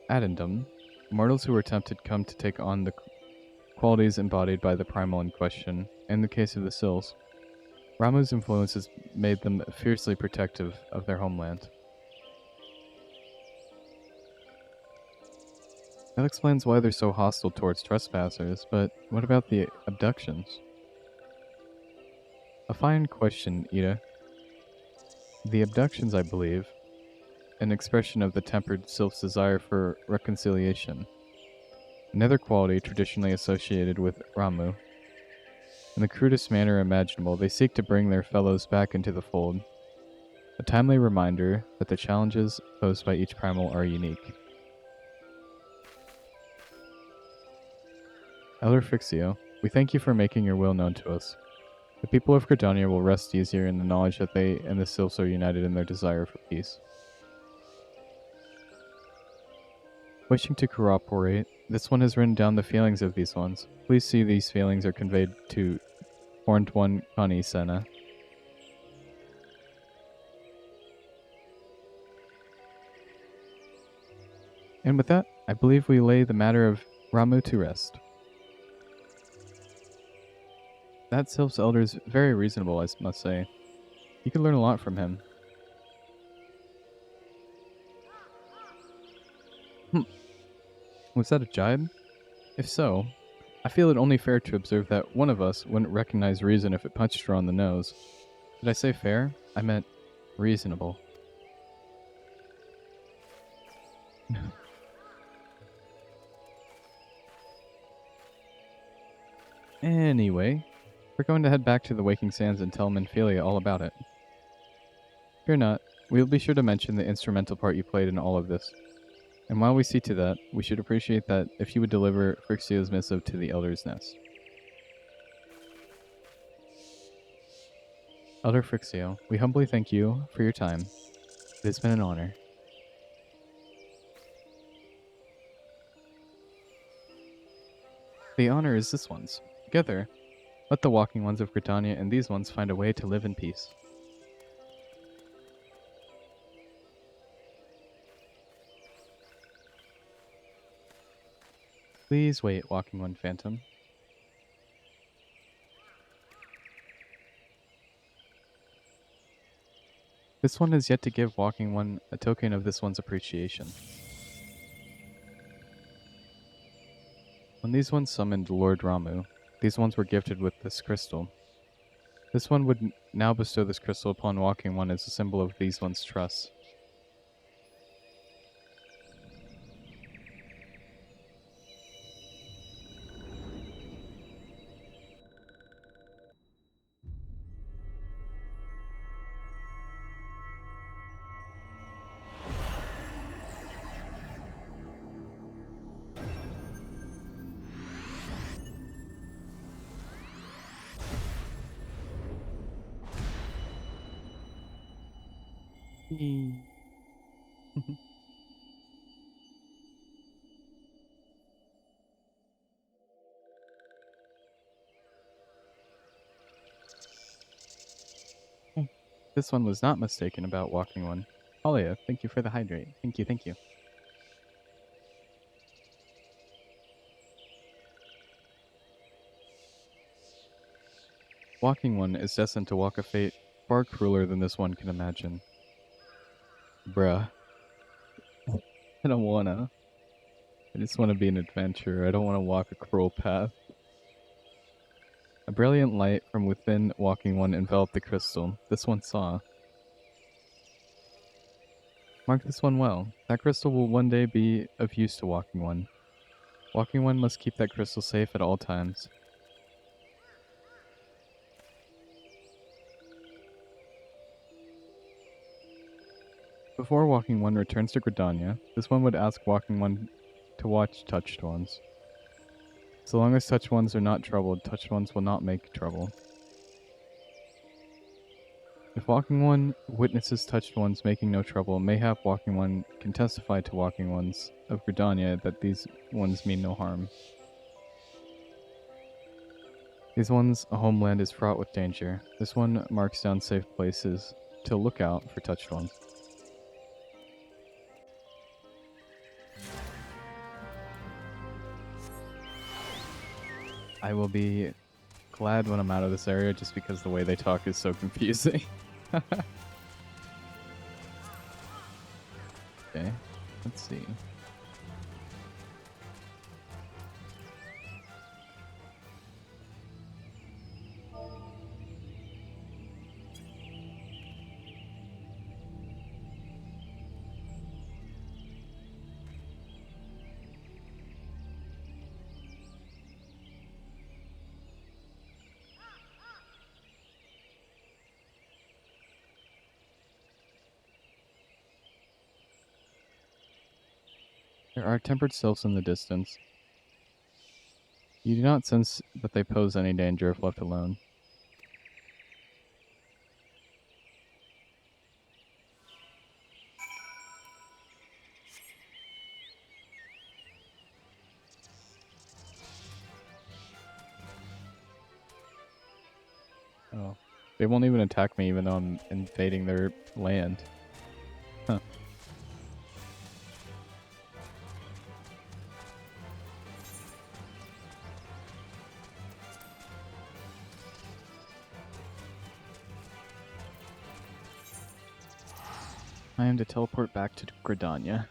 addendum, mortals who were tempted come to take on the qualities embodied by the primal in question. In the case of the Sills, Ramu's influences made them fiercely protective of their homeland. That explains why they're so hostile towards trespassers, but what about the abductions? A fine question, Ida. The abductions, I believe, an expression of the tempered sylph's desire for reconciliation, another quality traditionally associated with Ramu. In the crudest manner imaginable, they seek to bring their fellows back into the fold, a timely reminder that the challenges posed by each primal are unique. Elder Phrixio, we thank you for making your will known to us. The people of Gridania will rest easier in the knowledge that they and the sylphs are united in their desire for peace. Wishing to corroborate, this one has written down the feelings of these ones. Please see these feelings are conveyed to Horned One Kani Senna. And with that, I believe we lay the matter of Ramu to rest. That Sylph's elder is very reasonable, I must say. You could learn a lot from him. Was that a jibe? If so, I feel it only fair to observe that one of us wouldn't recognize reason if it punched her on the nose. Did I say fair? I meant reasonable. Anyway, we're going to head back to the Waking Sands and tell Minphilia all about it. Fear not, we will be sure to mention the instrumental part you played in all of this. And while we see to that, we should appreciate that if you would deliver Phrixio's missive to the Elder's Nest. Elder Phrixio, we humbly thank you for your time. It has been an honor. The honor is this one's. Together, let the walking ones of Britannia and these ones find a way to live in peace. Please wait, Walking One Phantom. This one has yet to give Walking One a token of this one's appreciation. When these ones summoned Lord Ramu, these ones were gifted with this crystal. This one would now bestow this crystal upon Walking One as a symbol of these ones' trust. This one was not mistaken about Walking One. Alia, thank you for the hydrate. Thank you, thank you. Walking One is destined to walk a fate far crueler than this one can imagine. Bruh. I don't wanna. I just want to be an adventurer. I don't want to walk a cruel path. A brilliant light from within Walking One enveloped the crystal. This one saw. Mark this one well. That crystal will one day be of use to Walking One. Walking One must keep that crystal safe at all times. Before Walking One returns to Gridania, this one would ask Walking One to watch Touched Ones. So long as Touched Ones are not troubled, Touched Ones will not make trouble. If Walking One witnesses Touched Ones making no trouble, mayhap Walking One can testify to Walking Ones of Gridania that these ones mean no harm. These ones' homeland is fraught with danger. This one marks down safe places to look out for Touched Ones. I will be glad when I'm out of this area just because the way they talk is so confusing. Okay, let's see. There are tempered sylphs in the distance. You do not sense that they pose any danger if left alone. Oh. They won't even attack me even though I'm invading their land. Huh. I am to teleport back to Gridania.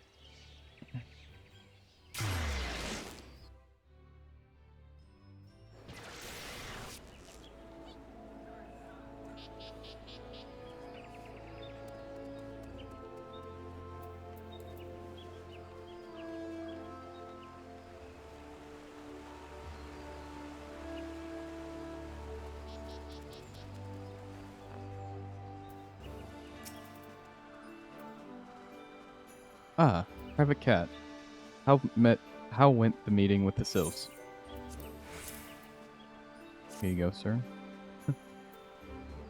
Ah, Private Cat. How went the meeting with the Sylphs? Here you go, sir.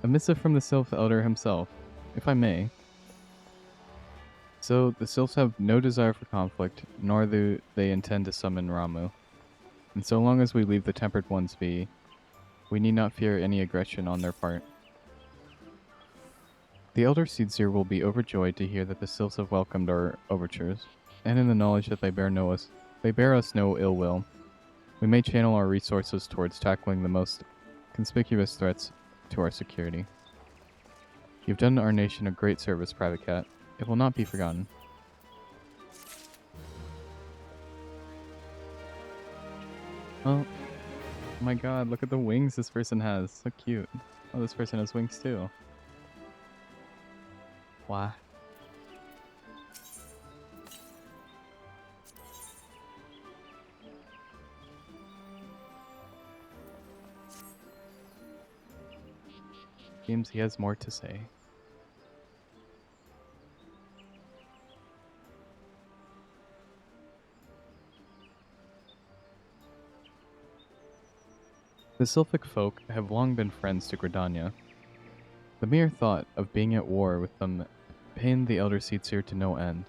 A missive from the Sylph Elder himself, if I may. So, the Sylphs have no desire for conflict, nor do they intend to summon Ramu. And so long as we leave the Tempered Ones be, we need not fear any aggression on their part. The Elder Seedseer will be overjoyed to hear that the Sylphs have welcomed our overtures, and in the knowledge that they bear us no ill will. We may channel our resources towards tackling the most conspicuous threats to our security. You've done our nation a great service, Private Cat. It will not be forgotten. Oh my god, look at the wings this person has. So cute. Oh, this person has wings too. Wow. Seems he has more to say. The Sylphic folk have long been friends to Gridania. The mere thought of being at war with them pained the Elder Seedseer to no end.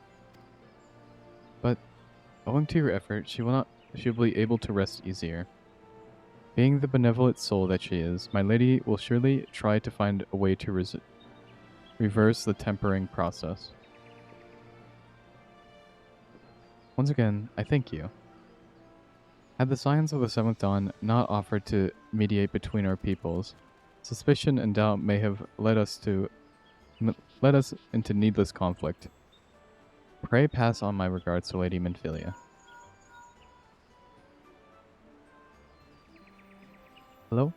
But, owing to your effort, she will be able to rest easier. Being the benevolent soul that she is, my lady will surely try to find a way to reverse the tempering process. Once again, I thank you. Had the Scions of the Seventh Dawn not offered to mediate between our peoples, suspicion and doubt may have led us into needless conflict. Pray pass on my regards to Lady Minfilia. Hello?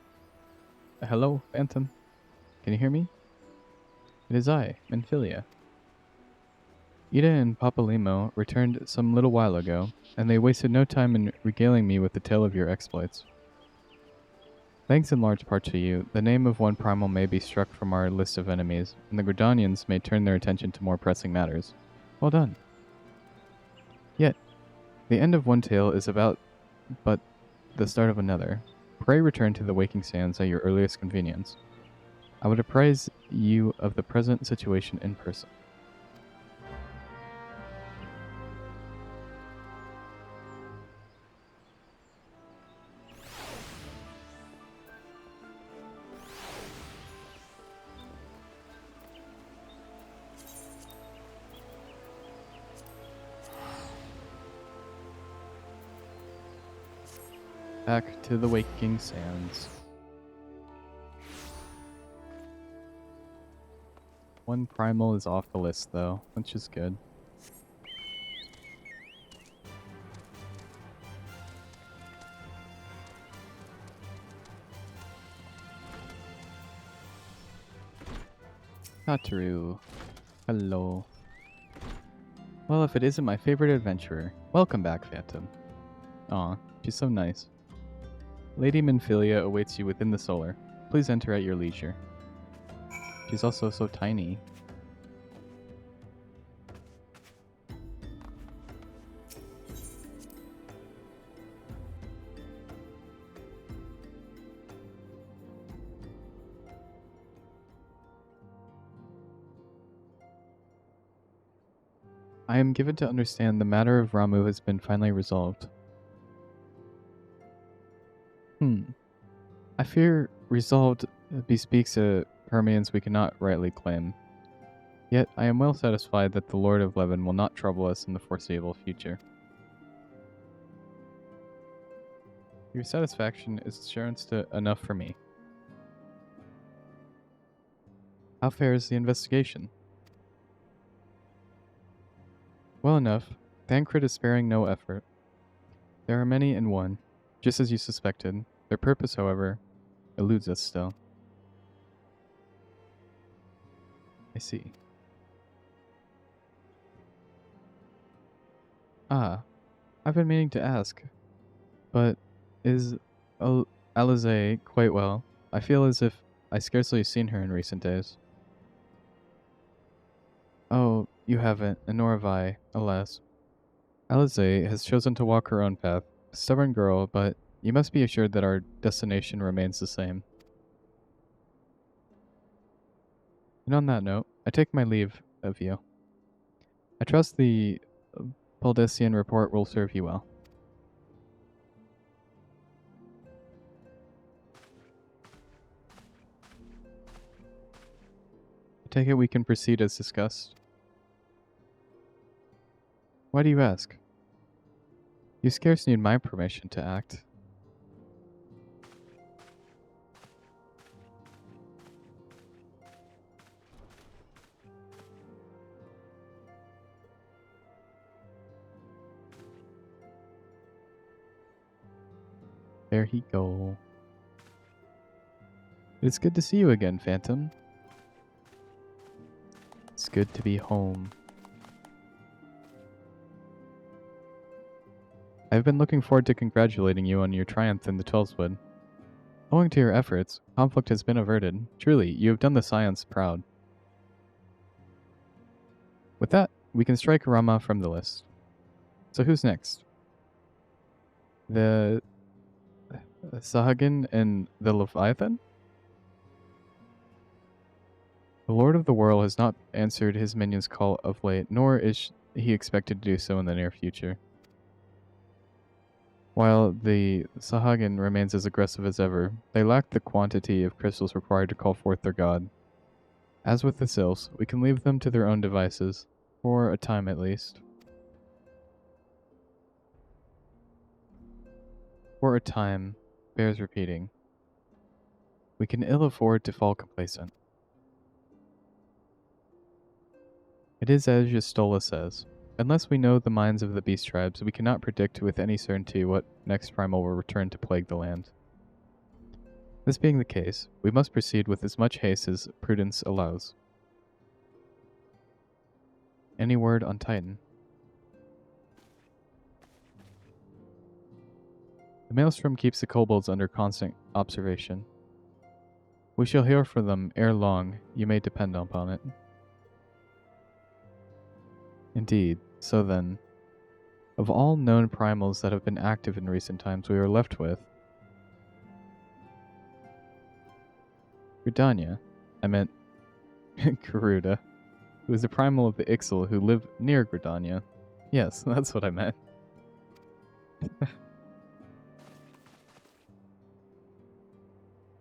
Hello, Phantom. Can you hear me? It is I, Minfilia. Ida and Papalimo returned some little while ago, and they wasted no time in regaling me with the tale of your exploits. Thanks in large part to you, the name of one primal may be struck from our list of enemies, and the Gridanians may turn their attention to more pressing matters. Well done. Yet, the end of one tale is about but the start of another. Pray return to the Waking Sands at your earliest convenience. I would apprise you of the present situation in person. Back to the Waking Sands. One primal is off the list though, which is good. Kataru. Hello. Well, if it isn't my favorite adventurer. Welcome back, Phantom. Aw, she's so nice. Lady Minfilia awaits you within the solar. Please enter at your leisure. She's also so tiny. I am given to understand the matter of Ramu has been finally resolved. I fear resolved bespeaks a permanence we cannot rightly claim. Yet I am well satisfied that the Lord of Levin will not trouble us in the foreseeable future. Your satisfaction is assurance enough for me. How fares the investigation? Well enough. Thancred is sparing no effort. There are many in one, just as you suspected. Their purpose, however, eludes us still. I see. Ah, I've been meaning to ask, but is Alize quite well? I feel as if I scarcely seen her in recent days. Oh, You haven't, and nor have I, alas. Alize has chosen to walk her own path. A stubborn girl, but you must be assured that our destination remains the same. And on that note, I take my leave of you. I trust the Baldessian report will serve you well. I take it we can proceed as discussed. Why do you ask? You scarce need my permission to act. There he go. It's good to see you again, Phantom. It's good to be home. I've been looking forward to congratulating you on your triumph in the Twelveswood. Owing to your efforts, conflict has been averted. Truly, you have done the Scions proud. With that, we can strike Rama from the list. So who's next? The Sahagin and the Leviathan? The Lord of the World has not answered his minion's call of late, nor is he expected to do so in the near future. While the Sahagin remains as aggressive as ever, they lack the quantity of crystals required to call forth their god. As with the Sylphs, we can leave them to their own devices, for a time at least. For a time bears repeating. We can ill afford to fall complacent. It is as Justola says. Unless we know the minds of the beast tribes, we cannot predict with any certainty what next primal will return to plague the land. This being the case, we must proceed with as much haste as prudence allows. Any word on Titan? The maelstrom keeps the kobolds under constant observation. We shall hear from them ere long, you may depend upon it. Indeed, so then, of all known primals that have been active in recent times, we are left with Gridania. I meant Garuda, who is a primal of the Ixal who live near Gridania. Yes, that's what I meant.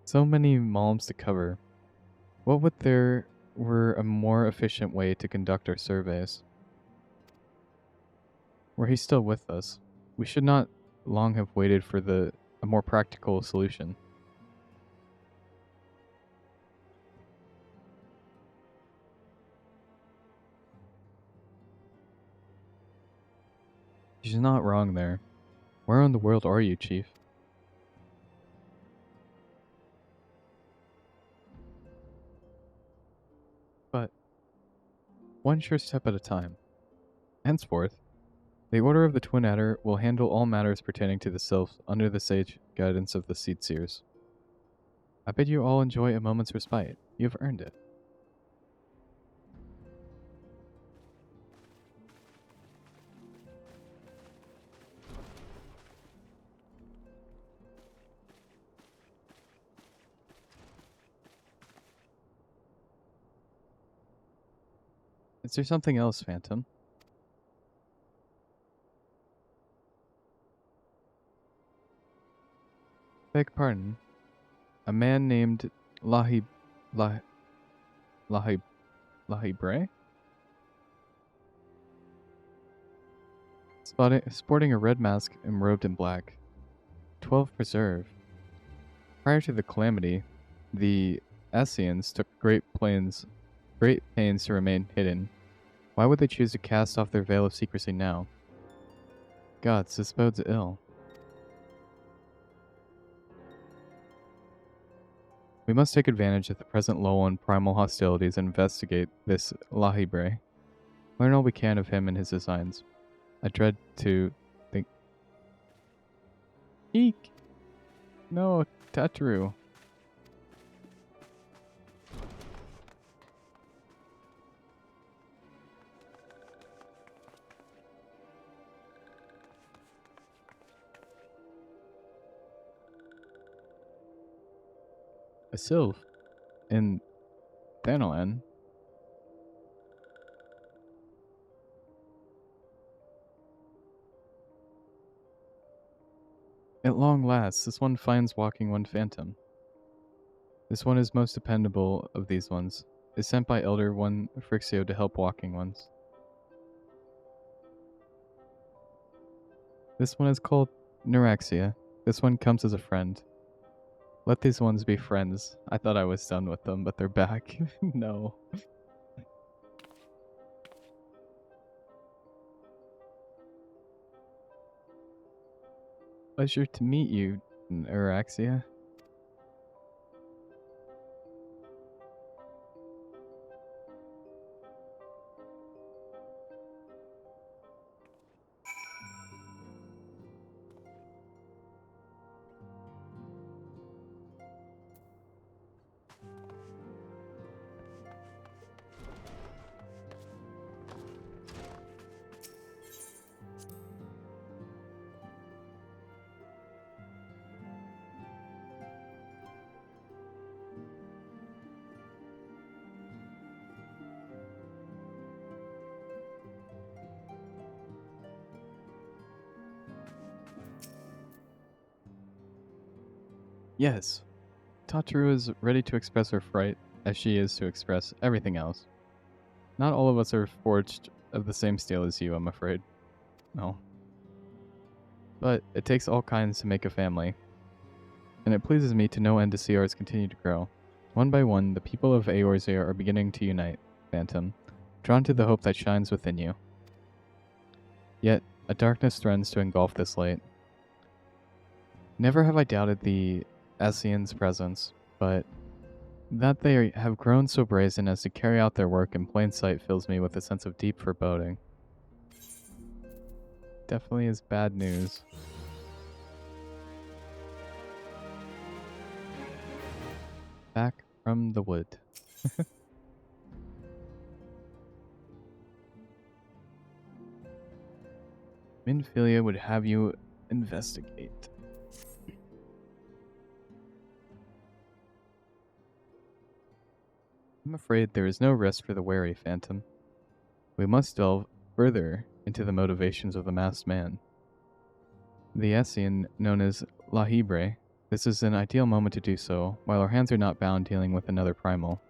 So many malms to cover. What would there were a more efficient way to conduct our surveys? Were he still with us, we should not long have waited for a more practical solution. She's not wrong there. Where in the world are you, Chief? But one sure step at a time. Henceforth, the Order of the Twin Adder will handle all matters pertaining to the Sylphs under the sage guidance of the Seed Seers. I bid you all enjoy a moment's respite. You have earned it. Is there something else, Phantom? Beg pardon. A man named Lahi... Lahibre? Sporting a red mask and robed in black. 12 Preserve. Prior to the calamity, the Esseans took great pains to remain hidden. Why would they choose to cast off their veil of secrecy now? Gods, this bodes ill. We must take advantage of the present lull in primal hostilities and investigate this Lahibre. Learn all we can of him and his designs. I dread to think... Eek! No, Tatru. A sylph in Thanalan. At long last, this one finds walking one phantom. This one is most dependable of these ones. Is sent by Elder One Frixio to help walking ones. This one is called Neuraxia. This one comes as a friend. Let these ones be friends. I thought I was done with them, but they're back. No. Pleasure to meet you, Neuraxia. Yes. Tataru is ready to express her fright, as she is to express everything else. Not all of us are forged of the same steel as you, I'm afraid. No. But it takes all kinds to make a family. And it pleases me to no end to see ours continue to grow. One by one, the people of Eorzea are beginning to unite, Phantom, drawn to the hope that shines within you. Yet, a darkness threatens to engulf this light. Never have I doubted the Asian's presence, but that they have grown so brazen as to carry out their work in plain sight fills me with a sense of deep foreboding. Definitely is bad news. Back from the wood. Minfilia would have you investigate. I'm afraid there is no rest for the wary, Phantom. We must delve further into the motivations of the masked man. The Essien, known as Lahibre, this is an ideal moment to do so, while our hands are not bound dealing with another primal.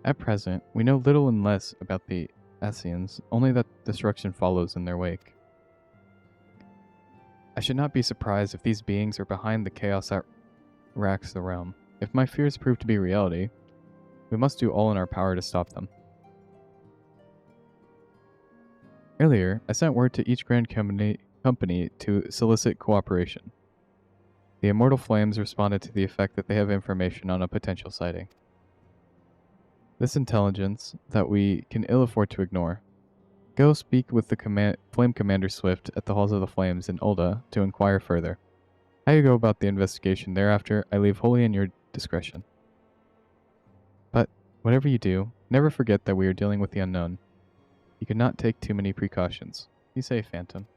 At present, we know little and less about the Essiens, only that destruction follows in their wake. I should not be surprised if these beings are behind the chaos that racks the realm. If my fears prove to be reality, we must do all in our power to stop them. Earlier, I sent word to each Grand Company to solicit cooperation. The Immortal Flames responded to the effect that they have information on a potential sighting. This intelligence that we can ill afford to ignore. Go speak with the Flame Commander Swift at the Halls of the Flames in Ulda to inquire further. How you go about the investigation thereafter, I leave wholly in your discretion. But, whatever you do, never forget that we are dealing with the unknown. You cannot take too many precautions. Be safe, Phantom.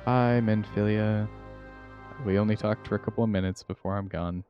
Hi, Minfilia. We only talked for a couple of minutes before I'm gone.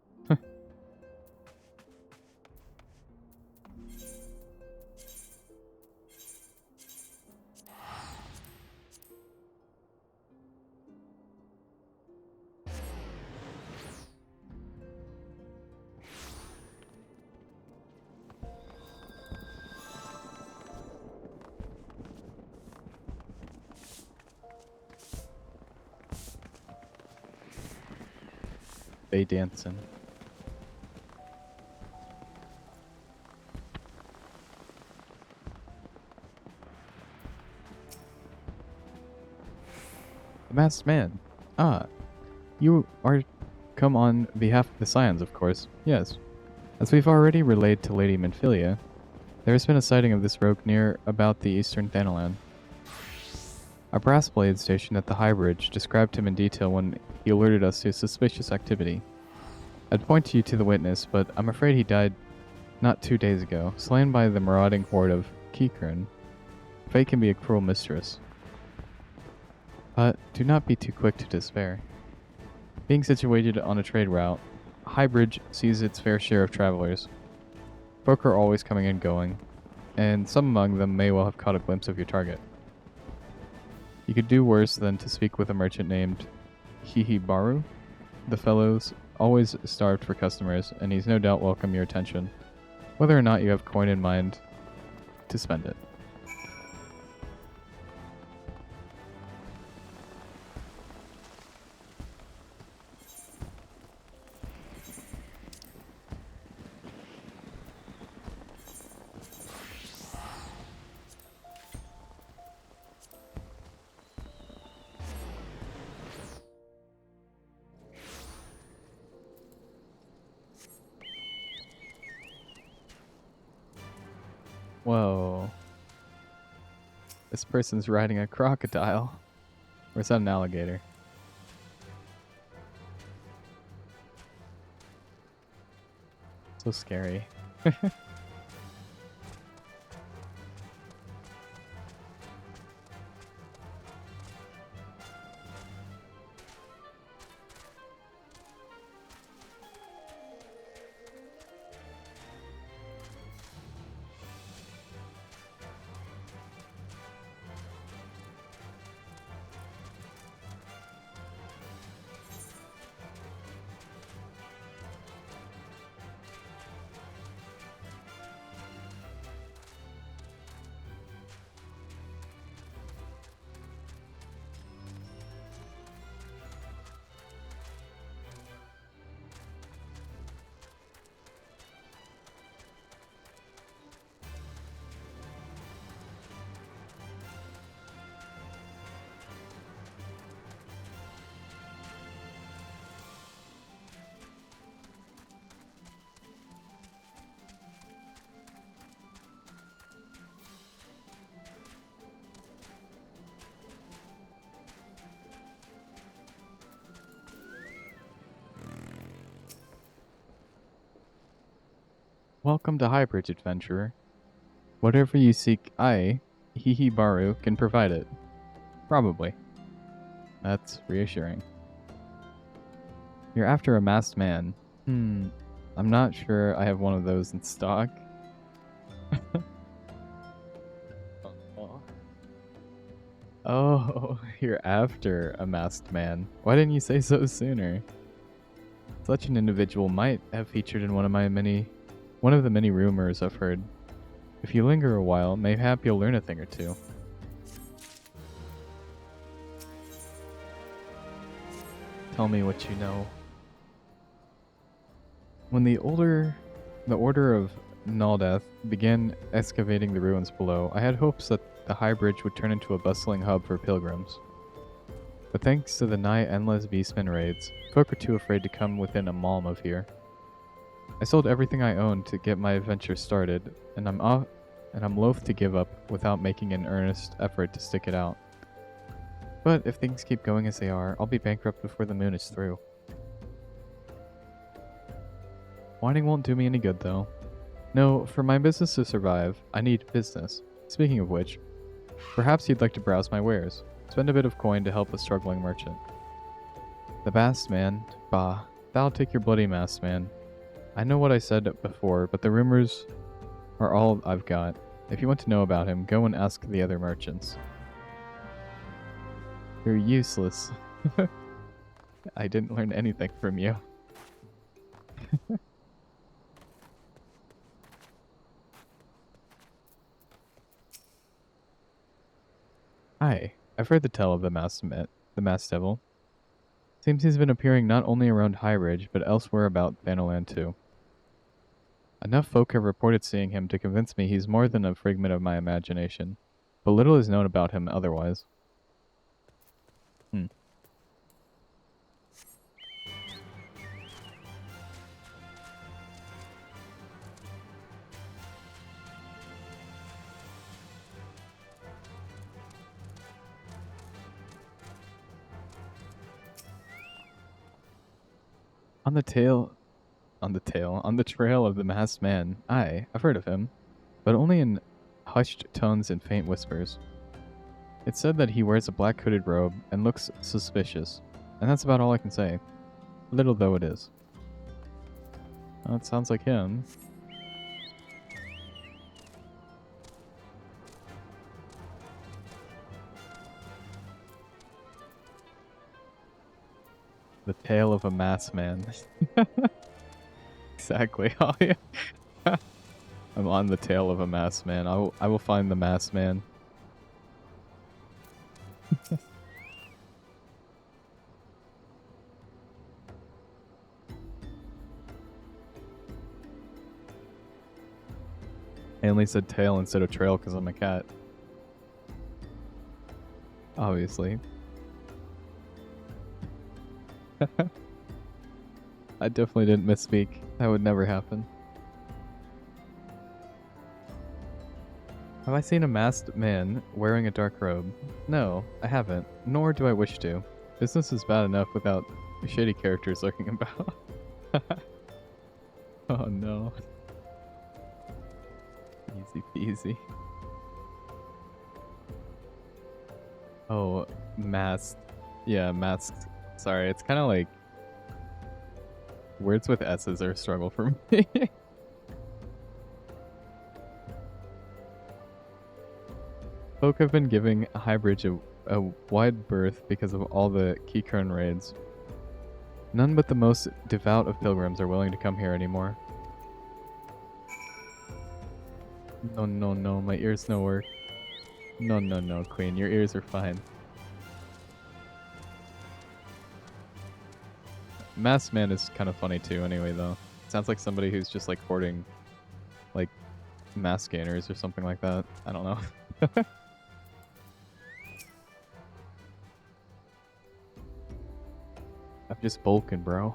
They dancing. The masked man. Ah, you are come on behalf of the Scions, of course. Yes. As we've already relayed to Lady Minfilia, there has been a sighting of this rogue near about the eastern Thanalan. Our brass blade stationed at the High Bridge described him in detail when he alerted us to suspicious activity. I'd point you to the witness, but I'm afraid he died not 2 days ago, slain by the marauding horde of Kikern. Fate can be a cruel mistress. But do not be too quick to despair. Being situated on a trade route, Highbridge sees its fair share of travelers. Folk are always coming and going, and some among them may well have caught a glimpse of your target. You could do worse than to speak with a merchant named Hihibaru. The fellow's always starved for customers, and he's no doubt welcome your attention, whether or not you have coin in mind to spend it. Whoa. This person's riding a crocodile. Or is that an alligator? So scary. Welcome to Highbridge, adventurer. Whatever you seek, I, Hihibaru, can provide it. Probably. That's reassuring. You're after a masked man. I'm not sure I have one of those in stock. Oh, you're after a masked man. Why didn't you say so sooner? Such an individual might have featured in one of the many rumors I've heard. If you linger a while, mayhap you'll learn a thing or two. Tell me what you know. When the Order of Naldeth began excavating the ruins below, I had hopes that the High Bridge would turn into a bustling hub for pilgrims. But thanks to the nigh endless beastman raids, folk are too afraid to come within a malm of here. I sold everything I owned to get my adventure started, and I'm loath to give up without making an earnest effort to stick it out. But if things keep going as they are, I'll be bankrupt before the moon is through. Whining won't do me any good, though. No, for my business to survive, I need business. Speaking of which, perhaps you'd like to browse my wares. Spend a bit of coin to help a struggling merchant. The masked man? Bah, that'll take your bloody masked man. I know what I said before, but the rumors are all I've got. If you want to know about him, go and ask the other merchants. You're useless. I didn't learn anything from you. Hi, I've heard the tale of the masked devil. Seems he's been appearing not only around Highridge, but elsewhere about Thanaland too. Enough folk have reported seeing him to convince me he's more than a figment of my imagination, but little is known about him otherwise. On the trail of the masked man, I've heard of him, but only in hushed tones and faint whispers. It's said that he wears a black hooded robe and looks suspicious, and that's about all I can say. Little though it is. Oh, it sounds like him. The tale of a masked man. Exactly. Oh, yeah. I'm on the tail of a masked man. I will find the masked man. I only said tail instead of trail because I'm a cat. Obviously. I definitely didn't misspeak. That would never happen. Have I seen a masked man wearing a dark robe? No, I haven't. Nor do I wish to. Business is bad enough without shady characters lurking about. Oh no. Easy peasy. Oh, masked. Yeah, masked. Sorry, it's kind of like... Words with S's are a struggle for me. Folk have been giving Highbridge a wide berth because of all the Keycurn raids. None but the most devout of pilgrims are willing to come here anymore. No, no, no, my ears no work. No, no, no, Queen, your ears are fine. Masked Man is kind of funny too anyway, though. Sounds like somebody who's just like hoarding, like, mask gainers or something like that. I don't know. I'm just bulking, bro.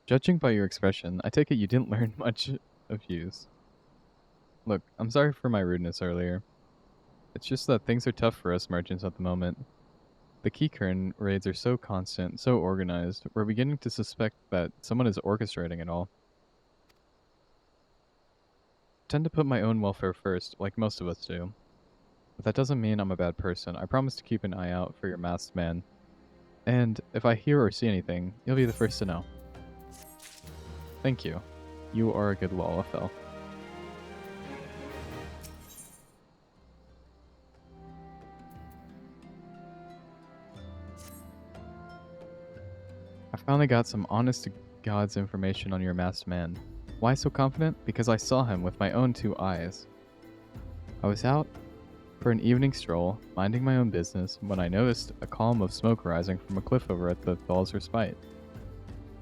Judging by your expression, I take it you didn't learn much of use. Look, I'm sorry for my rudeness earlier. It's just that things are tough for us merchants at the moment. The Keycurn raids are so constant, so organized, we're beginning to suspect that someone is orchestrating it all. I tend to put my own welfare first, like most of us do. But that doesn't mean I'm a bad person. I promise to keep an eye out for your masked man. And if I hear or see anything, you'll be the first to know. Thank you. You are a good Lalafell. I finally got some honest to God's information on your masked man. Why so confident? Because I saw him with my own 2 eyes. I was out for an evening stroll, minding my own business, when I noticed a column of smoke rising from a cliff over at the Falls Respite.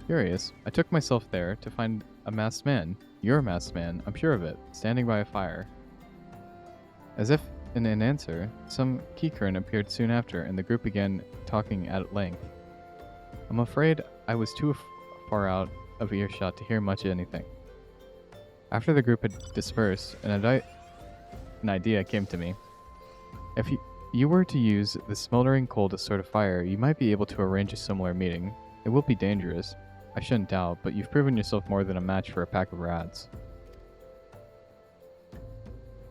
Curious, I took myself there to find a masked man, your masked man, I'm sure of it, standing by a fire. As if in an answer, some Keycurn appeared soon after, and the group began talking at length. I'm afraid I was too far out of earshot to hear much of anything. After the group had dispersed, an idea came to me. If you were to use the smoldering coal to start a fire, you might be able to arrange a similar meeting. It will be dangerous, I shouldn't doubt, but you've proven yourself more than a match for a pack of rats.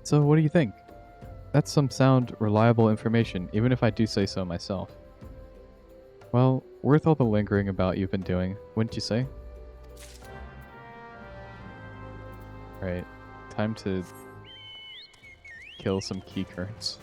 So what do you think? That's some sound, reliable information, even if I do say so myself. Well, worth all the lingering about you've been doing, wouldn't you say? Right, time to kill some Keycurns.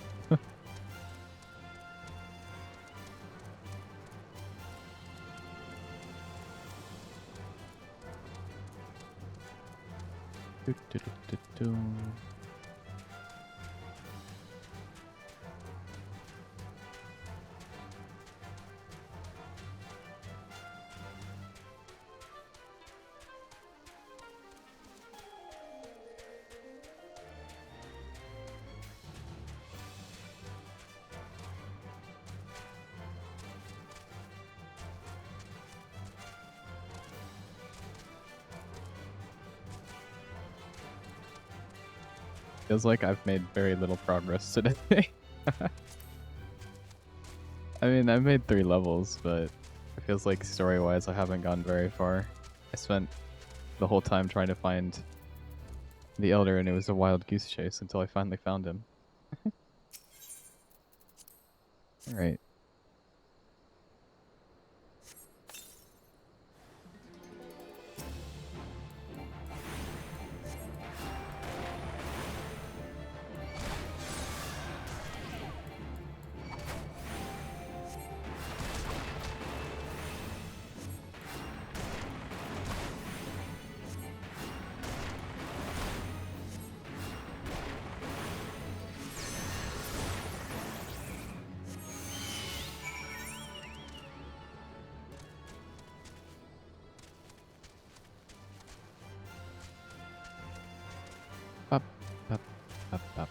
Feels like I've made very little progress today. I mean, I've made 3 levels, but it feels like story-wise I haven't gone very far. I spent the whole time trying to find the Elder, and it was a wild goose chase until I finally found him. Alright. Up, up, up, up.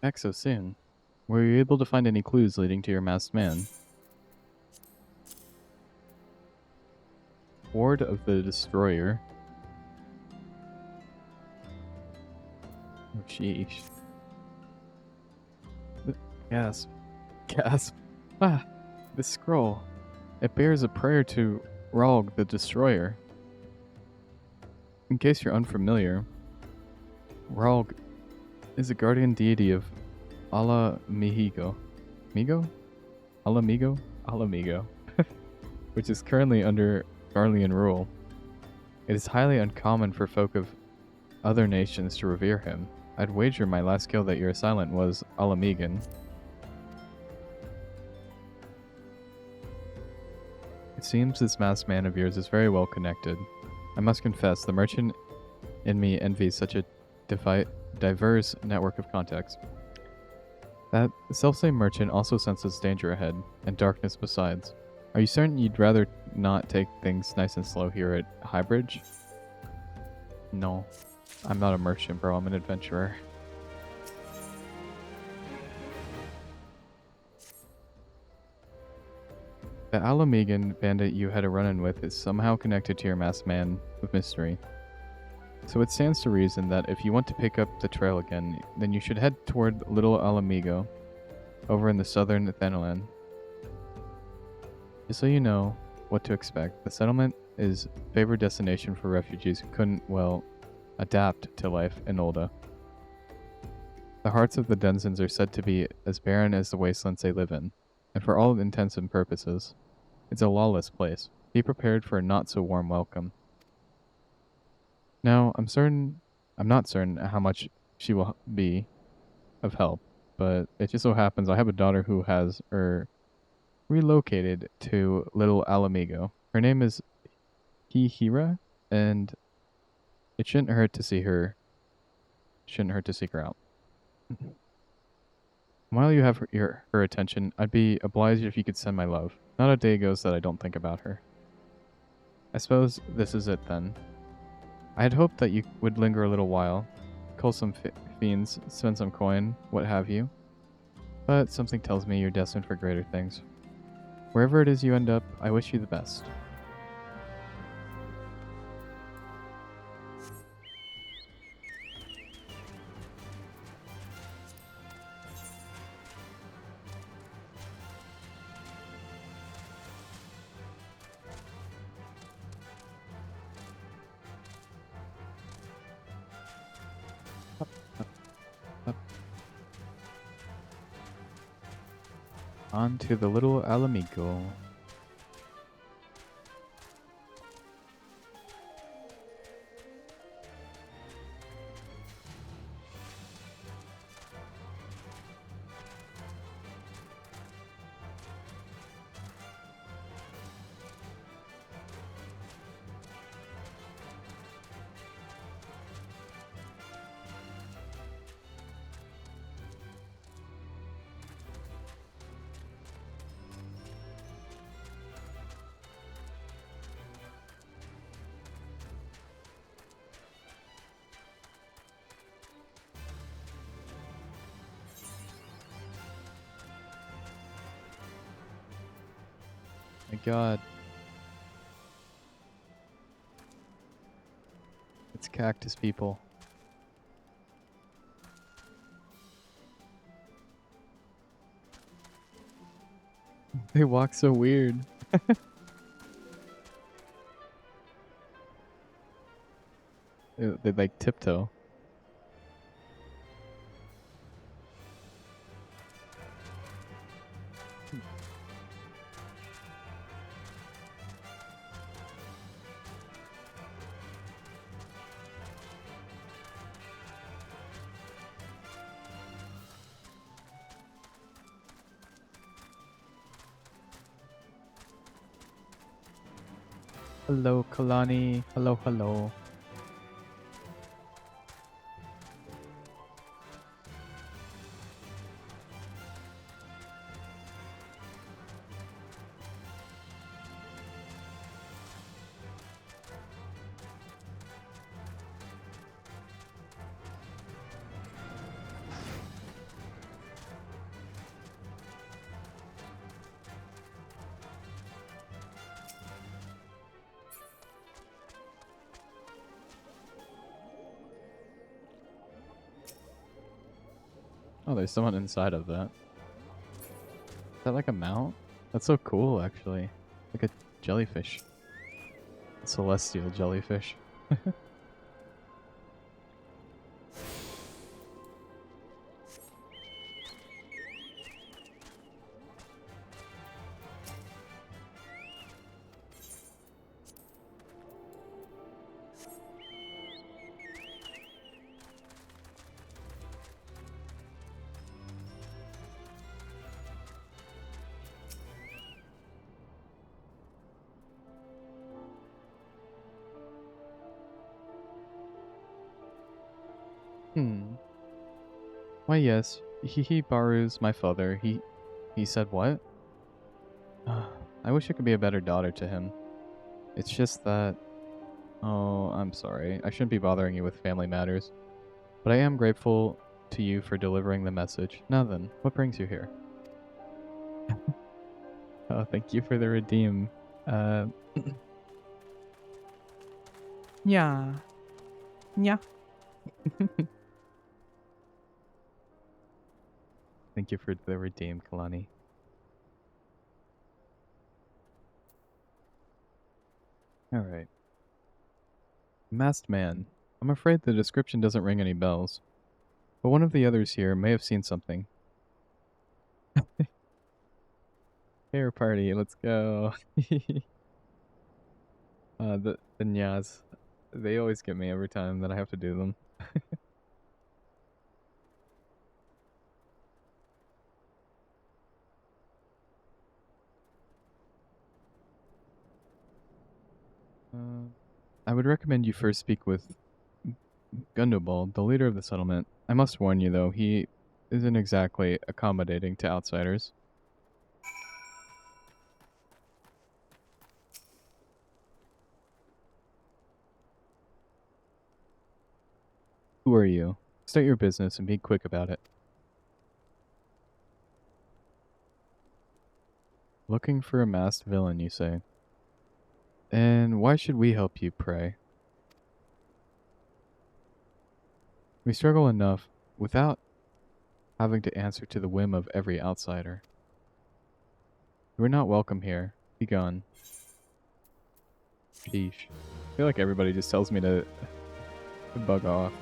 Back so soon. Were you able to find any clues leading to your masked man? Ward of the Destroyer. Oh, sheesh. Gasp. Gasp. Ah, this scroll. It bears a prayer to Ralg the Destroyer. In case you're unfamiliar, Ralg is a guardian deity of Ala Mihigo. Migo? Ala Migo? Ala Migo. Which is currently under Garlean rule. It is highly uncommon for folk of other nations to revere him. I'd wager my last kill that your assailant was Alamigan. It seems this masked man of yours is very well connected. I must confess, the merchant in me envies such a diverse network of contacts. That selfsame merchant also senses danger ahead, and darkness besides. Are you certain you'd rather not take things nice and slow here at Highbridge? No. I'm not a merchant, bro. I'm an adventurer. The Alamigan bandit you had a run-in with is somehow connected to your masked man of mystery. So it stands to reason that if you want to pick up the trail again, then you should head toward Little Alamigo, over in the southern Thanalan. Just so you know what to expect, the settlement is a favored destination for refugees who couldn't, well, adapt to life in Olda. The hearts of the denizens are said to be as barren as the wastelands they live in, and for all intents and purposes, it's a lawless place. Be prepared for a not-so-warm welcome. Now, I'm not certain how much she will be of help, but it just so happens I have a daughter who has relocated to Little Alamigo. Her name is Hihira, and it shouldn't hurt to seek her out. While you have her attention, I'd be obliged if you could send my love. Not a day goes that I don't think about her. I suppose this is it then. I had hoped that you would linger a little while, cull some fiends, spend some coin, what have you. But something tells me you're destined for greater things. Wherever it is you end up, I wish you the best. On to the Little Alamigo. My god. It's cactus people. They walk so weird. They like tiptoe. Hello, Kalani. Hello, hello. Oh, there's someone inside of that. Is that like a mount? That's so cool, actually. Like a jellyfish. A celestial jellyfish. Why, yes. He Baru's my father. He said what? I wish I could be a better daughter to him. It's just that... Oh, I'm sorry. I shouldn't be bothering you with family matters. But I am grateful to you for delivering the message. Now then, what brings you here? Oh, thank you for the redeem. Yeah. Yeah. Thank you for the redeem, Kalani. Alright. Masked man. I'm afraid the description doesn't ring any bells. But one of the others here may have seen something. Hair party, let's go. The nyas. They always get me every time that I have to do them. I would recommend you first speak with Gundobald, the leader of the settlement. I must warn you, though, he isn't exactly accommodating to outsiders. Who are you? State your business and be quick about it. Looking for a masked villain, you say? And why should we help you, pray? We struggle enough without having to answer to the whim of every outsider. You are not welcome here. Be gone. Sheesh. I feel like everybody just tells me to bug off.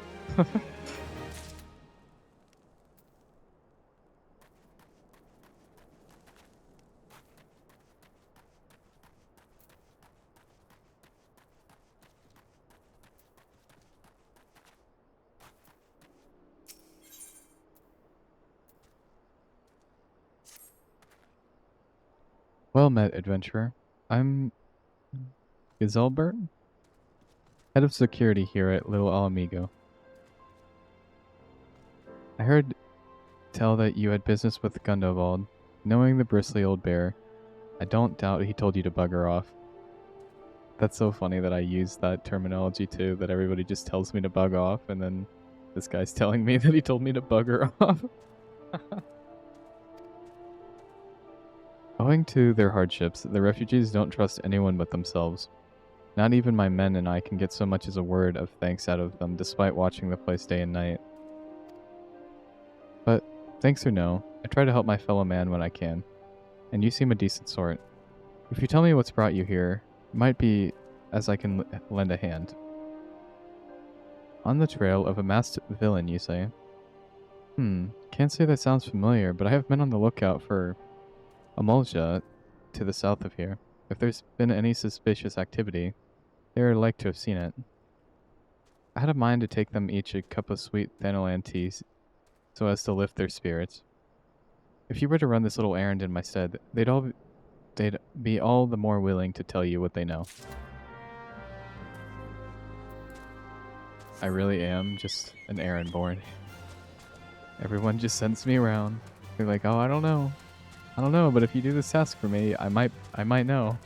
Well met, adventurer. I'm Gizelbert, head of security here at Little Alamigo. I heard tell that you had business with Gundobald. Knowing the bristly old bear, I don't doubt he told you to bugger off. That's so funny that I use that terminology too, that everybody just tells me to bug off, and then this guy's telling me that he told me to bugger off. Owing to their hardships, the refugees don't trust anyone but themselves. Not even my men and I can get so much as a word of thanks out of them despite watching the place day and night. But, thanks or no, I try to help my fellow man when I can, and you seem a decent sort. If you tell me what's brought you here, it might be as I can lend a hand. On the trail of a masked villain, you say? Can't say that sounds familiar, but I have been on the lookout for Amulja to the south of here. If there's been any suspicious activity, they are like to have seen it. I had a mind to take them each a cup of sweet Thanalan tea so as to lift their spirits. If you were to run this little errand in my stead, they'd be all the more willing to tell you what they know. I really am just an errand boy. Everyone just sends me around. They're like, oh, I don't know, but if you do this task for me, I might know.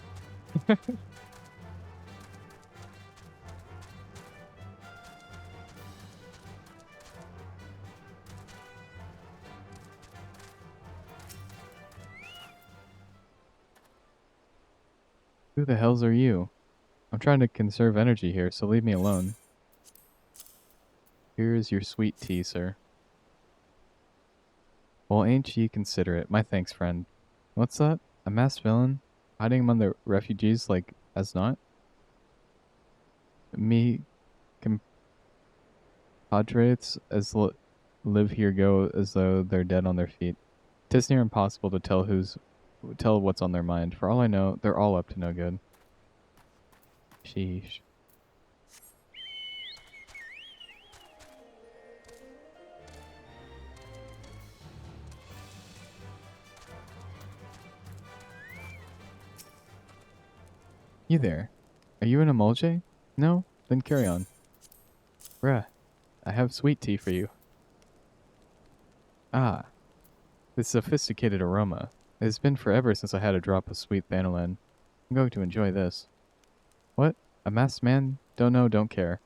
Who the hells are you? I'm trying to conserve energy here, so leave me alone. Here's your sweet tea, sir. Well, ain't ye considerate. My thanks, friend. What's that? A masked villain? Hiding among the refugees like as not? Me compadres as live here go as though they're dead on their feet. 'Tis near impossible to tell what's on their mind. For all I know, they're all up to no good. Sheesh. You there? Are you an Emulge? No? Then carry on. Bruh, I have sweet tea for you. Ah, this sophisticated aroma. It has been forever since I had a drop of sweet Thanalan. I'm going to enjoy this. What? A masked man? Don't know, don't care.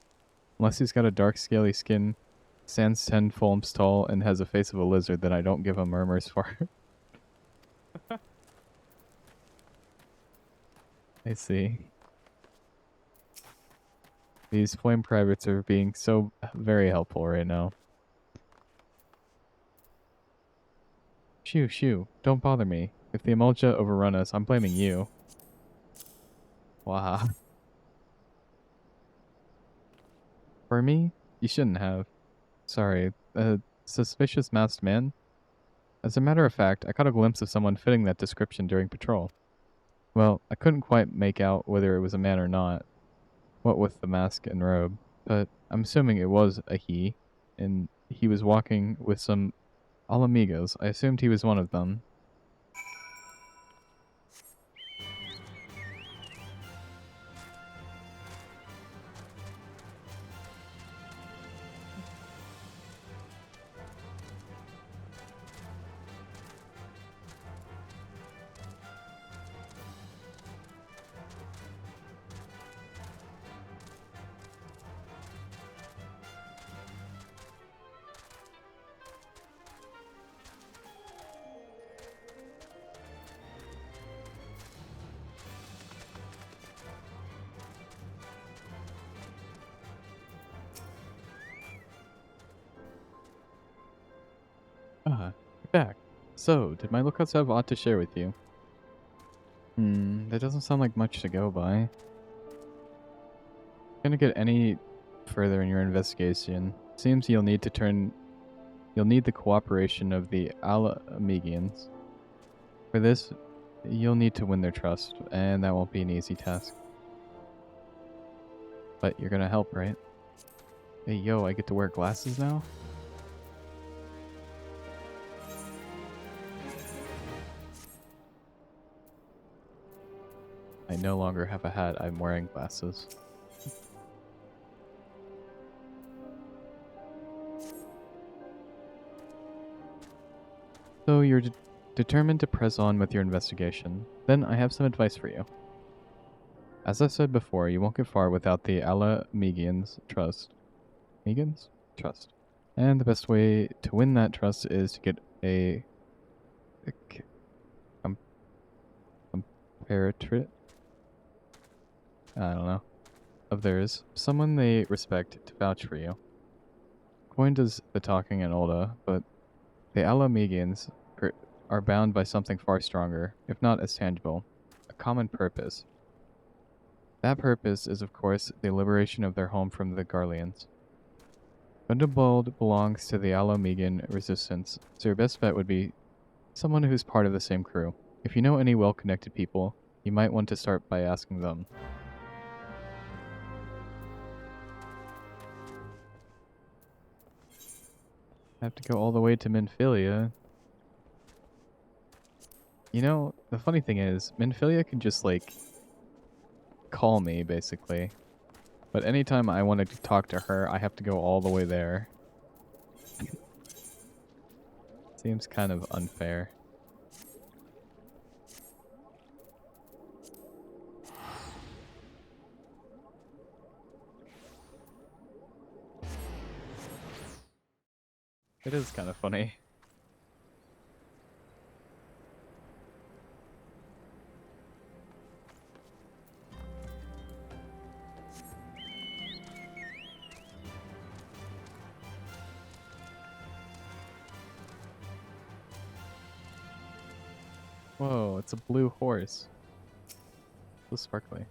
Unless he's got a dark scaly skin, stands 10 fulms tall, and has a face of a lizard, then I don't give a murmurs for. I see. These flame privates are being so very helpful right now. Shoo, shoo. Don't bother me. If the Emulja overrun us, I'm blaming you. Wow. For me? You shouldn't have. Sorry. A suspicious masked man? As a matter of fact, I caught a glimpse of someone fitting that description during patrol. Well, I couldn't quite make out whether it was a man or not, what with the mask and robe, but I'm assuming it was a he, and he was walking with some Alamigos. I assumed he was one of them. Ah, you're back. So, did my lookouts have aught to share with you? That doesn't sound like much to go by. Gonna get any further in your investigation. Seems you'll need the cooperation of the Alamigians. For this, you'll need to win their trust, and that won't be an easy task. But you're gonna help, right? Hey, yo, I get to wear glasses now? I no longer have a hat, I'm wearing glasses. So you're determined to press on with your investigation. Then I have some advice for you. As I said before, you won't get far without the Alamigians' trust. Megans? Trust. And the best way to win that trust is to get a Paratrit? I don't know. Of theirs, someone they respect to vouch for you. Coin does the talking in Ulda, but the Alamegians are bound by something far stronger, if not as tangible, a common purpose. That purpose is, of course, the liberation of their home from the Garleans. Gundobald belongs to the Alamegan resistance, so your best bet would be someone who's part of the same crew. If you know any well-connected people, you might want to start by asking them. I have to go all the way to Minfilia. You know, the funny thing is, Minfilia can just, like, call me, basically. But anytime I want to talk to her, I have to go all the way there. Seems kind of unfair. It is kind of funny. Whoa, it's a blue horse. So sparkly.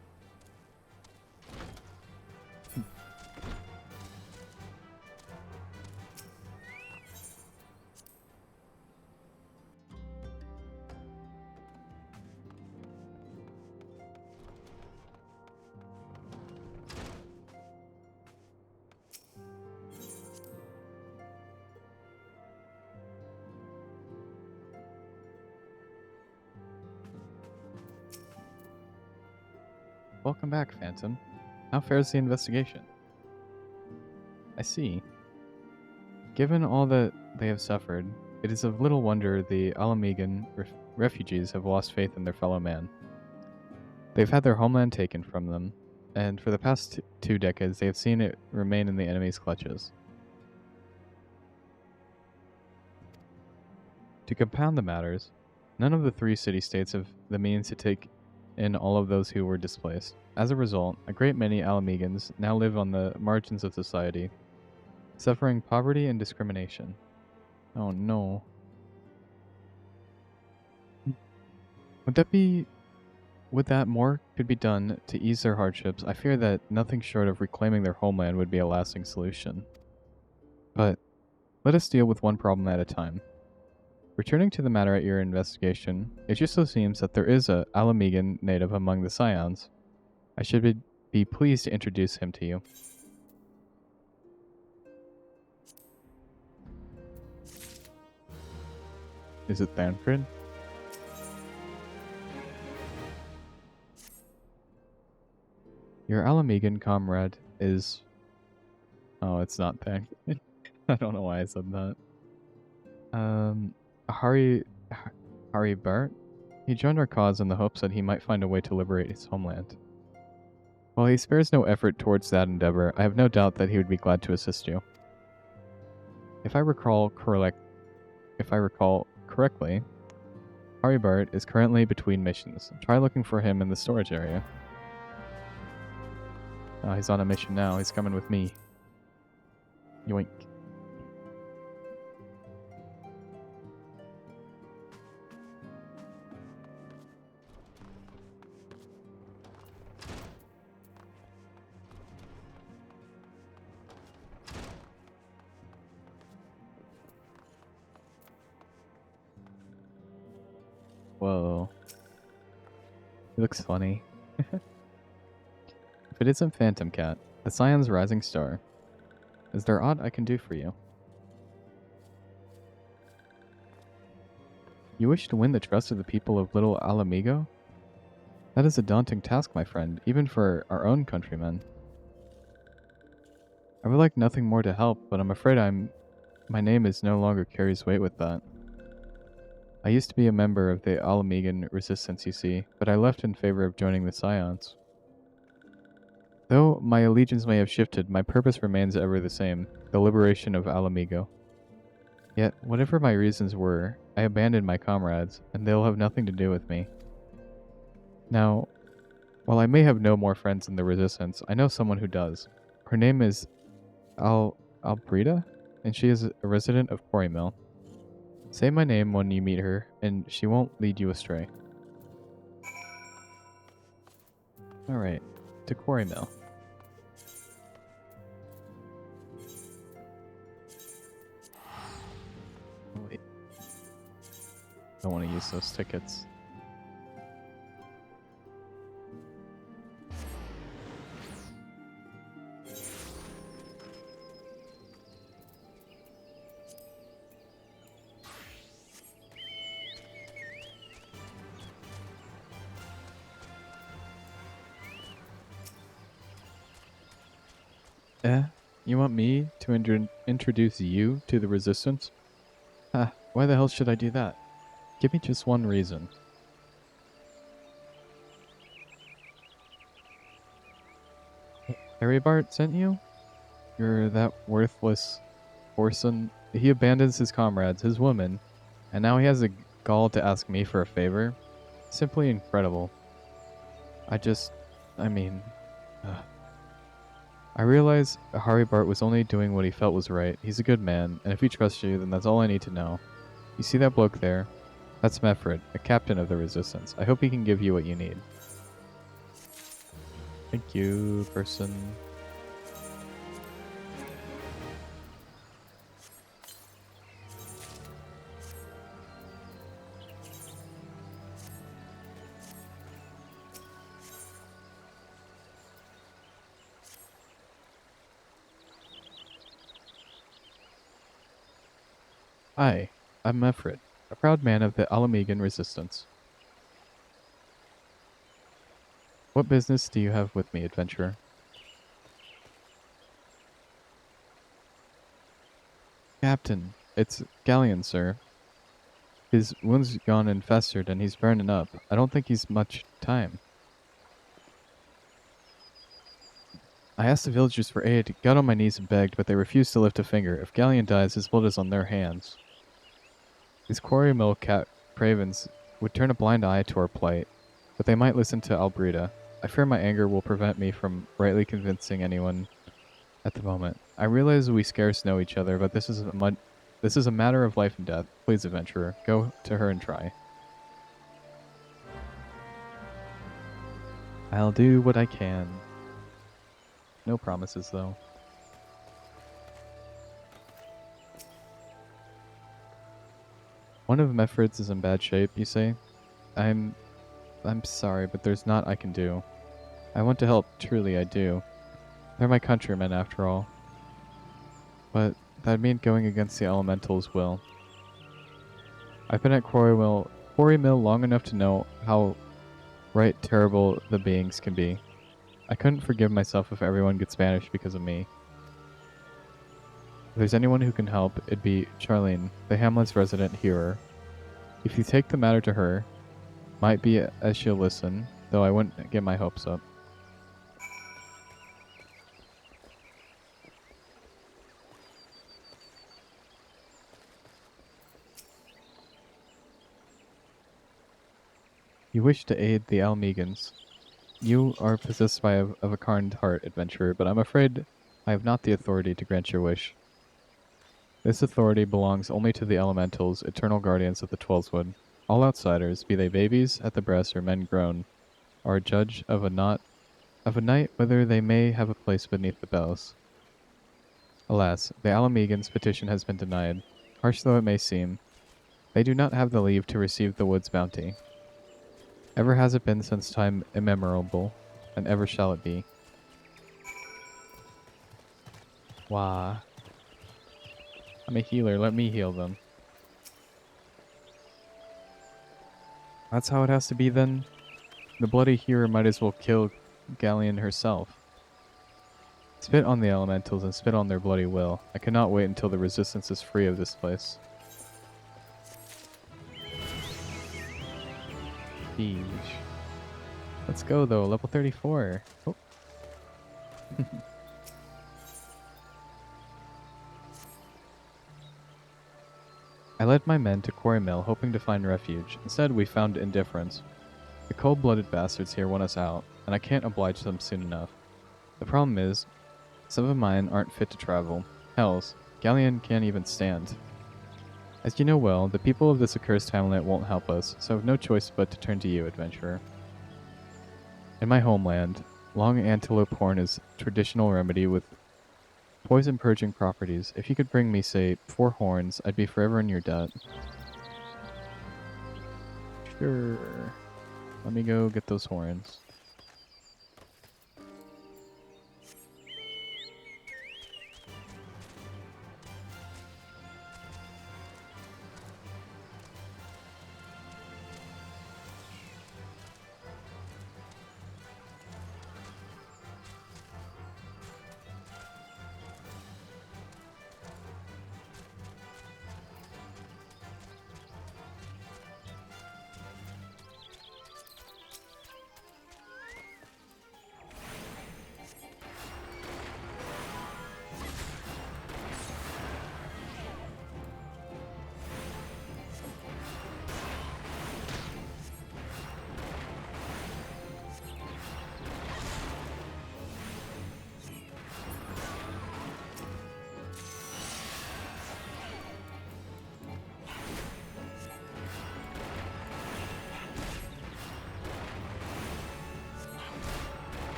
Welcome back, Phantom. How fares the investigation? I see. Given all that they have suffered, it is of little wonder the Alamegan refugees have lost faith in their fellow man. They've had their homeland taken from them, and for the past 2 decades they have seen it remain in the enemy's clutches. To compound the matters, none of the 3 city-states have the means to take in all of those who were displaced. As a result, a great many Alamegans now live on the margins of society, suffering poverty and discrimination. Oh no. Would that more could be done to ease their hardships, I fear that nothing short of reclaiming their homeland would be a lasting solution. But let us deal with one problem at a time. Returning to the matter at your investigation, it just so seems that there is a Alamegan native among the Scions. I should be pleased to introduce him to you. Is it Thancred? Your Alamegan comrade is... Oh, it's not Thancred. I don't know why I said that. Hari Bart? He joined our cause in the hopes that he might find a way to liberate his homeland. While he spares no effort towards that endeavor, I have no doubt that he would be glad to assist you. If I recall correctly, Hari Bart is currently between missions. Try looking for him in the storage area. Oh, he's on a mission now. He's coming with me. Yoink. Whoa. He looks funny. If it isn't Phantom Cat, the Scion's rising star, is there aught I can do for you? You wish to win the trust of the people of Little Alamigo? That is a daunting task, my friend, even for our own countrymen. I would like nothing more to help, but I'm afraid my name is no longer carries weight with that. I used to be a member of the Alamegan resistance, you see, but I left in favor of joining the Scions. Though my allegiance may have shifted, my purpose remains ever the same, the liberation of Alamigo. Yet, whatever my reasons were, I abandoned my comrades, and they'll have nothing to do with me. Now, while I may have no more friends in the Resistance, I know someone who does. Her name is Albrita, and she is a resident of Quarry Mill. Say my name when you meet her, and she won't lead you astray. Alright, to Quarry Mill. Oh, wait. Don't want to use those tickets. You want me to introduce you to the Resistance? Why the hell should I do that? Give me just one reason. Harry Bart sent you? You're that worthless Orson. He abandons his comrades, his woman, and now he has the gall to ask me for a favor? Simply incredible. I mean... I realize Harry Bart was only doing what he felt was right. He's a good man, and if he trusts you, then that's all I need to know. You see that bloke there? That's Meffred, a captain of the Resistance. I hope he can give you what you need. Thank you, person. Hi, I'm Meffred, a proud man of the Alamegan Resistance. What business do you have with me, adventurer? Captain, it's Galleon, sir. His wound's gone and festered, and he's burning up. I don't think he's much time. I asked the villagers for aid, got on my knees and begged, but they refused to lift a finger. If Galleon dies, his blood is on their hands. These Quarry Mill cravens would turn a blind eye to our plight, but they might listen to Albrita. I fear my anger will prevent me from rightly convincing anyone at the moment. I realize we scarce know each other, but this is a matter of life and death. Please, adventurer, go to her and try. I'll do what I can. No promises, though. One of Meffred's is in bad shape, you say? I'm sorry, but there's naught I can do. I want to help, truly I do. They're my countrymen, after all. But that'd mean going against the elementals' will. I've been at Quarry Mill long enough to know how right terrible the beings can be. I couldn't forgive myself if everyone gets banished because of me. If there's anyone who can help, it'd be Charlene, the hamlet's resident hearer. If you take the matter to her, might be as she'll listen, though I wouldn't get my hopes up. You wish to aid the Almegans. You are possessed of a kind heart, adventurer, but I'm afraid I have not the authority to grant your wish. This authority belongs only to the elementals, eternal guardians of the Twelveswood. All outsiders, be they babies at the breast or men grown, are judge of a night whether they may have a place beneath the bells. Alas, the Alamegans' petition has been denied. Harsh though it may seem, they do not have the leave to receive the wood's bounty. Ever has it been since time immemorable, and ever shall it be. Wah. I'm a healer, let me heal them. That's how it has to be then? The bloody healer might as well kill Galleon herself. Spit on the elementals and spit on their bloody will. I cannot wait until the resistance is free of this place. Siege. Let's go though, level 34. Oh. I led my men to Quarry Mill, hoping to find refuge. Instead, we found indifference. The cold-blooded bastards here want us out, and I can't oblige them soon enough. The problem is, some of mine aren't fit to travel. Hells, Galleon can't even stand. As you know well, the people of this accursed hamlet won't help us, so I've no choice but to turn to you, adventurer. In my homeland, long antelope horn is traditional remedy with poison-purging properties. If you could bring me, say, 4 horns, I'd be forever in your debt. Sure. Let me go get those horns.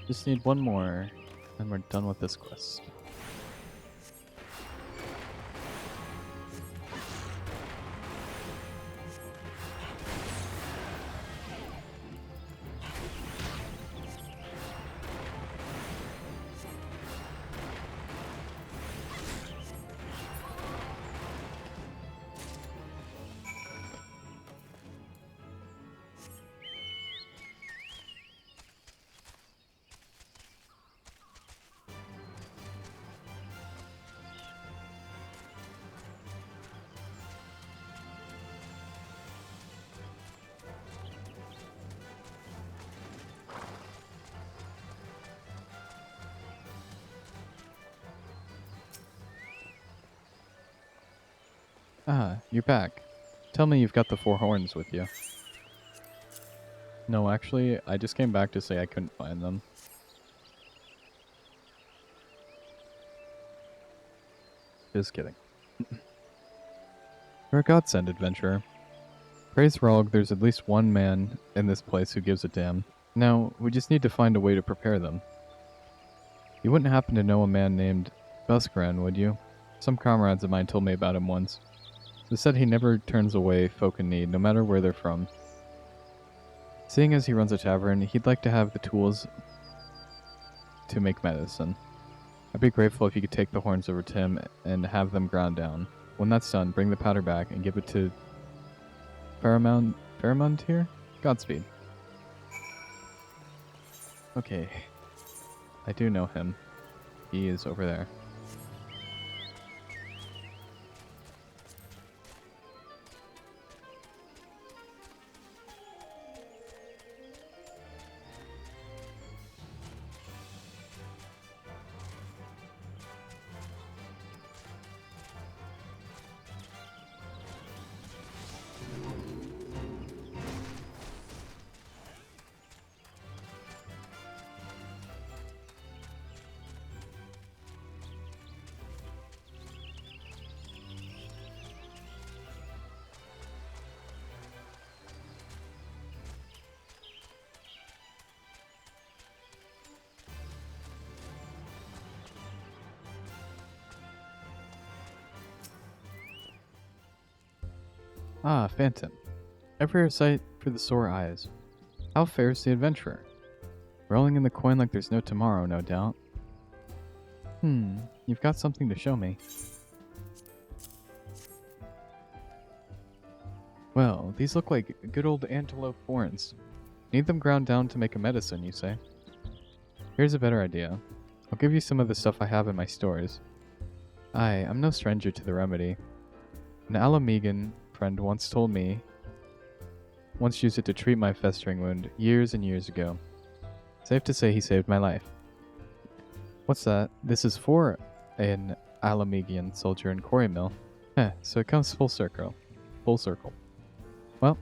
Just need one more, and we're done with this quest. Ah, you're back. Tell me you've got the 4 horns with you. No, actually, I just came back to say I couldn't find them. Just kidding. You're a godsend, adventurer. Praise Rog, there's at least one man in this place who gives a damn. Now, we just need to find a way to prepare them. You wouldn't happen to know a man named Buskran, would you? Some comrades of mine told me about him once. They said he never turns away folk in need, no matter where they're from. Seeing as he runs a tavern, he'd like to have the tools to make medicine. I'd be grateful if you could take the horns over to him and have them ground down. When that's done, bring the powder back and give it to Pharamond here? Godspeed. Okay. I do know him. He is over there. Ah, Phantom. Ever a sight for the sore eyes. How fares the adventurer? Rolling in the coin like there's no tomorrow, no doubt. You've got something to show me. Well, these look like good old antelope horns. Need them ground down to make a medicine, you say? Here's a better idea. I'll give you some of the stuff I have in my stores. I'm no stranger to the remedy. An Alamegan friend once used it to treat my festering wound years and years ago. Safe to say he saved my life. What's that? This is for an Alamegian soldier in Quarry Mill. So it comes full circle. Full circle. Well,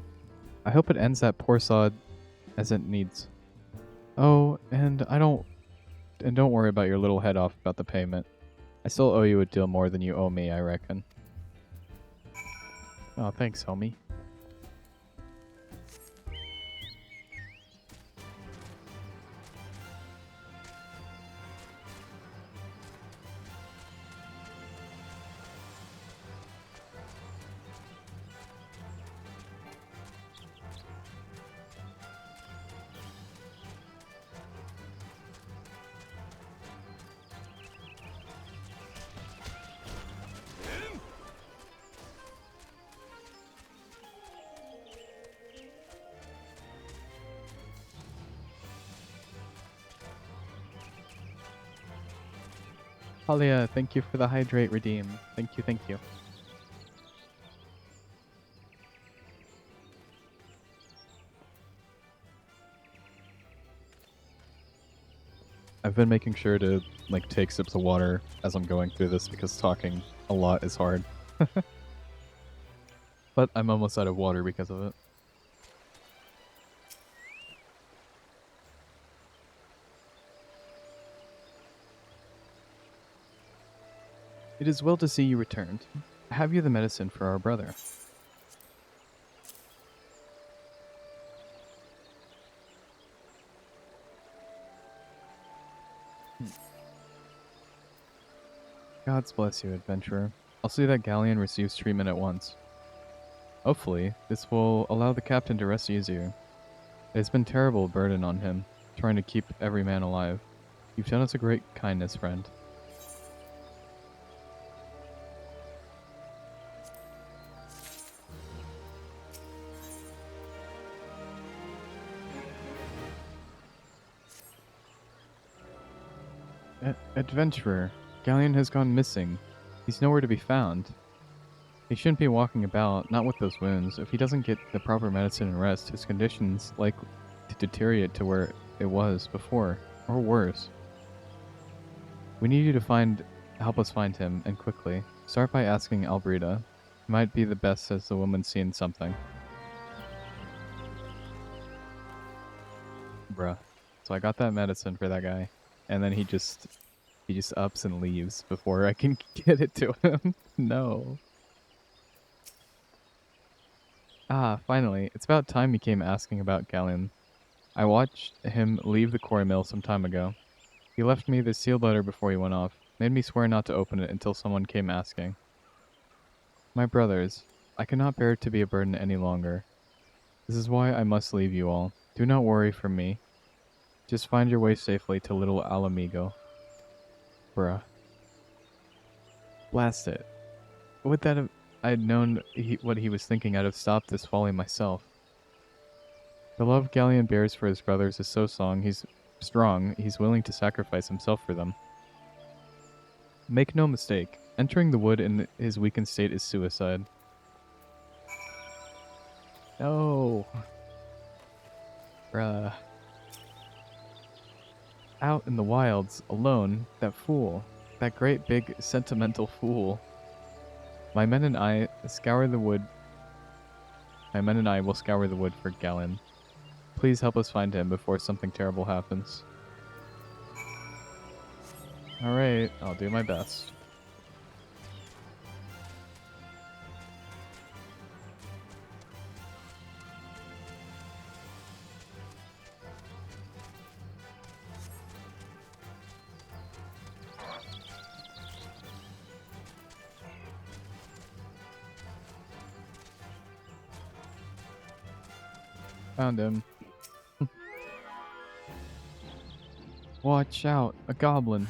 I hope it ends that poor sod as it needs. Oh, and don't worry about your little head off about the payment. I still owe you a deal more than you owe me, I reckon. Oh, thanks, homie. Halia, thank you for the hydrate redeem. Thank you, thank you. I've been making sure to take sips of water as I'm going through this because talking a lot is hard. But I'm almost out of water because of it. It is well to see you returned. Have you the medicine for our brother? Gods bless you, adventurer. I'll see that Galleon receives treatment at once. Hopefully, this will allow the captain to rest easier. It has been a terrible burden on him, trying to keep every man alive. You've done us a great kindness, friend. Adventurer, Galleon has gone missing. He's nowhere to be found. He shouldn't be walking about, not with those wounds. If he doesn't get the proper medicine and rest, his condition's likely to deteriorate to where it was before, or worse. We need you to help us find him, and quickly. Start by asking Albreda. He might be the best as the woman's seen something. Bruh. So I got that medicine for that guy, and then he just ups and leaves before I can get it to him. No. Ah, finally. It's about time he came asking about Galleon. I watched him leave the quarry mill some time ago. He left me the sealed letter before he went off. Made me swear not to open it until someone came asking. My brothers, I cannot bear to be a burden any longer. This is why I must leave you all. Do not worry for me. Just find your way safely to Little Alamigo. Bruh. Blast it. Would that have... I had known what he was thinking, I'd have stopped this folly myself. The love Galleon bears for his brothers is so strong, he's willing to sacrifice himself for them. Make no mistake, entering the wood in his weakened state is suicide. No. Bruh. Out in the wilds, alone, that fool. That great big sentimental fool. My men and I will scour the wood for Galleon. Please help us find him before something terrible happens. Alright, I'll do my best. Found him. Watch out, a goblin.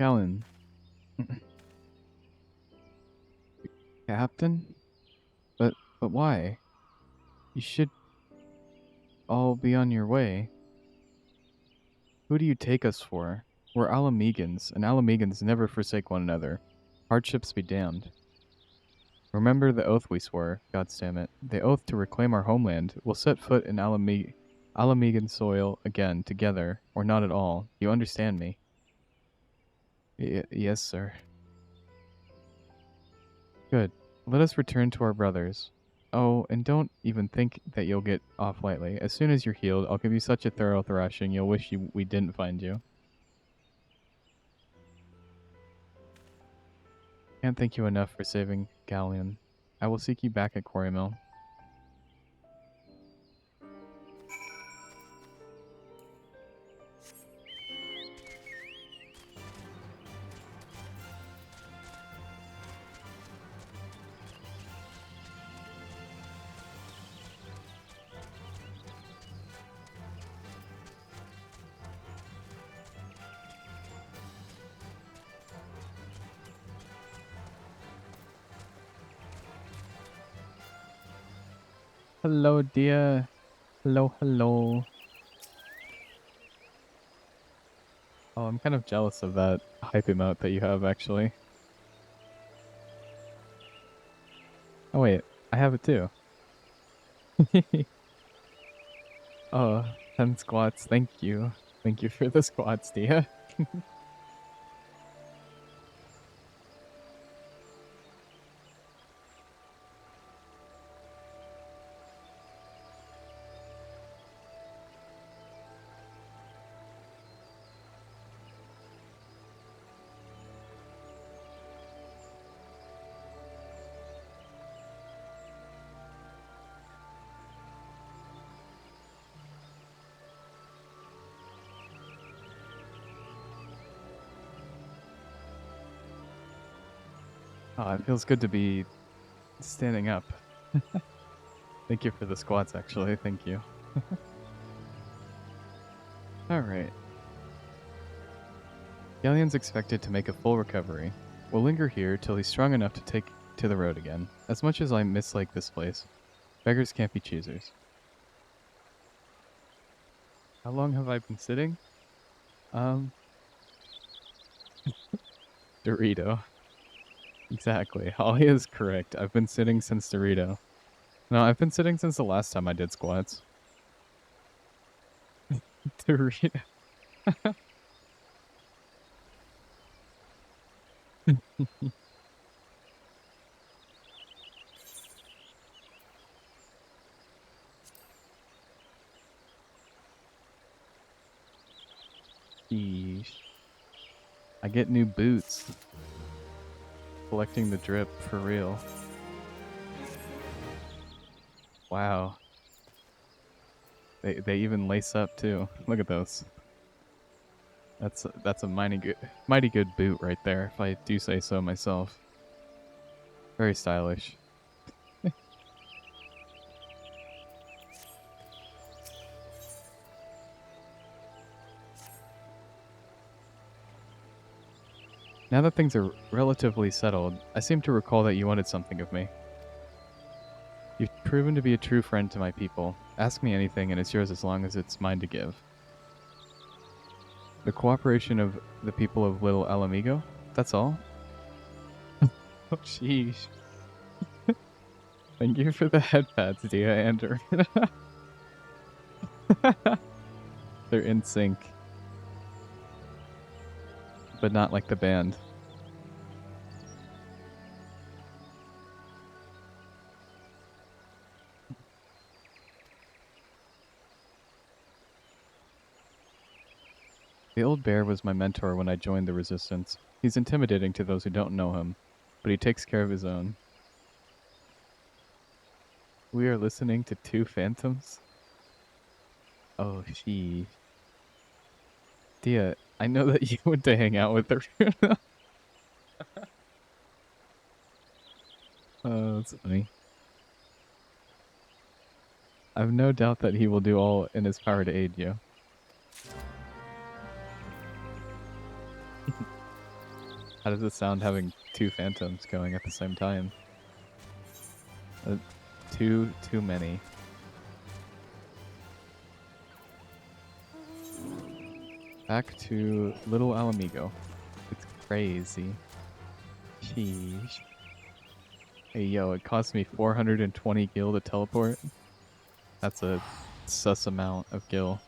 Callan. Captain? But why? You should all be on your way. Who do you take us for? We're Alamegans, and Alamegans never forsake one another. Hardships be damned. Remember the oath we swore, goddammit. The oath to reclaim our homeland. We'll set foot in Alamegan soil again, together, or not at all. You understand me? Yes, sir. Good. Let us return to our brothers. Oh, and don't even think that you'll get off lightly. As soon as you're healed, I'll give you such a thorough thrashing you'll wish we didn't find you. Can't thank you enough for saving Galleon. I will seek you back at Quarry Mill. Hello, dear. Hello, hello. Oh, I'm kind of jealous of that hype emote that you have, actually. Oh, wait. I have it, too. Oh, 10 squats. Thank you. Thank you for the squats, Dia. Oh, it feels good to be standing up. Thank you for the squats, actually. Thank you. Alright. Galleon's expected to make a full recovery. We'll linger here till he's strong enough to take to the road again. As much as I mislike this place, beggars can't be choosers. How long have I been sitting? Dorito. Exactly. Holly is correct. I've been sitting since Dorito. No, I've been sitting since the last time I did squats. Dorito. Sheesh. I get new boots. Collecting the drip for real. Wow. They even lace up too. Look at those. That's a mighty good boot right there, if I do say so myself. Very stylish. Now that things are relatively settled, I seem to recall that you wanted something of me. You've proven to be a true friend to my people. Ask me anything and it's yours as long as it's mine to give. The cooperation of the people of Little Alamigo? That's all? Oh, sheesh. Thank you for the head pads, Dia and Arena. They're in sync. But not like the band. The old bear was my mentor when I joined the resistance. He's intimidating to those who don't know him, but he takes care of his own. We are listening to two phantoms? Oh, she. Dia, I know that you went to hang out with her. Oh, that's funny. I've no doubt that he will do all in his power to aid you. How does it sound having two phantoms going at the same time? Too many. Back to Little Alamigo. It's crazy. Sheesh. Hey, yo, it cost me 420 gil to teleport. That's a sus amount of gil.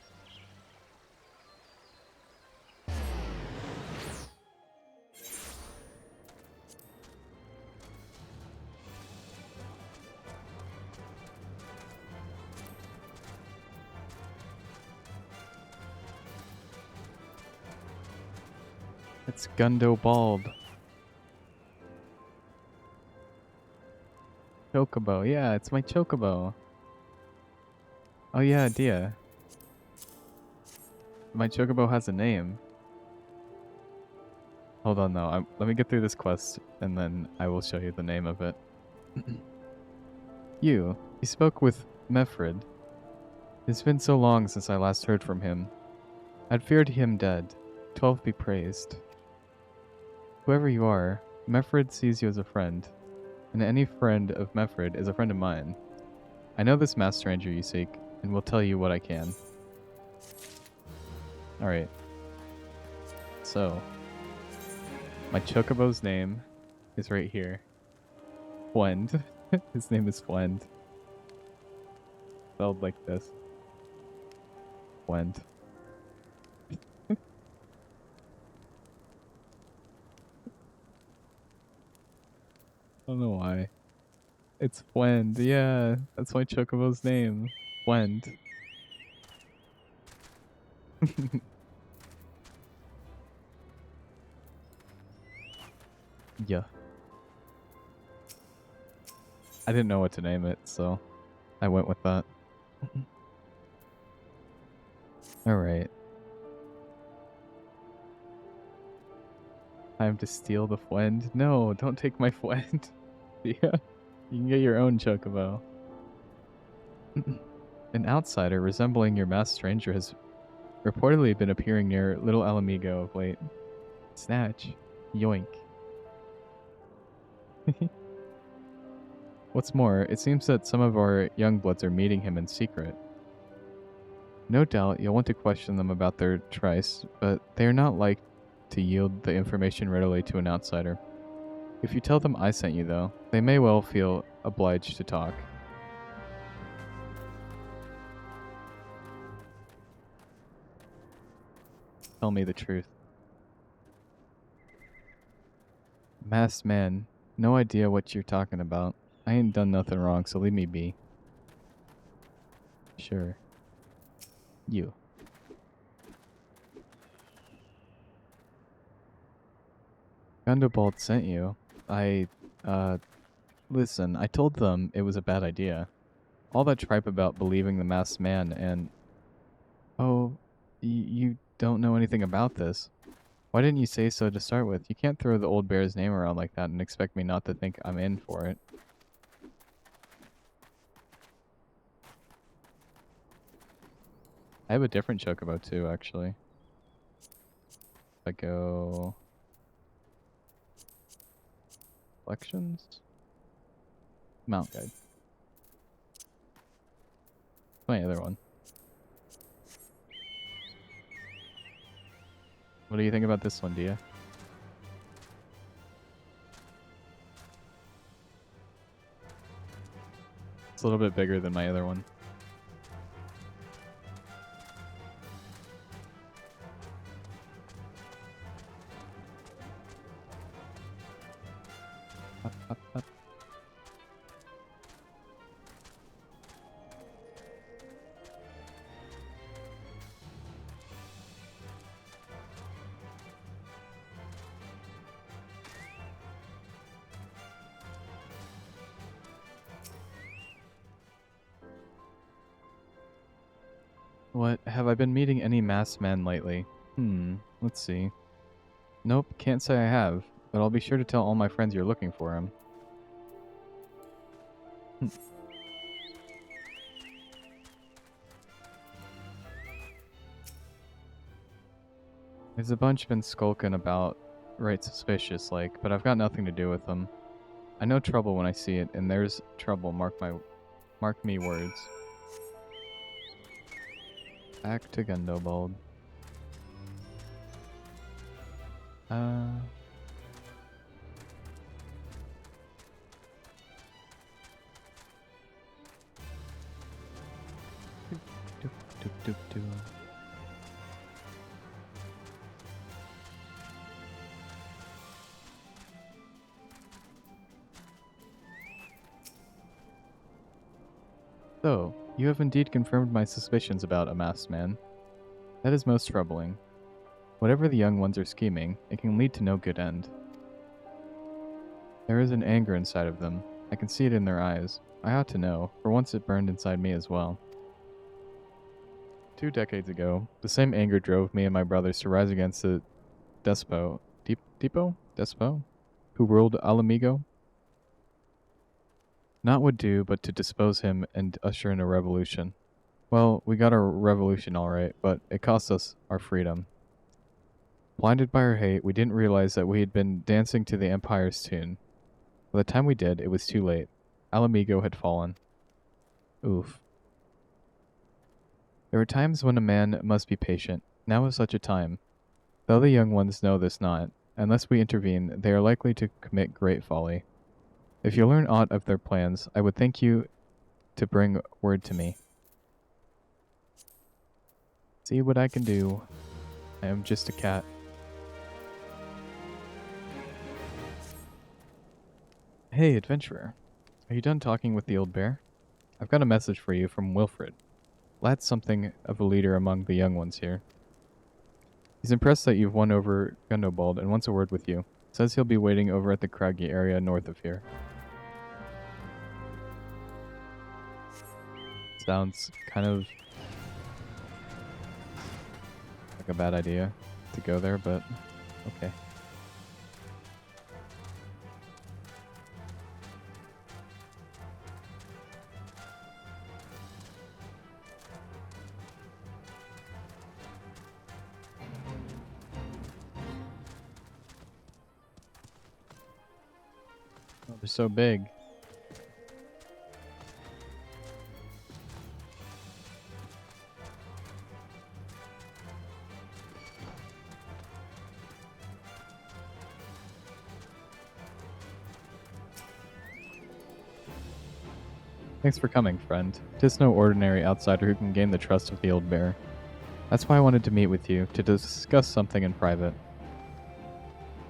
It's Gundo Bald. Chocobo. Yeah, it's my Chocobo. Oh yeah, Dia. My Chocobo has a name. Hold on though. Let me get through this quest and then I will show you the name of it. You spoke with Mefrid. It's been so long since I last heard from him. I'd feared him dead. 12 be praised. Whoever you are, Mefrid sees you as a friend, and any friend of Mefrid is a friend of mine. I know this masked stranger you seek, and will tell you what I can. Alright. So, my Chocobo's name is right here. Fwend. His name is Fwend. Spelled like this. Fwend. I don't know why. It's Fwend. Yeah, that's my Chocobo's name. Fwend. Yeah. I didn't know what to name it, so I went with that. Alright. Time to steal the Fwend? No, don't take my Fwend. Yeah. You can get your own Chocobo. An outsider resembling your masked stranger has reportedly been appearing near Little Alamigo of late. Snatch. Yoink. What's more, it seems that some of our young bloods are meeting him in secret. No doubt you'll want to question them about their tryst, but they are not like to yield the information readily to an outsider. If you tell them I sent you, though, they may well feel obliged to talk. Tell me the truth. Masked man, no idea what you're talking about. I ain't done nothing wrong, so leave me be. Sure. You. Gundobald sent you. Listen, I told them it was a bad idea. All that tripe about believing the masked man and... Oh, you don't know anything about this. Why didn't you say so to start with? You can't throw the old bear's name around like that and expect me not to think I'm in for it. I have a different Chocobo too, actually. If I go... Collections? Mount Guide. My other one. What do you think about this one, Dia? It's a little bit bigger than my other one. Up, up, up. What? Have I been meeting any masked men lately? Let's see. Nope, can't say I have, but I'll be sure to tell all my friends you're looking for him. There's a bunch been skulking about right suspicious like, but I've got nothing to do with them. I know trouble when I see it, and there's trouble, mark me words. Back to Gundobald. Do. So, you have indeed confirmed my suspicions about a masked man. That is most troubling. Whatever the young ones are scheming, it can lead to no good end. There is an anger inside of them. I can see it in their eyes. I ought to know, for once it burned inside me as well. 2 decades ago, the same anger drove me and my brothers to rise against the despot, Despot? Who ruled Alamigo? Not would do, but to dispose him and usher in a revolution. Well, we got our revolution all right, but it cost us our freedom. Blinded by our hate, we didn't realize that we had been dancing to the Empire's tune. By the time we did, it was too late. Alamigo had fallen. Oof. There are times when a man must be patient. Now is such a time. Though the young ones know this not, unless we intervene, they are likely to commit great folly. If you learn aught of their plans, I would thank you to bring word to me. See what I can do. I am just a cat. Hey, adventurer. Are you done talking with the old bear? I've got a message for you from Wilfred. Lad's something of a leader among the young ones here. He's impressed that you've won over Gundobald and wants a word with you. Says he'll be waiting over at the craggy area north of here. Sounds kind of like a bad idea to go there, but okay. Oh, they're so big. Thanks for coming, friend. 'Tis no ordinary outsider who can gain the trust of the old bear. That's why I wanted to meet with you, to discuss something in private.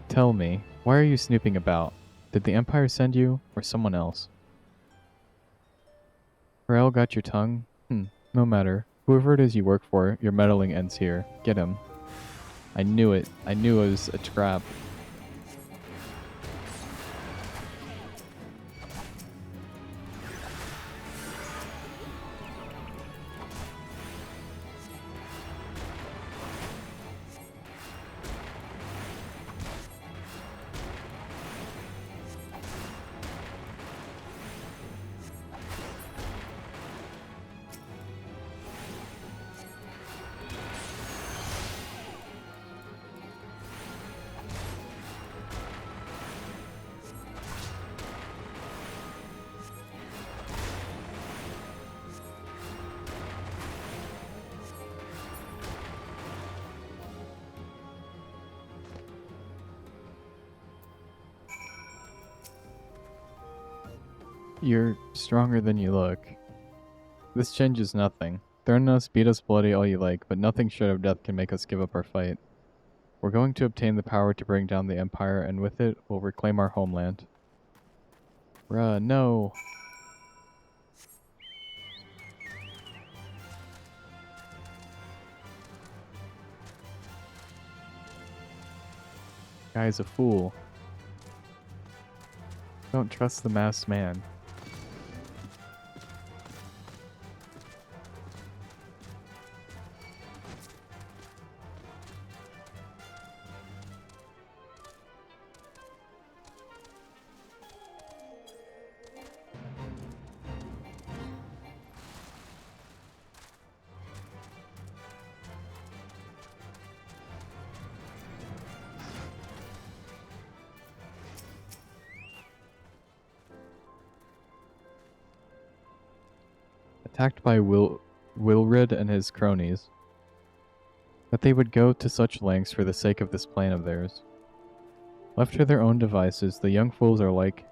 Tell me, why are you snooping about? Did the Empire send you, or someone else? Rael got your tongue? No matter. Whoever it is you work for, your meddling ends here. Get him. I knew it. I knew it was a trap. You're stronger than you look. This changes nothing. Threaten us, beat us bloody all you like, but nothing short of death can make us give up our fight. We're going to obtain the power to bring down the Empire, and with it, we'll reclaim our homeland. Bruh, no. Guy's a fool. Don't trust the masked man. attacked by Wilrid and his cronies, that they would go to such lengths for the sake of this plan of theirs. Left to their own devices, the young fools are like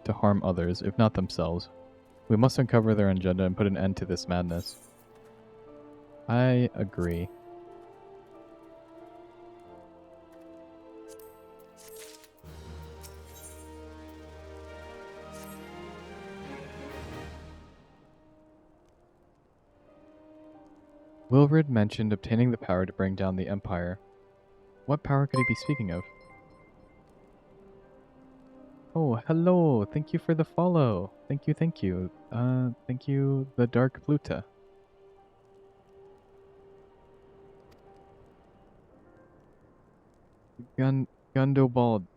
to harm others, if not themselves. We must uncover their agenda and put an end to this madness. I agree. Wilrid mentioned obtaining the power to bring down the Empire. What power could he be speaking of? Oh, hello! Thank you for the follow! Thank you, thank you. Thank you, the Dark Pluta. Gundobald,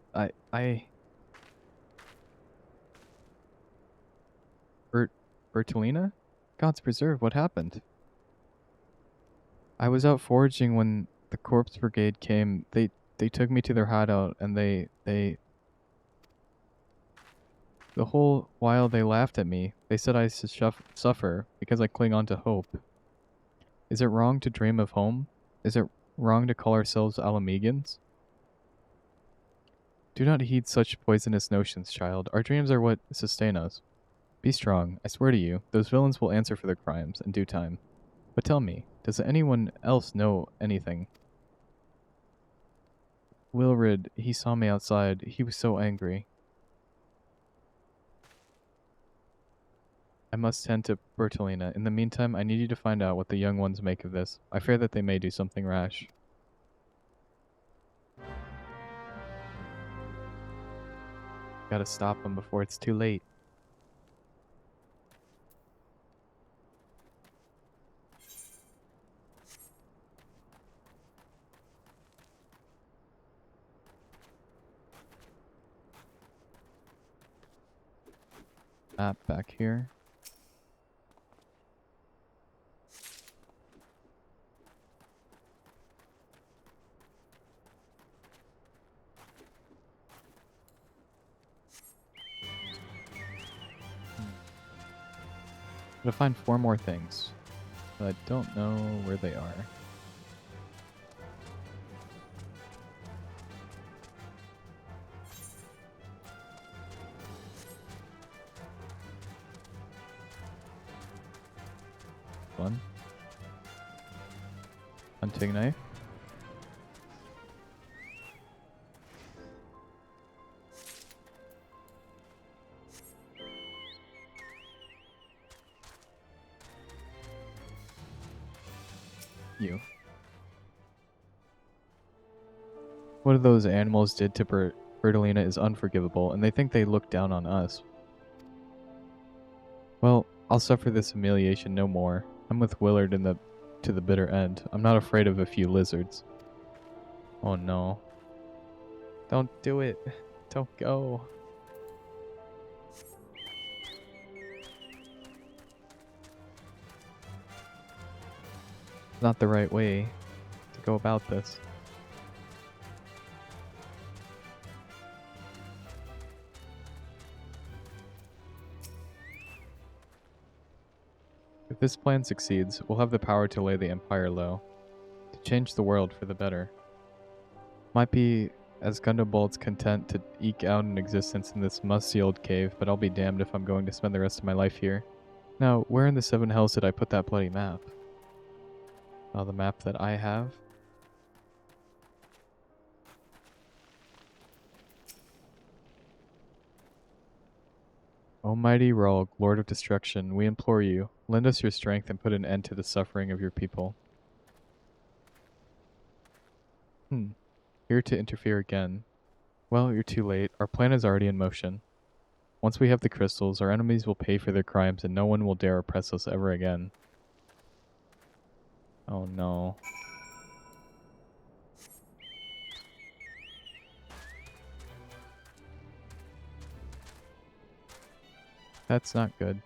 Bertolina? Gods preserve, what happened? I was out foraging when the corpse brigade came. They took me to their hideout and the whole while they laughed at me. They said I suffer because I cling on to hope. Is it wrong to dream of home? Is it wrong to call ourselves Alamegans? Do not heed such poisonous notions, child. Our dreams are what sustain us. Be strong. I swear to you, those villains will answer for their crimes in due time. But tell me, does anyone else know anything? Wilrid, he saw me outside. He was so angry. I must tend to Bertolina. In the meantime, I need you to find out what the young ones make of this. I fear that they may do something rash. Gotta stop them before it's too late. Map back here. Gotta find 4 more things, but I don't know where they are. One. Hunting knife. You. What those animals did to Bertolina is unforgivable, and they think they look down on us. Well, I'll suffer this humiliation no more. I'm with Willard to the bitter end. I'm not afraid of a few lizards. Oh no. Don't do it. Don't go. Not the right way to go about this. If this plan succeeds, we'll have the power to lay the Empire low, to change the world for the better. Might be as Gundobald's content to eke out an existence in this musty old cave, but I'll be damned if I'm going to spend the rest of my life here. Now, where in the 7 hells did I put that bloody map? Oh, the map that I have? Almighty Ralg, Lord of Destruction, we implore you, lend us your strength and put an end to the suffering of your people. Here to interfere again. Well, you're too late. Our plan is already in motion. Once we have the crystals, our enemies will pay for their crimes and no one will dare oppress us ever again. Oh no. That's not good.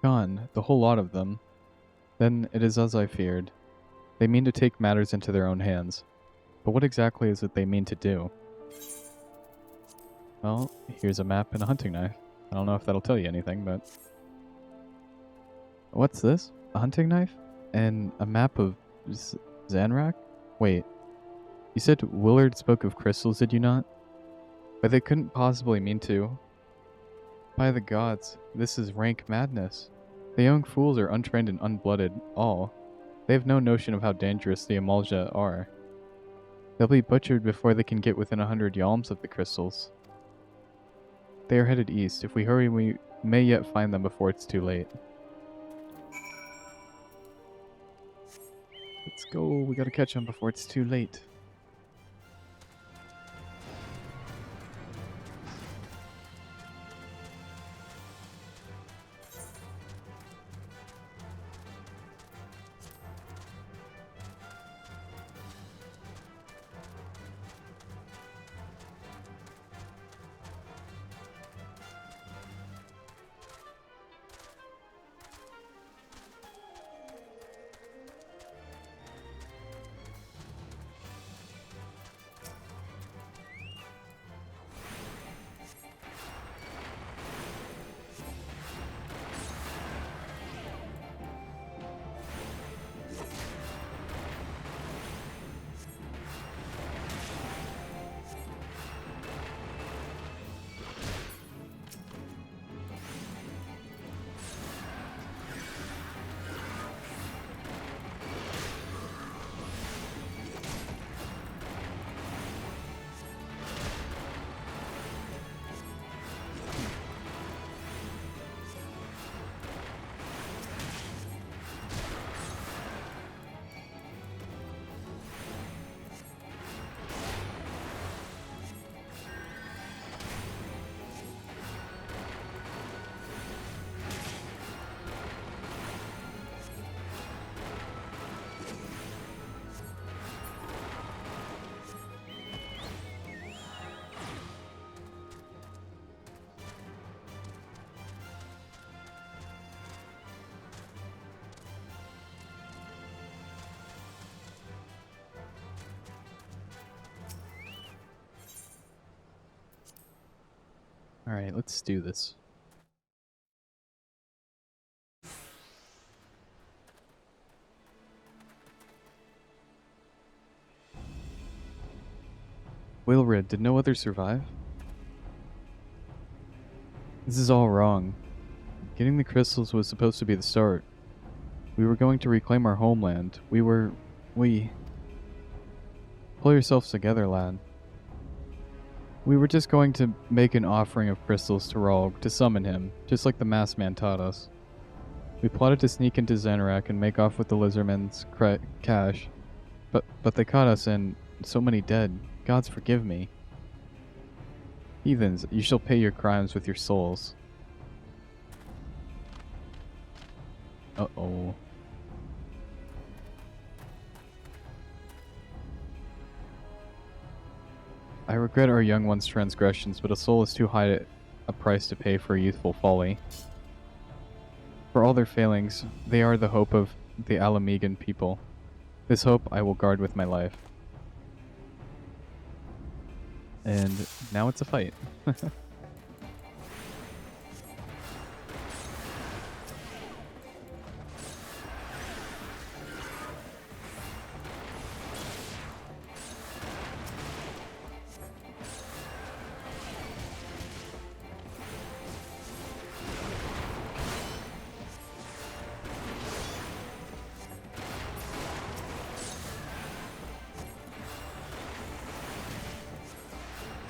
Gone, the whole lot of them. Then it is as I feared. They mean to take matters into their own hands. But what exactly is it they mean to do? Well, here's a map and a hunting knife. I don't know if that'll tell you anything, but... What's this? A hunting knife? And a map of Zanrak? Wait, you said Willard spoke of crystals, did you not? But they couldn't possibly mean to. By the gods, this is rank madness. The young fools are untrained and unblooded, all. They have no notion of how dangerous the Amalja are. They'll be butchered before they can get within 100 yalms of the crystals. They are headed east. If we hurry, we may yet find them before it's too late. Let's go. We gotta catch them before it's too late. Alright, let's do this. Wilred, did no others survive? This is all wrong. Getting the crystals was supposed to be the start. We were going to reclaim our homeland. We... Pull yourselves together, lad. We were just going to make an offering of crystals to Ralg to summon him, just like the masked man taught us. We plotted to sneak into Xanarak and make off with the lizardmen's cash, but they caught us and so many dead. Gods forgive me. Heathens, you shall pay your crimes with your souls. Uh-oh. I regret our young one's transgressions, but a soul is too high a price to pay for a youthful folly. For all their failings, they are the hope of the Alamegan people. This hope I will guard with my life. And now it's a fight.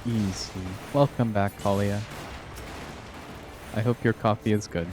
Easy. Welcome back, Kalia. I hope your coffee is good.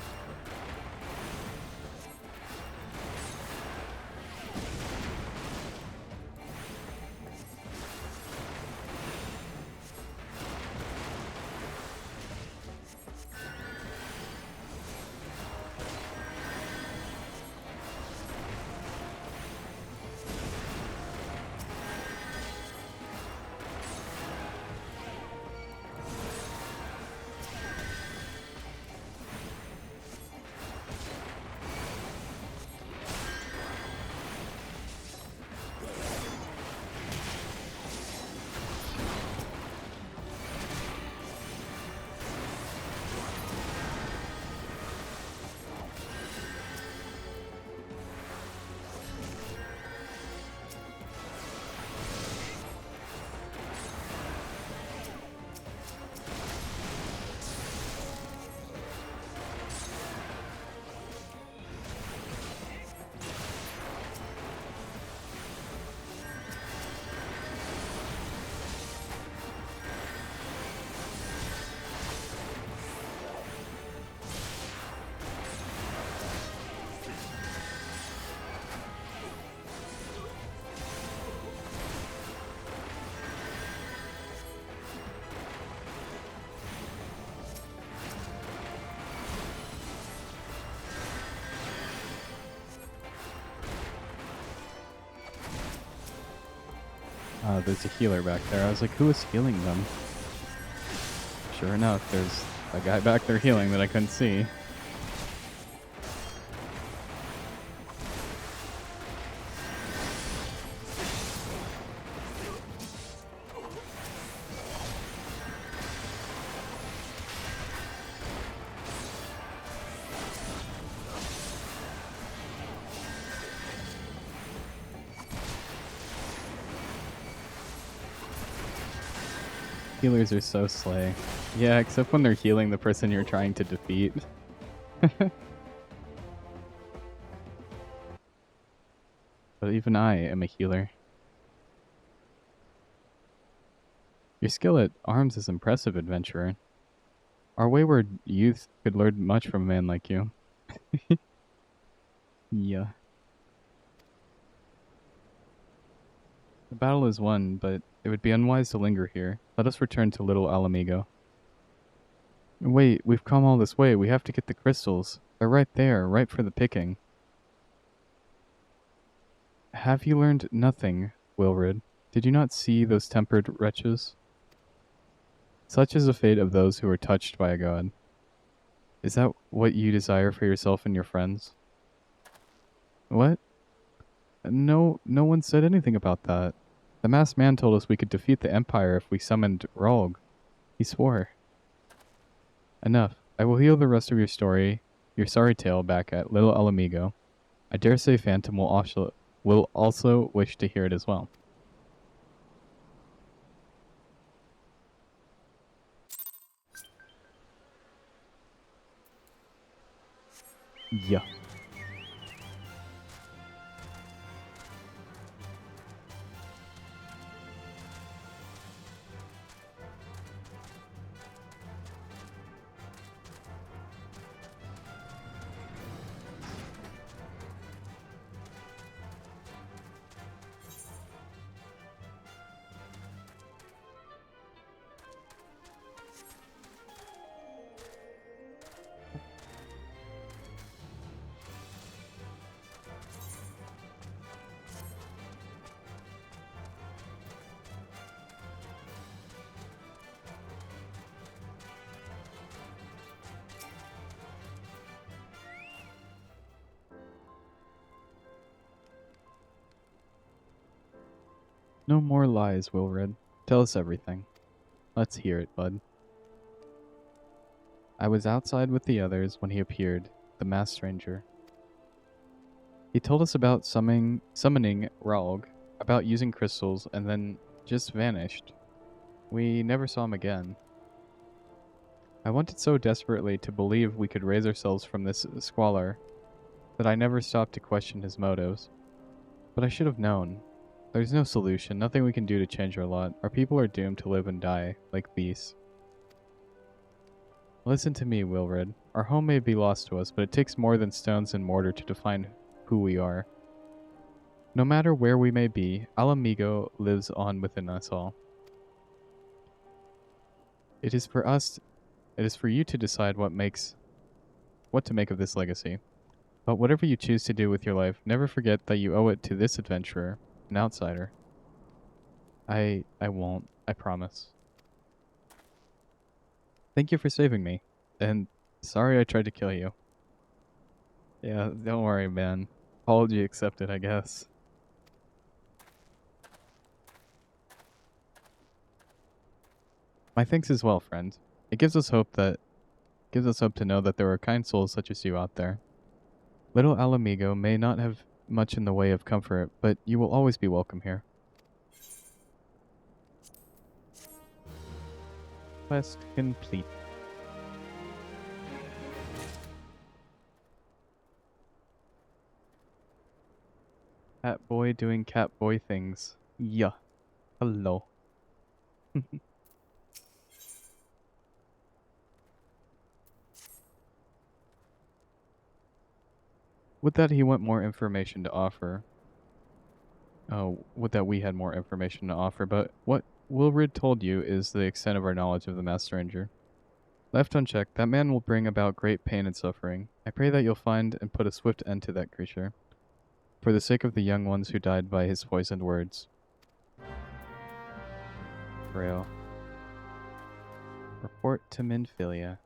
There's a healer back there. I was like, who is healing them? Sure enough, there's a guy back there healing that I couldn't see. Healers are so slay. Yeah, except when they're healing the person you're trying to defeat. But even I am a healer. Your skill at arms is impressive, adventurer. Our wayward youth could learn much from a man like you. Yeah. The battle is won, but it would be unwise to linger here. Let us return to Little Alamigo. Wait, we've come all this way. We have to get the crystals. They're right there, ripe for the picking. Have you learned nothing, Wilrid? Did you not see those tempered wretches? Such is the fate of those who are touched by a god. Is that what you desire for yourself and your friends? What? No one said anything about that. The masked man told us we could defeat the Empire if we summoned Rolg. He swore. Enough. I will heal the rest of your story, your sorry tale, back at Little Alamigo. I dare say Phantom will also wish to hear it as well. Yeah. No more lies, Wilred. Tell us everything. Let's hear it, bud. I was outside with the others when he appeared, the masked stranger. He told us about summoning Raug, about using crystals, and then just vanished. We never saw him again. I wanted so desperately to believe we could raise ourselves from this squalor that I never stopped to question his motives. But I should have known. There's no solution, nothing we can do to change our lot. Our people are doomed to live and die, like beasts. Listen to me, Wilred. Our home may be lost to us, but it takes more than stones and mortar to define who we are. No matter where we may be, Alamigo lives on within us all. It is for you to decide what to make of this legacy. But whatever you choose to do with your life, never forget that you owe it to this adventurer, an outsider. I won't, I promise. Thank you for saving me, and sorry I tried to kill you. Yeah, don't worry, man. Apology accepted, I guess. My thanks as well, friend. It gives us hope to know that there are kind souls such as you out there. Little Alamigo may not have much in the way of comfort, but you will always be welcome here. Quest complete. Cat boy doing cat boy things. Yeah. Hello. Would that he want more information to offer. Oh, would that we had more information to offer, but what Wilrid told you is the extent of our knowledge of the Masked Stranger. Left unchecked, that man will bring about great pain and suffering. I pray that you'll find and put a swift end to that creature, for the sake of the young ones who died by his poisoned words. rail. Report to Minfilia.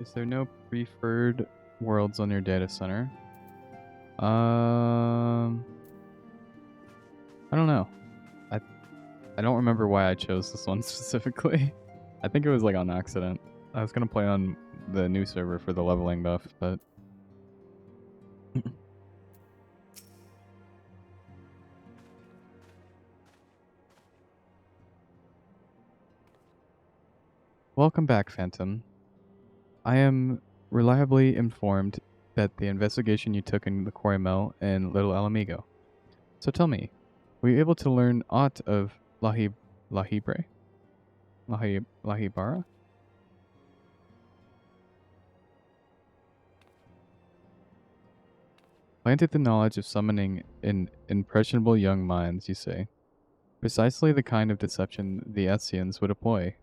Is there no preferred worlds on your data center? I don't know. I don't remember why I chose this one specifically. I think it was like on accident. I was gonna play on the new server for the leveling buff, but welcome back, Phantom. I am reliably informed that the investigation you took in the Quarry Mill in Little Alamigo. So tell me, were you able to learn aught of Lahibara? Planted the knowledge of summoning in impressionable young minds, you say. Precisely the kind of deception the Ethians would employ.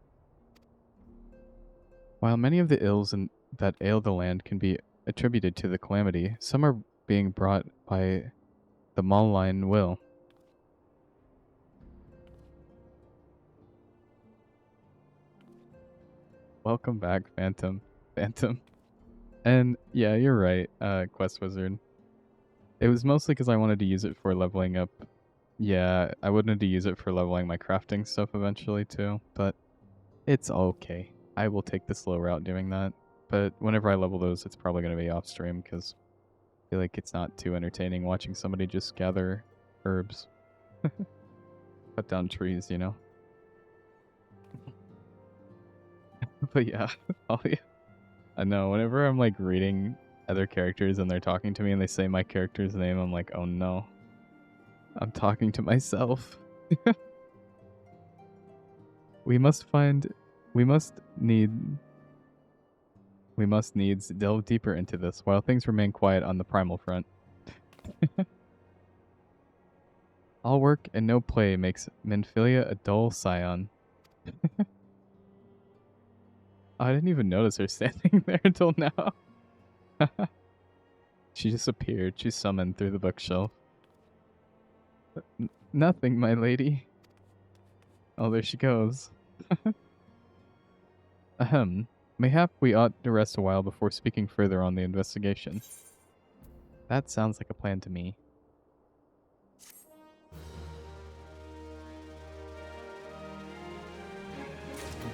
While many of the ills that ail the land can be attributed to the calamity, some are being brought by the malign will. Welcome back, Phantom. And yeah, you're right, Quest Wizard. It was mostly because I wanted to use it for leveling up. Yeah, I wanted to use it for leveling my crafting stuff eventually too, but it's okay. I will take the slow route doing that. But whenever I level those, it's probably going to be off stream because I feel like it's not too entertaining watching somebody just gather herbs. Cut down trees, you know? But yeah, I know, whenever I'm like reading other characters and they're talking to me and they say my character's name, I'm like, oh no. I'm talking to myself. We must needs delve deeper into this while things remain quiet on the primal front. All work and no play makes Minfilia a dull scion. I didn't even notice her standing there until now. She just appeared. She summoned through the bookshelf. Nothing, my lady. Oh, there she goes. Ahem. Mayhap we ought to rest a while before speaking further on the investigation. That sounds like a plan to me.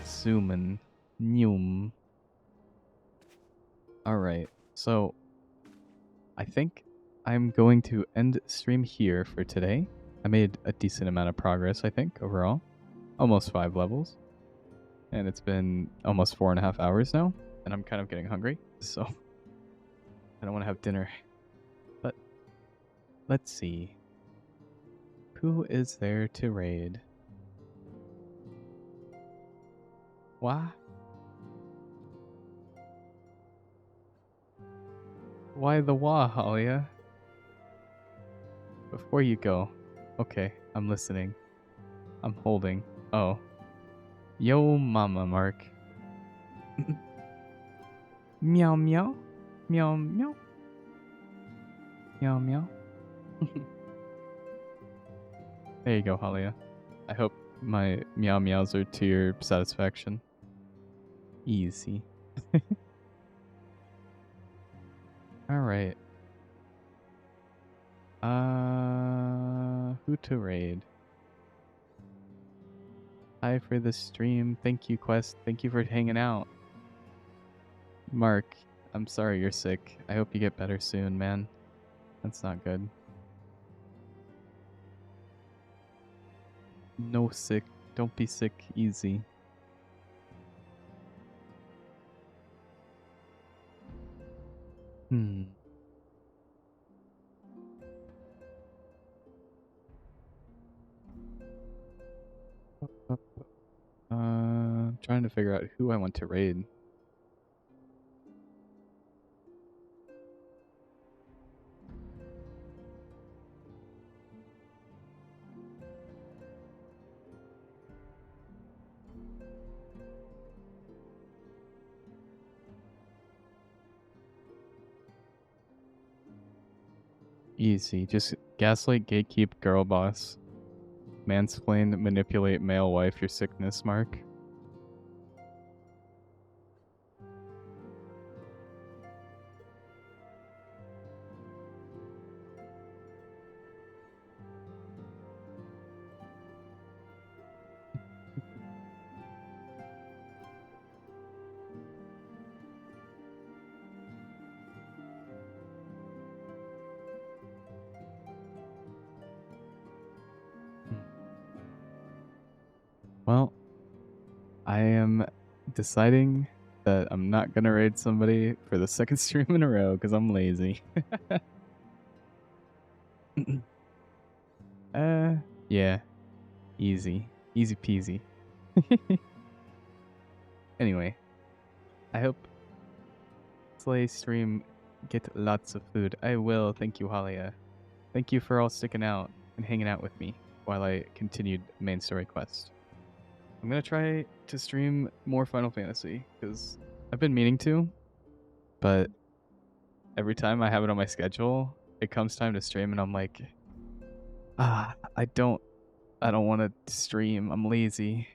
Zoomin. Nyum. Alright, so I think I'm going to end stream here for today. I made a decent amount of progress, I think, overall. Almost 5 levels. And it's been almost 4.5 hours now, and I'm kind of getting hungry, so I don't want to have dinner. But let's see. Who is there to raid? Why? Why the wah, Halia? Before you go. Okay, I'm listening. I'm holding. Oh. Yo mama, Mark. Meow meow. Meow meow. Meow meow. There you go, Halia. I hope my meow meows are to your satisfaction. Easy. Alright. Who to raid? Hi for the stream. Thank you, Quest. Thank you for hanging out. Mark, I'm sorry you're sick. I hope you get better soon, man. That's not good. No sick. Don't be sick. Easy. Hmm. I'm trying to figure out who I want to raid. Easy. Just gaslight, gatekeep, girl boss. Mansplain, manipulate, male wife, your sickness, Mark. Well, I am deciding that I'm not gonna raid somebody for the second stream in a row because I'm lazy. Yeah. Easy. Easy peasy. Anyway, I hope Slay stream get lots of food. I will. Thank you, Halia. Thank you for all sticking out and hanging out with me while I continued main story quest. I'm gonna try to stream more Final Fantasy because I've been meaning to, but every time I have it on my schedule, it comes time to stream and I'm like, I don't want to stream. I'm lazy.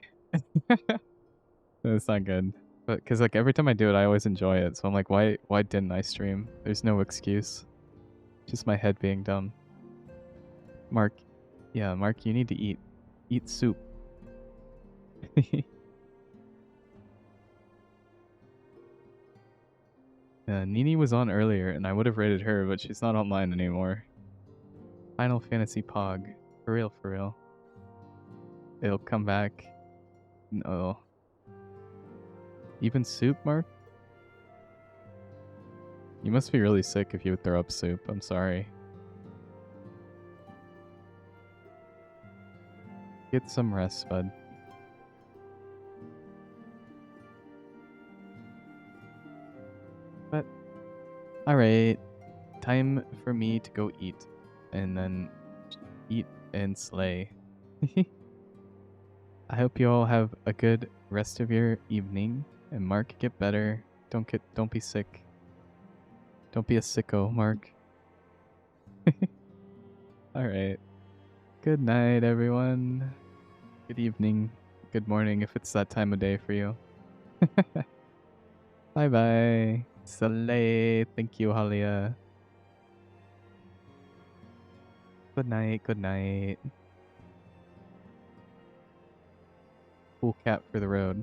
That's not good. But because like every time I do it, I always enjoy it. So I'm like, why didn't I stream? There's no excuse. Just my head being dumb. Mark, yeah, Mark, you need to eat soup. Nini was on earlier, and I would have rated her, but she's not online anymore. Final Fantasy Pog, for real, for real. It'll come back. No. Even soup, Mark? You must be really sick if you would throw up soup. I'm sorry. Get some rest, bud. But, alright. Time for me to go eat. And then eat and slay. I hope you all have a good rest of your evening. And Mark, get better. Don't be sick. Don't be a sicko, Mark. Alright. Good night, everyone. Good evening. Good morning if it's that time of day for you. Bye-bye. Slay. Thank you, Halia. Good night. Good night. Cool cat for the road.